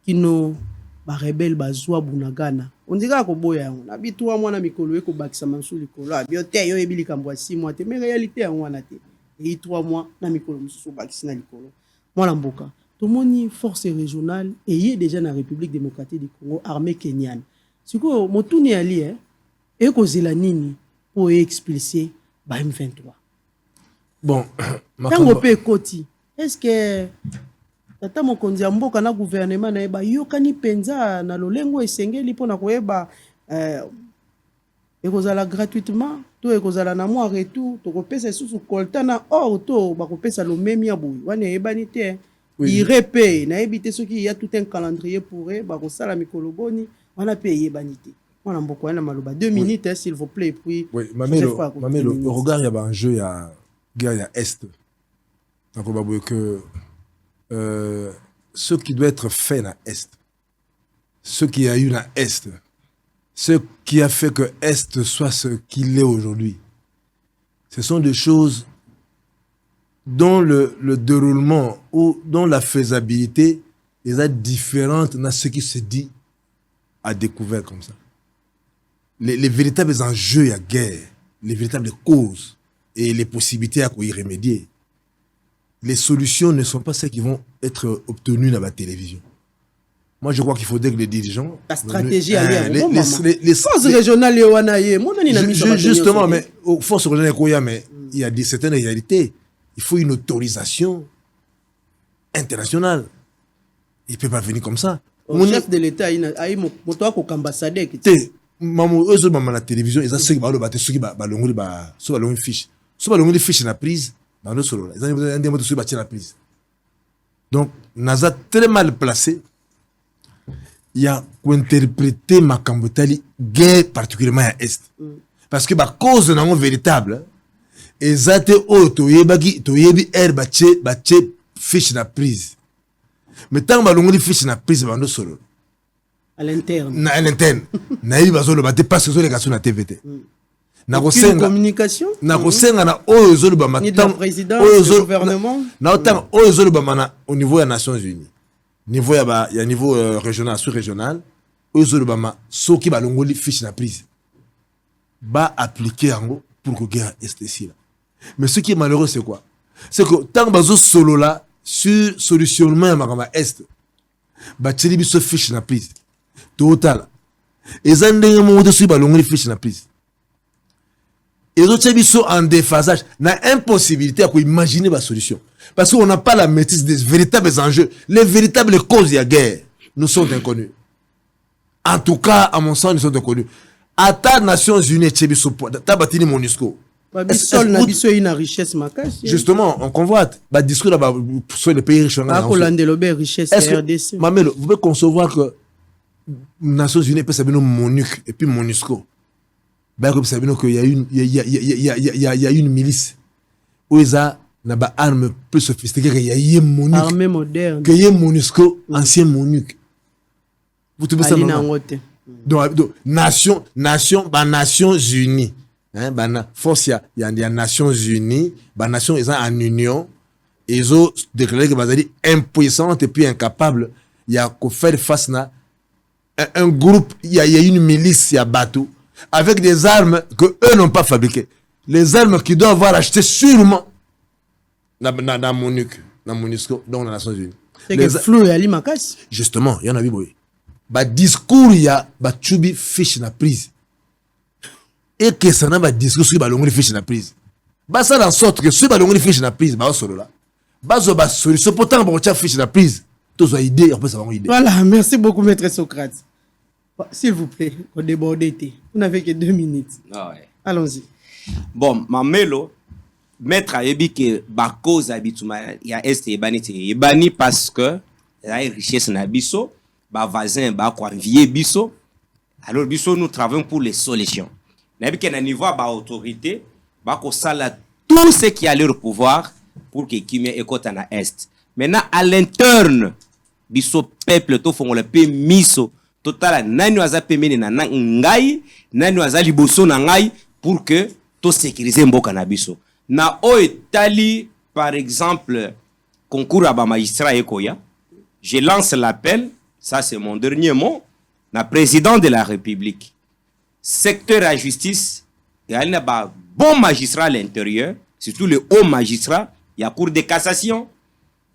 qui n'ont pas rebelle, zoa bunagana. On dirait que boya, on habite toi, moi, Mikolo, et qu'on bakisa mansou likolo. Bioté, yo, ebili kambwa 6 mois, mais réalité, on a été. Et 3 mois, na mikolo mususu bakisina likolo. Moi Lamboka, tout le monde force régionale et il y a déjà dans la République démocratique du Congo armée kenyane. C'est quoi motuni ali et kozela nini pour expulser ba M23. Bon, tango pe koti. Est-ce que tata mokonzi mboka na gouvernement na eba yokani penza na lolengo esengeli pona koyeba ekozala gratuitement to ekozala na moi retour to kopesa susu kolta na or to ba kopesa lo même ya boui wana ebani te il repé na ebité ce qui y a tout un calendrier pour ba ko sala mikolo boni wana pe yebani te wana mboko wana maloba 2 minutes s'il vous plaît puis oui mamelo regard il y a un jeu il y a guerre il y a est donc on va voir que ce qui doit être fait na est ce qui a eu na est ce qui a fait que Est soit ce qu'il est aujourd'hui, ce sont des choses dont le déroulement ou dont la faisabilité est différente de ce qui se dit à découvert comme ça. Les véritables enjeux, il y a guerre, les véritables causes et les possibilités à y remédier. Les solutions ne sont pas celles qui vont être obtenues dans la télévision. Moi, je crois qu'il faudrait que les dirigeants... La stratégie les forces régionales, justement, mais aux forces régionales, mais il y a certaines réalités. Il faut une autorisation internationale. Il ne peut pas venir comme ça. Le chef de l'État a eu mon ambassadeur. La télévision, ils ont ceux qui ont fiche. Ceux qui ont fiche na prise, ils ont la prise. Donc, nous avons très mal placé. Il y a interpréter ma cambotali guerre particulièrement à est parce que ba cause de non véritable ezate auto yebagi to yebi bache fiche na prise mais tant ba longoli fiche na prise ba ndo solo à l'interne na yi bazolo ba te parce que zo les gars na TVT na kosenga communication na kosenga na oyo zolo ba matam oyo gouvernement na autant oyo zolo ba mana au niveau des Nations Unies niveau il y a niveau régional sous-régional eux autres bama ceux qui balongoli fiche na prise ba appliquer en pour que guerre est ici là mais ce qui est malheureux c'est quoi c'est que tant bazo solo là sur solutionnement makama est ba tili biso fiche na prise total ezandenge mo de sur balongoli fiche na prise et autres biso en déphasage na impossibilité à imaginer la solution parce qu'on n'a pas la maîtrise des véritables enjeux, les véritables causes de la guerre nous sont inconnus. En tout cas, à mon sens, nous sont inconnus. À ta Nations Unies, ta batini MONUSCO. Justement, on convoite. Le discours là-bas sur les pays riches. Mamelo, vous pouvez concevoir que Nations Unies peut s'appeler MONUC et puis MONUSCO. Il y a une milice où ils ont une arme plus sophistiquée qu'il y a MONUC. Armée moderne. Que y a MONUSCO, ancien MONUC. Vous trouvez ça normal? Donc, Nations Unies. Force, il y a Nations Unies, les nations ils sont en union, ils ont déclaré que sont impuissantes et puis incapables. Il y a qu'à faire face à un groupe, il y a une milice, il y a Batou, avec des armes que eux n'ont pas fabriquées. Les armes qu'ils doivent avoir achetées sûrement dans MONUC, dans MONUSCO, dans les Nations Unies. C'est que flou et Ali Makas. Justement, il y en a eu. ba discours ya ba chubi fiche na prise et que ça n'a pas discours sur ba longoli fiche na prise ba ça en sorte que sur ba longoli fiche na prise ba solo là ba zo ba solution pourtant ba tia fiche na prise tous ont idée après ça va idée. Voilà, merci beaucoup maître Socrate. S'il vous plaît, on déborde. Vous n'avez que 2 minutes. Ah ouais. Allons-y. Bon, Mamelo, maître a dit que ba cause habituma ya est ebani parce que la richesse na biso, ba voisin ba ko envier biso. Alors biso nous travaillons pour les solutions. Na bi que na niveau ba autorité, ba ko sala tout ce qui a leur pouvoir pour que kimia ekota na est. Maintenant à l'interne biso peuple to fongo le pe miso total nani waza pemene na ngai nani waza liboso na ngai pour que to sécuriser mboka na biso na o etali par exemple concours à ba magistrat ekoya je lance l'appel ça c'est mon dernier mot na président de la République secteur à justice il y a ba bon magistrat à l'intérieur surtout le haut magistrat il y a cour de cassation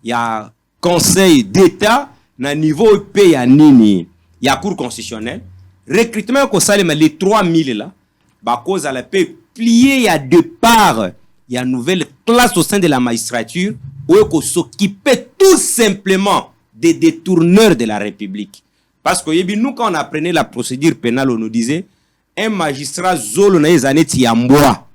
il y a conseil d'état na niveau pays ya nini il y a cour constitutionnelle recrutement ko salema les 3000 là ba cause à la paix plié ya de part il y a nouvelle classe au sein de la magistrature où ko s'occuper tout simplement des détourneurs de la République parce que yebi nous quand on apprenait la procédure pénale on nous disait un magistrat zolo na ezaneti ya mbwa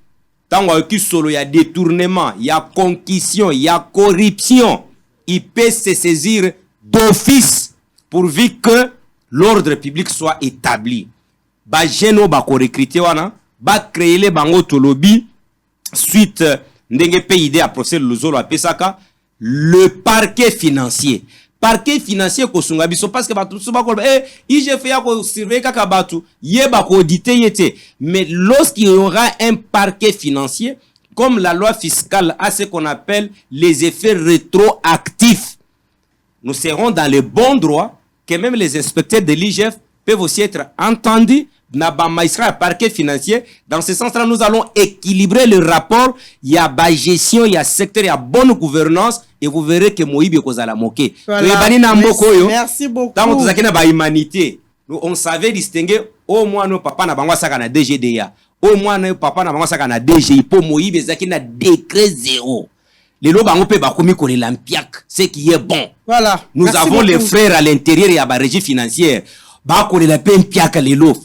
tango ki solo ya détournement il y a concussion il y a corruption il peut se saisir d'office pourvu que l'ordre public soit établi. Ba jeno ba ko recruter wana, ba créer les bango tolobi suite ndenge PID a procès luzolo a pesaka le parquet financier. Parquet financier ko sunga biso parce que batu suba ko IGF ya ko surveiller kaka batu, ye ba ko auditer yete. Mais lorsqu'il y aura un parquet financier comme la loi fiscale a ce qu'on appelle les effets rétroactifs, nous serons dans le bon droit que même les inspecteurs de l'IGF peuvent aussi être entendus dans le magistrat parquet financier. Dans ce sens-là, nous allons équilibrer le rapport. Il y a la gestion, il y a secteur, il y a bonne gouvernance et vous verrez que Moïbi est à la moquer. Merci beaucoup. Dans notre humanité, on savait distinguer au moins nos papas na bangwa saka na DGDA. Au moins nos papas na bangwa saka na DGI. Pour Moïbi, zaki na décret 0. Les lots bango pe bakomi ko l'ampiak, ce qui est bon. Voilà. Nous Merci avons beaucoup. les frères à l'intérieur et à la régie financière. Bako le l'ampiak les lots.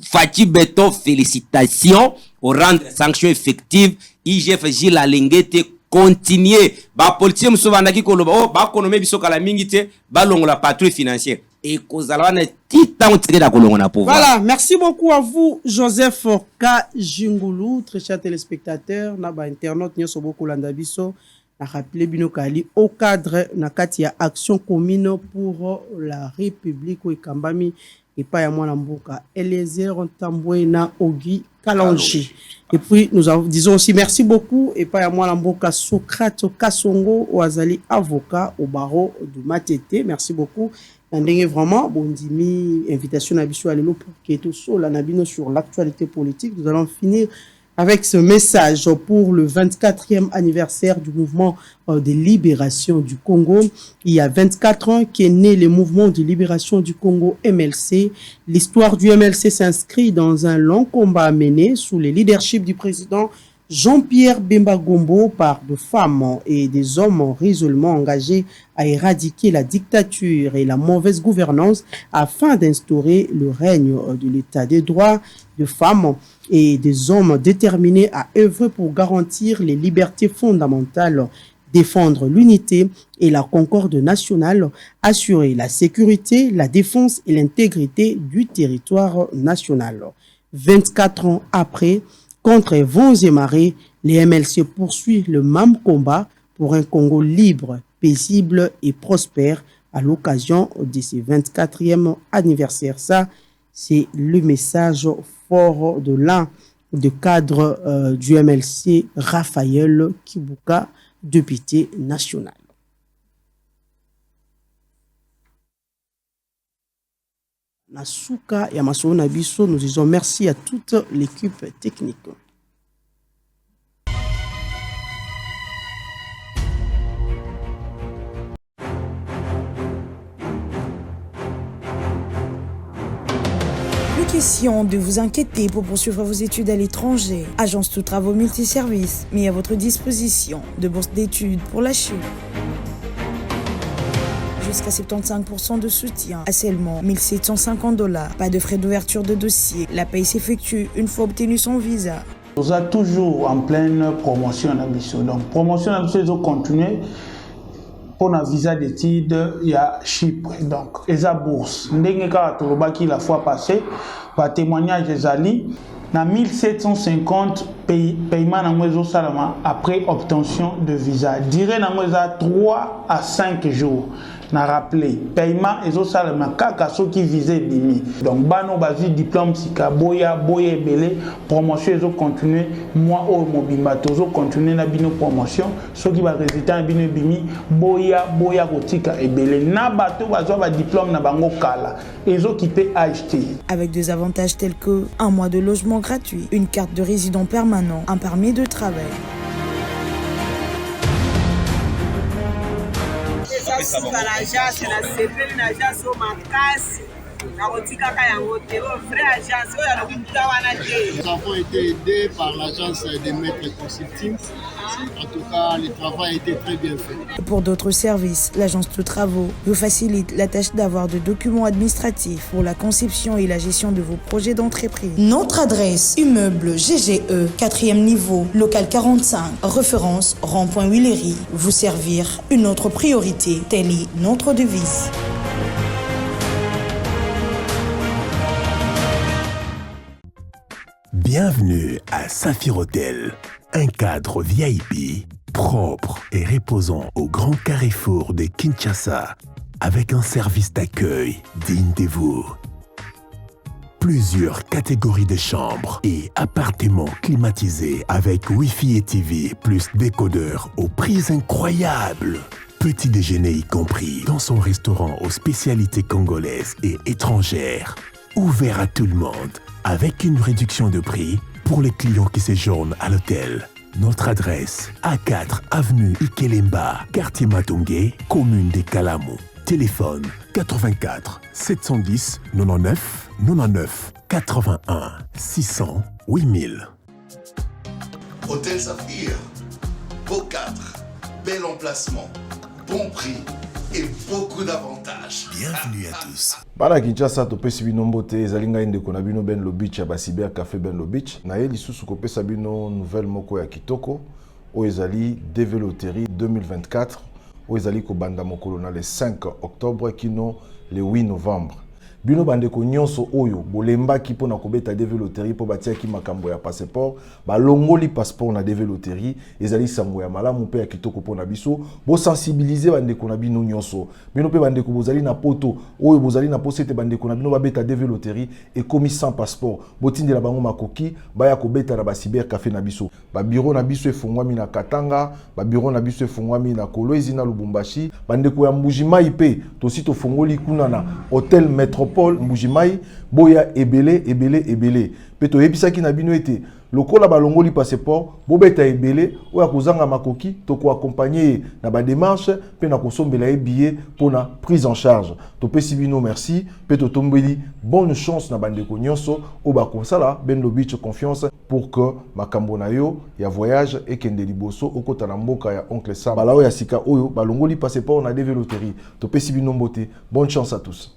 Fatih Beto, félicitations au rang de sanctions effectives. IGF Gilles Alengete continuer. Ba politique musovandaki ko loba. Oh bako no me biso kala mingite ba longo la patrouille financière. Et kozalana titan tiré da kolongo na pouvoir. Voilà, merci beaucoup à vous, Joseph Kajingulu, très chers téléspectateurs, naba internaute nyoso beaucoup landabiso. Na rappelé bino kali au cadre na kati ya action commune pour la République ou Kambami et pas ya mwana mboka Eliezer Ntambwe na Ogi Kalonji. Et puis nous disons aussi merci beaucoup et pas ya mwana mboka Socrate Kasongo Oazali avocat au barreau de Matete. Merci beaucoup. Ndenge vraiment bondimi invitation na biso alelo pour que tout la nabino sur l'actualité politique. Nous allons finir avec ce message pour le 24e anniversaire du mouvement de libération du Congo. Il y a 24 ans qu'est né le mouvement de libération du Congo MLC. L'histoire du MLC s'inscrit dans un long combat mené sous le leadership du président Jean-Pierre Bemba Gombo par de femmes et des hommes résolument engagés à éradiquer la dictature et la mauvaise gouvernance afin d'instaurer le règne de l'état des droits de femmes et des hommes déterminés à œuvrer pour garantir les libertés fondamentales, défendre l'unité et la concorde nationale, assurer la sécurité, la défense et l'intégrité du territoire national. 24 ans après, contre vents et marées, les MLC poursuivent le même combat pour un Congo libre, paisible et prospère à l'occasion de ce 24e anniversaire. Ça, c'est le message fort de l'un des cadres du MLC, Raphaël Kibuka, député national. Nasuka Yamaso Nabiso, nous disons merci à toute l'équipe technique. question de vous inquiéter pour poursuivre vos études à l'étranger. Agence Tout Travaux Multiservices met à votre disposition de bourses d'études pour la Chine. Jusqu'à 75% de soutien à seulement $1 750. Pas de frais d'ouverture de dossier. La paye s'effectue une fois obtenu son visa. Nous sommes toujours en pleine promotion à Bissau. Donc, promotion à Bissau, ils continuer. Pour un visa d'études, il y a Chypre. Donc, et la bourse. La fois passée, par témoignage des alliés, dans 1750 paiements après obtention de visa. Durée 3 à 5 jours. Na rappelé paiement et zo salama kaka so qui visait bimi donc bano bazi diplôme sika boya belé promotion et zo continuer moi au mobimba tozo continuer na bino promotion so qui va résultat bino bimi boya kotika ebele na bato bazo ba diplôme na bango kala et zo qui peut acheter avec des avantages tels que un mois de logement gratuit, une carte de résident permanent, un permis de travail. Nous avons été aidés par l'agence des maîtres consulting. En tout cas, le travail a été très bien fait. Pour d'autres services, l'agence de travaux vous facilite la tâche d'avoir de documents administratifs pour la conception et la gestion de vos projets d'entreprise. Notre adresse, immeuble GGE, 4e niveau, local 45, référence rond-point Willery. Vous servir une autre priorité, telle est notre devise. Bienvenue à Saphir Hotel, un cadre VIP, propre et reposant au grand carrefour de Kinshasa, avec un service d'accueil digne de vous. Plusieurs catégories de chambres et appartements climatisés avec Wi-Fi et TV plus décodeur aux prix incroyables. Petit déjeuner y compris dans son restaurant aux spécialités congolaises et étrangères. Ouvert à tout le monde, avec une réduction de prix pour les clients qui séjournent à l'hôtel. Notre adresse, A4 avenue Ikelemba, quartier Matongé, commune des Kalamou. Téléphone 84 710 99 99 81 600 8000. Hôtel Saphir, beau cadre, bel emplacement, bon prix et beaucoup d'avantages. Bienvenue à tous. Bana Kinshasa topesi bino mbote ezali ngai ndeko na bino Ben Lobich ya Basiber Café Ben Lobich na ye lisusu kopesa bino nouvelle moko ya kitoko o ezali Développerie 2024 o ezali ko banda mokolo na le 5 octobre kino le 8 novembre. Bino bandeko nyonso oyo bolembaki pona kobeta Développerie po batiaki makambo ya passeport balongoli passeport na Développerie ezali sango ya malamu pe ya kitoko pona biso bo sensibiliser bandeko na bino nyonso bino pe bandeko bozali na poto oyo bozali na posete bandeko na bino babeta Développerie et komi sans passeport botindela bango makoki baya kobeta na Basiber Café na biso ba bureau na biso efungwami na Katanga ba bureau na biso efungwami na Kolwezi na Lubumbashi bandeko ya Mbujimai pe tosi tofungoli kuna na Hôtel Métropole Mbujimai boya ebele peto ebisaki na bino ete lokola balongoli passeport bobeta ebele oya kozanga makoki to ko accompagner na ba démarche pe na kosombela e billet pour na prise en charge to pesi bino merci peto tombeli bonne chance na bandeko nyonso o ba konsala Ben Lobich confiance pour que makambo na yo ya voyage ekende liboso okota na mboka ya oncle Sam balao ya sika oyo balongoli passeport na Développerie to pesi bino mbote bonne chance à tous.